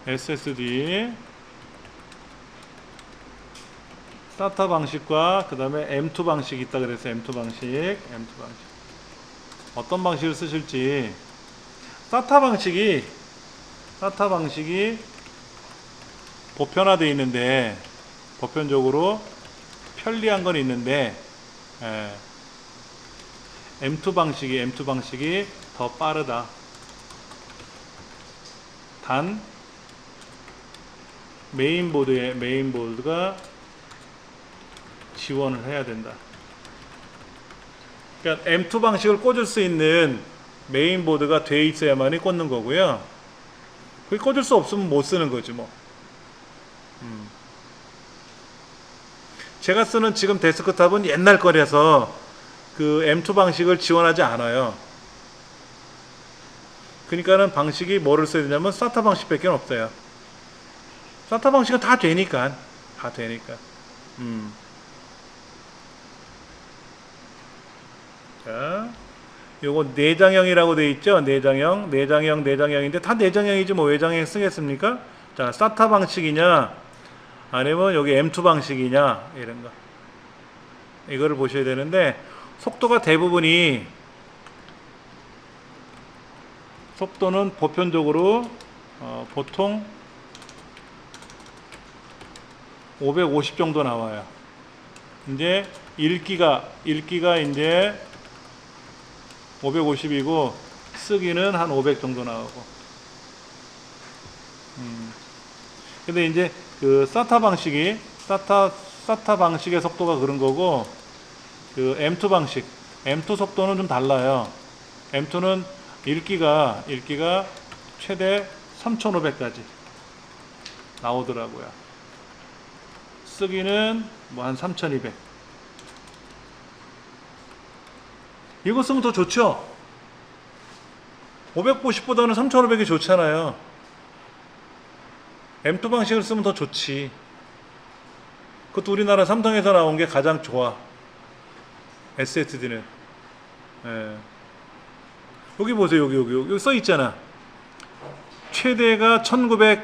SSD SATA 방식과 그 다음에 M2 방식이 있다 그래서 M2 방식 어떤 방식을 쓰실지. SATA 방식이 보편화되어 있는데, 보편적으로 편리한 건 있는데, M2 방식이 더 빠르다. 단 메인보드가 지원을 해야 된다. 그러니까 M2 방식을 꽂을 수 있는 메인보드가 돼 있어야만이 꽂는 거고요. 그게 꽂을 수 없으면 못 쓰는 거지 뭐. 제가 쓰는 지금 데스크탑은 옛날 거라서 그 M2 방식을 지원하지 않아요. 그러니까는 방식이 뭐를 써야 되냐면 SATA 방식밖에 없어요. SATA 방식은 다 되니까. 자, 요거 내장형이라고 돼 있죠. 내장형인데 다 내장형이지 뭐 외장형 쓰겠습니까? 자, SATA 방식이냐 아니면 여기 M2 방식이냐 이런 거, 이거를 보셔야 되는데, 속도가 대부분이 속도는 보편적으로 보통 550 정도 나와요. 이제 읽기가 이제 550이고 쓰기는 한 500 정도 나오고. 근데 이제 그 SATA 방식의 속도가 그런 거고, 그 M2 속도는 좀 달라요. M2는 읽기가 최대 3500까지 나오더라고요. 쓰기는 뭐 한 3200. 이거 쓰면 더 좋죠? 590보다는 3500이 좋잖아요. M2 방식을 쓰면 더 좋지. 그것도 우리나라 삼성에서 나온 게 가장 좋아. SSD는. 예. 여기 보세요. 여기 써 있잖아. 최대가 1900,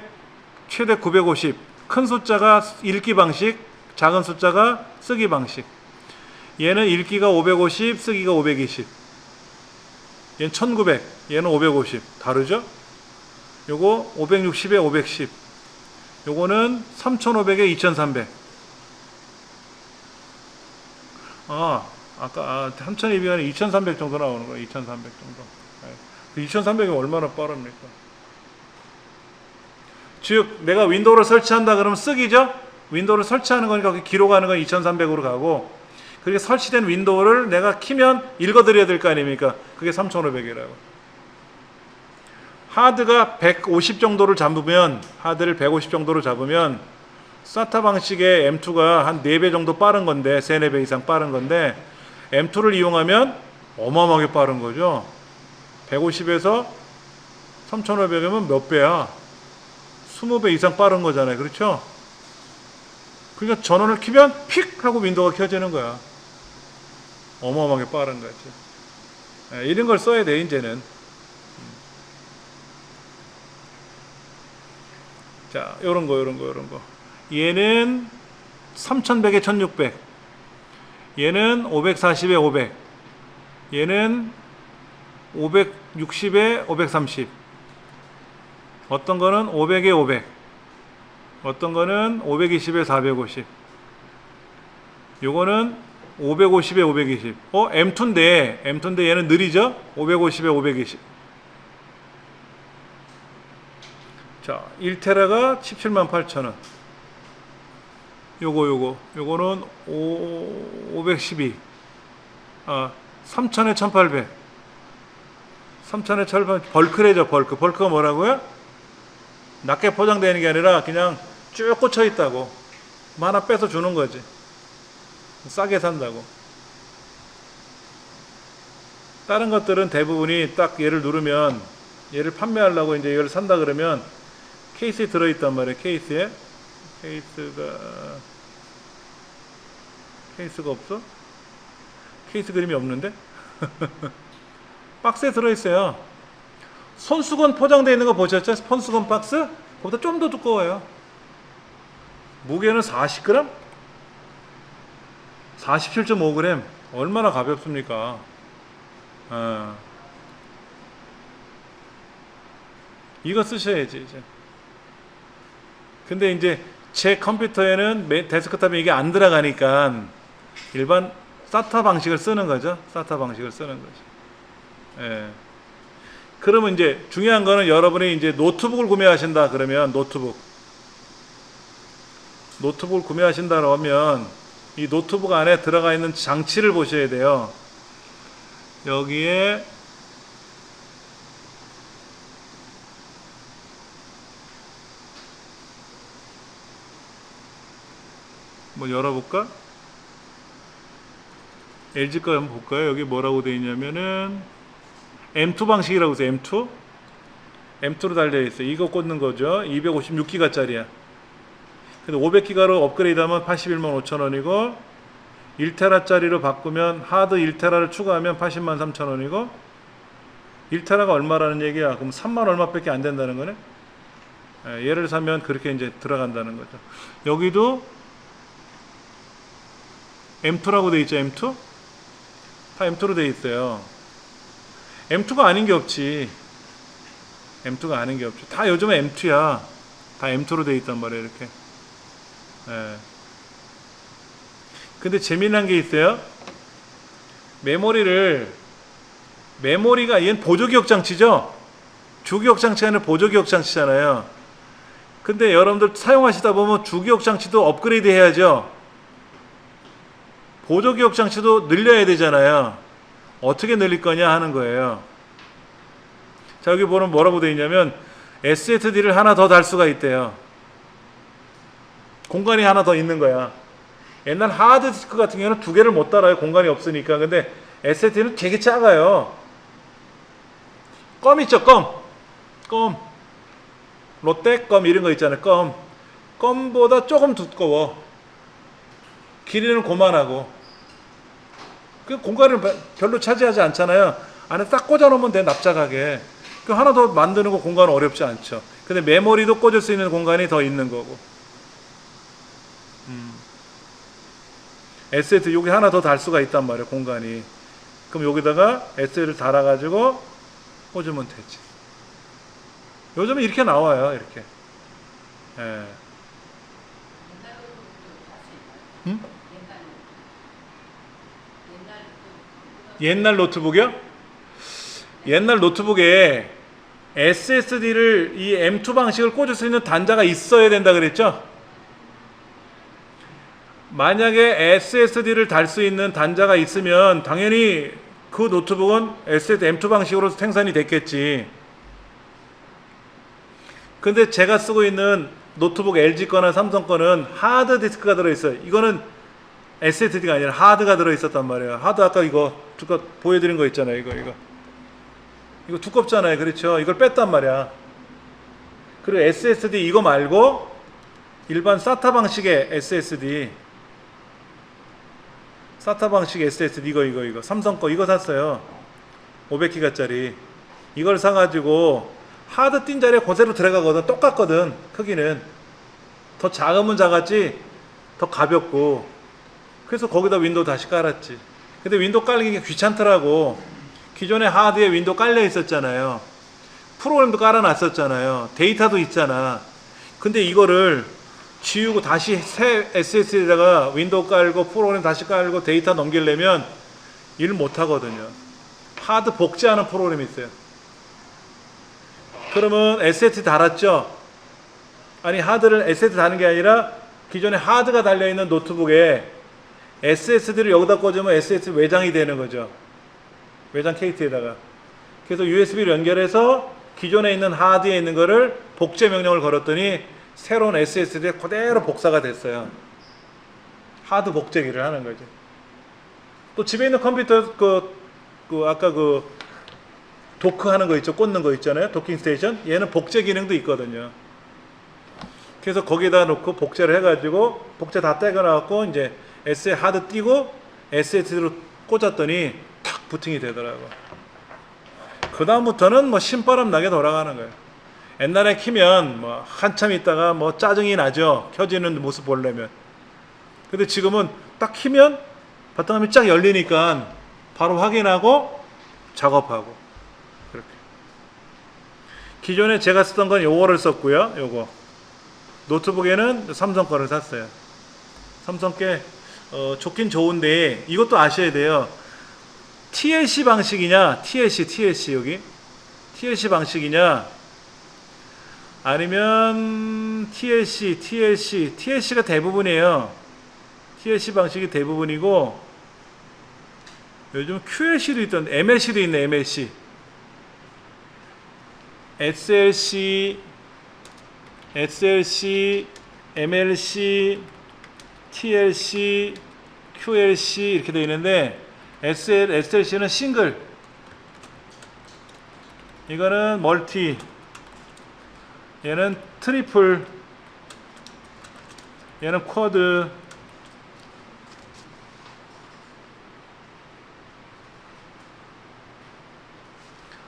최대 950. 큰 숫자가 읽기 방식, 작은 숫자가 쓰기 방식. 얘는 읽기가 550, 쓰기가 520. 얘는 1900, 얘는 550. 다르죠? 요거 560에 510. 요거는 3500에 2300. 아까 3200에 2300 정도 나오는 거예요. 2300 정도. 2300이 얼마나 빠릅니까? 즉 내가 윈도우를 설치한다 그러면 쓰기죠. 윈도우를 설치하는 거니까 기록하는 건 2300으로 가고, 그렇게 설치된 윈도우를 내가 키면 읽어드려야 될 거 아닙니까? 그게 3500이라고. 하드가 150 정도를 잡으면, 하드를 150 정도로 잡으면 SATA 방식의 M2가 한 4배 정도 빠른 건데, 3, 4배 이상 빠른 건데, M2를 이용하면 어마어마하게 빠른 거죠. 150에서 3500이면 몇 배야? 20배 이상 빠른 거잖아요. 그렇죠? 그러니까 전원을 키면 픽 하고 윈도우가 켜지는 거야. 어마어마하게 빠른 거지. 이런 걸 써야 돼 이제는. 자, 요런 거. 얘는 3100에 1600. 얘는 540에 500. 얘는 560에 530. 어떤 거는 500에 500. 어떤 거는 520에 450. 요거는 550에 520. M2인데 얘는 느리죠? 550에 520. 자, 1테라가 178,000원. 요거는 512. 3000에 1800. 3000에 1800. 벌크래죠, 벌크. 벌크가 뭐라고요? 낮게 포장되는 게 아니라 그냥 쭉 꽂혀 있다고. 하나 빼서 주는 거지. 싸게 산다고. 다른 것들은 대부분이 딱 얘를 누르면, 얘를 판매하려고 이제 이걸 산다 그러면 케이스에 들어있단 말이에요. 케이스에. 케이스가 없어? 케이스 그림이 없는데? 박스에 들어있어요. 손수건 포장되어 있는 거 보셨죠? 손수건 박스? 그보다 좀 더 두꺼워요. 무게는 40g? 47.5g. 얼마나 가볍습니까? 이거 쓰셔야지 이제. 근데 이제 제 컴퓨터에는 데스크탑에 이게 안 들어가니까 일반 SATA 방식을 쓰는 거죠. SATA 방식을 쓰는 거죠. 예. 그러면 이제 중요한 거는 여러분이 이제 노트북을 구매하신다 그러면 노트북을 구매하신다 그러면 이 노트북 안에 들어가 있는 장치를 보셔야 돼요. 여기에 뭐 열어볼까? LG 거 한번 볼까요? 여기 뭐라고 되어 있냐면은 M2 방식이라고 해서 M2로 달려있어요. 이거 꽂는 거죠. 256기가 짜리야. 근데 500기가로 업그레이드하면 81만 5천원이고 1테라 짜리로 바꾸면 하드 1테라를 추가하면 80만 3천원이고 1테라가 얼마라는 얘기야? 그럼 3만 얼마밖에 안 된다는 거네? 얘를 사면 그렇게 이제 들어간다는 거죠. 여기도 M2라고 되어 있죠. M2? 다 M2로 되어 있어요. M2가 아닌 게 없지. M2가 아닌 게 없죠. 다 요즘은 M2야. 다 M2로 되어 있단 말이에요. 이렇게. 근데 재미난 게 있어요. 메모리가 얘는 보조기억 장치죠. 주기억 장치가 아니라 보조기억 장치잖아요. 근데 여러분들 사용하시다 보면 주기억 장치도 업그레이드 해야죠. 보조기억 장치도 늘려야 되잖아요. 어떻게 늘릴 거냐 하는 거예요. 자, 여기 보면 뭐라고 되어 있냐면 SSD를 하나 더 달 수가 있대요. 공간이 하나 더 있는 거야. 옛날 하드디스크 같은 경우는 2개를 못 달아요. 공간이 없으니까. 근데 SSD는 되게 작아요. 껌 있죠, 껌. 롯데 껌 이런 거 있잖아요. 껌보다 조금 두꺼워. 길이는 고만하고. 그 공간을 별로 차지하지 않잖아요. 안에 딱 꽂아 놓으면 돼, 납작하게. 그 하나 더 만드는 거 공간 어렵지 않죠. 근데 메모리도 꽂을 수 있는 공간이 더 있는 거고. SSD 여기 하나 더 달 수가 있단 말이에요, 공간이. 그럼 여기다가 SSD를 달아가지고 꽂으면 되지. 요즘은 이렇게 나와요, 이렇게. 예. 음? 옛날 노트북이요? 옛날 노트북에 SSD를 이 M2 방식을 꽂을 수 있는 단자가 있어야 된다 그랬죠? 만약에 SSD를 달 수 있는 단자가 있으면 당연히 그 노트북은 SSD M2 방식으로 생산이 됐겠지. 근데 제가 쓰고 있는 노트북 LG 거나 삼성 거는 하드 디스크가 들어있어요. 이거는 SSD가 아니라 하드가 들어있었단 말이에요. 하드 아까 이거 보여드린 거 있잖아요. 이거 두껍잖아요. 그렇죠? 이걸 뺐단 말이야. 그리고 SSD 이거 말고 일반 SATA 방식의 SSD, SATA 방식 SSD 이거 삼성 거 이거 샀어요. 500기가짜리. 이걸 사가지고 하드 띈 자리에 그대로 들어가거든. 똑같거든. 크기는 더 작으면 작았지 더 가볍고. 그래서 거기다 윈도우 다시 깔았지. 근데 윈도우 깔기가 귀찮더라고. 기존에 하드에 윈도우 깔려 있었잖아요. 프로그램도 깔아놨었잖아요. 데이터도 있잖아. 근데 이거를 지우고 다시 새 SSD에다가 윈도우 깔고 프로그램 다시 깔고 데이터 넘기려면 일 못하거든요. 하드 복제하는 프로그램이 있어요. 그러면 SSD 달았죠? 아니 하드를 SSD 다는 게 아니라 기존에 하드가 달려있는 노트북에 SSD를 여기다 꽂으면 SSD 외장이 되는 거죠. 외장 KT에다가. 그래서 USB를 연결해서 기존에 있는 하드에 있는 거를 복제 명령을 걸었더니 새로운 SSD에 그대로 복사가 됐어요. 하드 복제기를 하는 거죠. 또 집에 있는 컴퓨터 아까 도크 하는 거 있죠. 꽂는 거 있잖아요. 도킹 스테이션. 얘는 복제 기능도 있거든요. 그래서 거기다 놓고 복제를 해가지고 복제 다 떼어나갖고 이제 하드 띄고 SSD로 꽂았더니 탁 부팅이 되더라고. 그 다음부터는 뭐 신바람 나게 돌아가는 거예요. 옛날에 키면 뭐 한참 있다가 뭐 짜증이 나죠. 켜지는 모습 보려면. 근데 지금은 딱 키면 바탕화면이 쫙 열리니까 바로 확인하고 작업하고. 그렇게. 기존에 제가 쓰던 건 요거를 썼고요. 요거. 노트북에는 삼성 거를 샀어요. 삼성 게 좋긴 좋은데 이것도 아셔야 돼요. TLC 방식이냐, TLC 여기 TLC 방식이냐, 아니면 TLC가 대부분이에요. TLC 방식이 대부분이고 요즘 QLC도 있던데 MLC도 있네. MLC, SLC, MLC, TLC, QLC 이렇게 되어 있는데 SLC는 싱글, 이거는 멀티, 얘는 트리플, 얘는 쿼드.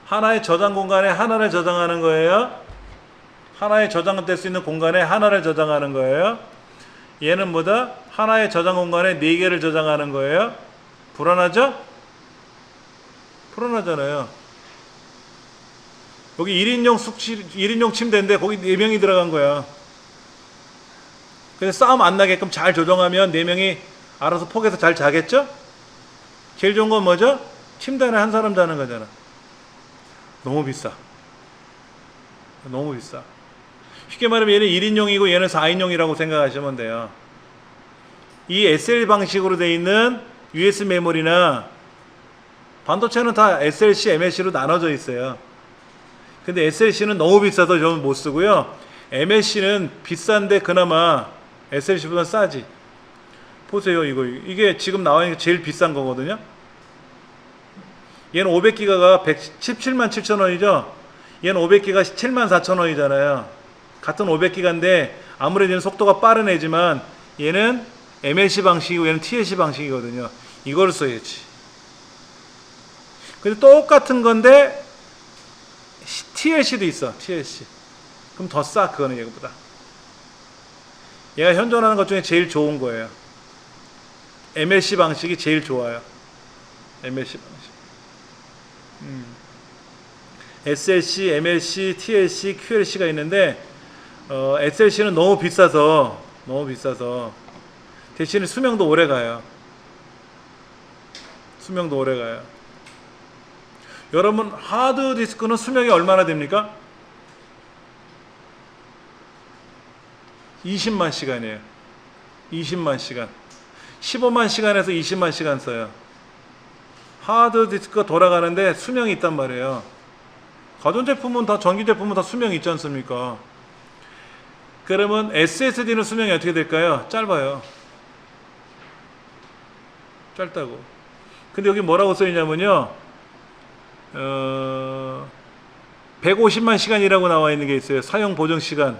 하나의 저장 공간에 하나를 저장하는 거예요. 하나의 저장될 수 있는 공간에 하나를 저장하는 거예요. 얘는 뭐다? 하나의 저장 공간에 4개를 저장하는 거예요. 불안하죠? 불안하잖아요. 여기 1인용 침대인데 거기 4명이 들어간 거야. 그래서 싸움 안 나게끔 잘 조정하면 4명이 알아서 폭에서 잘 자겠죠? 제일 좋은 건 뭐죠? 침대 안에 한 사람 자는 거잖아. 너무 비싸. 너무 비싸. 쉽게 말하면 얘는 1인용이고 얘는 4인용이라고 생각하시면 돼요. 이 SL 방식으로 되어 있는 USB 메모리나 반도체는 다 SLC, MLC로 나눠져 있어요. 근데 SLC는 너무 비싸서 저는 못 쓰고요. MLC는 비싼데 그나마 SLC보다 싸지. 보세요. 이게 지금 나와 있는 게 제일 비싼 거거든요. 얘는 500기가가 117만 7천 원이죠. 얘는 500기가 7만 4천 원이잖아요. 같은 500기가인데 아무래도 얘는 속도가 빠른 애지만 얘는 MLC 방식이고 얘는 TLC 방식이거든요. 이걸 써야지. 근데 똑같은 건데 TLC도 있어. TLC. 그럼 더 싸. 그거는 얘보다. 얘가 현존하는 것 중에 제일 좋은 거예요. MLC 방식이 제일 좋아요. MLC 방식. SLC, MLC, TLC, QLC가 있는데 SLC는 너무 비싸서 대신에 수명도 오래 가요. 수명도 오래 가요. 여러분 하드디스크는 수명이 얼마나 됩니까? 20만 시간이에요. 20만 시간. 15만 시간에서 20만 시간 써요. 하드디스크가 돌아가는데 수명이 있단 말이에요. 가전제품은 다, 전기제품은 다 수명이 있지 않습니까? 그러면 SSD는 수명이 어떻게 될까요? 짧아요. 짧다고. 근데 여기 뭐라고 써있냐면요, 150만 시간이라고 나와 있는 게 있어요. 사용 보정 시간.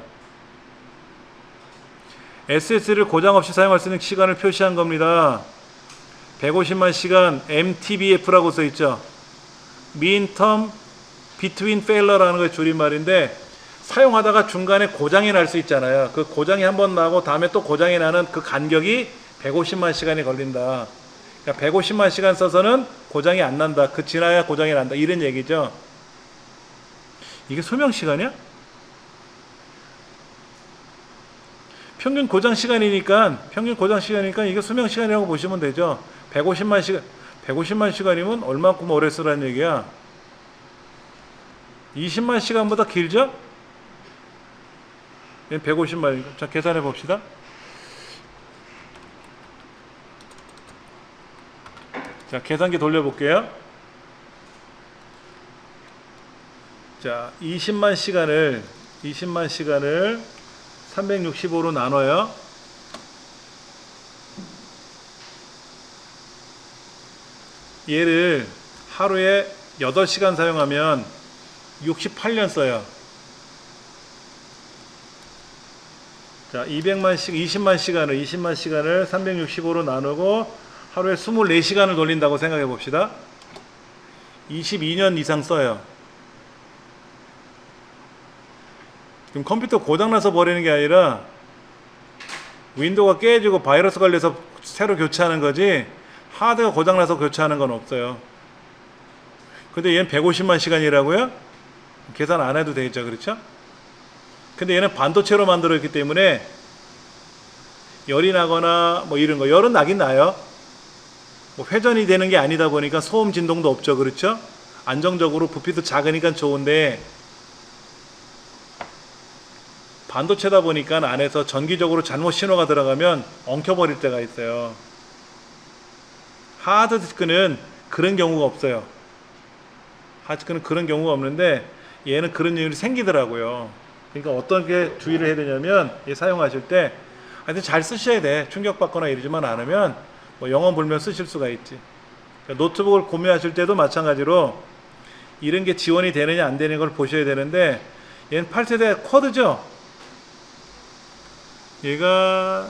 SSD를 고장 없이 사용할 수 있는 시간을 표시한 겁니다. 150만 시간 MTBF라고 써있죠. Mean Term Between Failure라는 거의 줄임말인데, 사용하다가 중간에 고장이 날 수 있잖아요. 그 고장이 한번 나고 다음에 또 고장이 나는 그 간격이 150만 시간이 걸린다. 그러니까 150만 시간 써서는 고장이 안 난다. 그 지나야 고장이 난다. 이런 얘기죠. 이게 소명 시간이야? 평균 고장 시간이니까 이게 수명 시간이라고 보시면 되죠. 150만 시간이면 얼마큼 오래 쓰라는 얘기야? 20만 시간보다 길죠? 150만. 자, 계산해 봅시다. 자, 계산기 돌려볼게요. 자, 20만 시간을 365로 나눠요. 얘를 하루에 8시간 사용하면 68년 써요. 자, 20만 시간을 365로 나누고 하루에 24시간을 돌린다고 생각해 봅시다. 22년 이상 써요. 그럼 컴퓨터 고장나서 버리는 게 아니라 윈도우가 깨지고 바이러스 걸려서 새로 교체하는 거지, 하드가 고장나서 교체하는 건 없어요. 근데 얘는 150만 시간이라고요? 계산 안 해도 되겠죠, 그렇죠? 근데 얘는 반도체로 만들어있기 때문에 열이 나거나 뭐 이런 거, 열은 나긴 나요. 뭐 회전이 되는 게 아니다 보니까 소음 진동도 없죠, 그렇죠? 안정적으로 부피도 작으니까 좋은데, 반도체다 보니까 안에서 전기적으로 잘못 신호가 들어가면 엉켜버릴 때가 있어요. 하드디스크는 그런 경우가 없어요. 하드디스크는 그런 경우가 없는데 얘는 그런 일이 생기더라고요. 그러니까 어떻게 주의를 해야 되냐면, 얘 사용하실 때 하여튼 잘 쓰셔야 돼. 충격받거나 이러지만 않으면 뭐 영원 불면 쓰실 수가 있지. 그러니까 노트북을 구매하실 때도 마찬가지로 이런 게 지원이 되느냐 안 되는 걸 보셔야 되는데, 얘는 8세대 쿼드죠. 얘가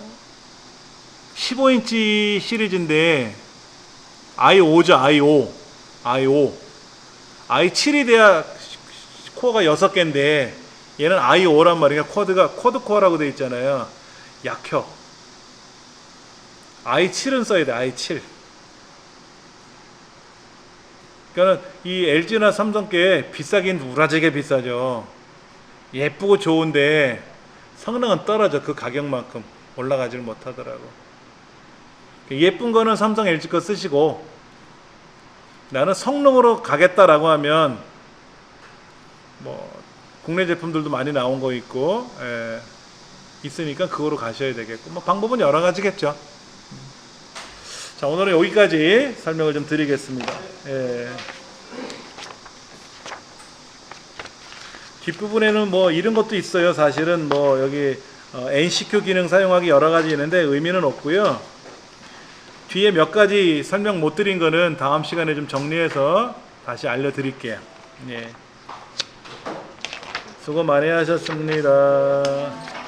15인치 시리즈인데 i5죠. i5 i7이 돼야 코어가 6개인데 얘는 i5란 말이야. 쿼드 코어라고 되어 있잖아요. 약혀. i7은 써야 돼. i7. 그러니까 이 LG나 삼성 게 비싸긴 우라지게 비싸죠. 예쁘고 좋은데 성능은 떨어져. 그 가격만큼 올라가지를 못하더라고. 예쁜 거는 삼성, LG 거 쓰시고, 나는 성능으로 가겠다라고 하면 뭐 국내 제품들도 많이 나온 거 있고, 있으니까 그거로 가셔야 되겠고, 뭐 방법은 여러 가지겠죠. 자, 오늘은 여기까지 설명을 좀 드리겠습니다. 뒷부분에는 뭐 이런 것도 있어요. 사실은 뭐 여기 NCQ 기능 사용하기 여러 가지 있는데 의미는 없고요. 뒤에 몇 가지 설명 못 드린 거는 다음 시간에 좀 정리해서 다시 알려드릴게요. 예. 수고 많이 하셨습니다.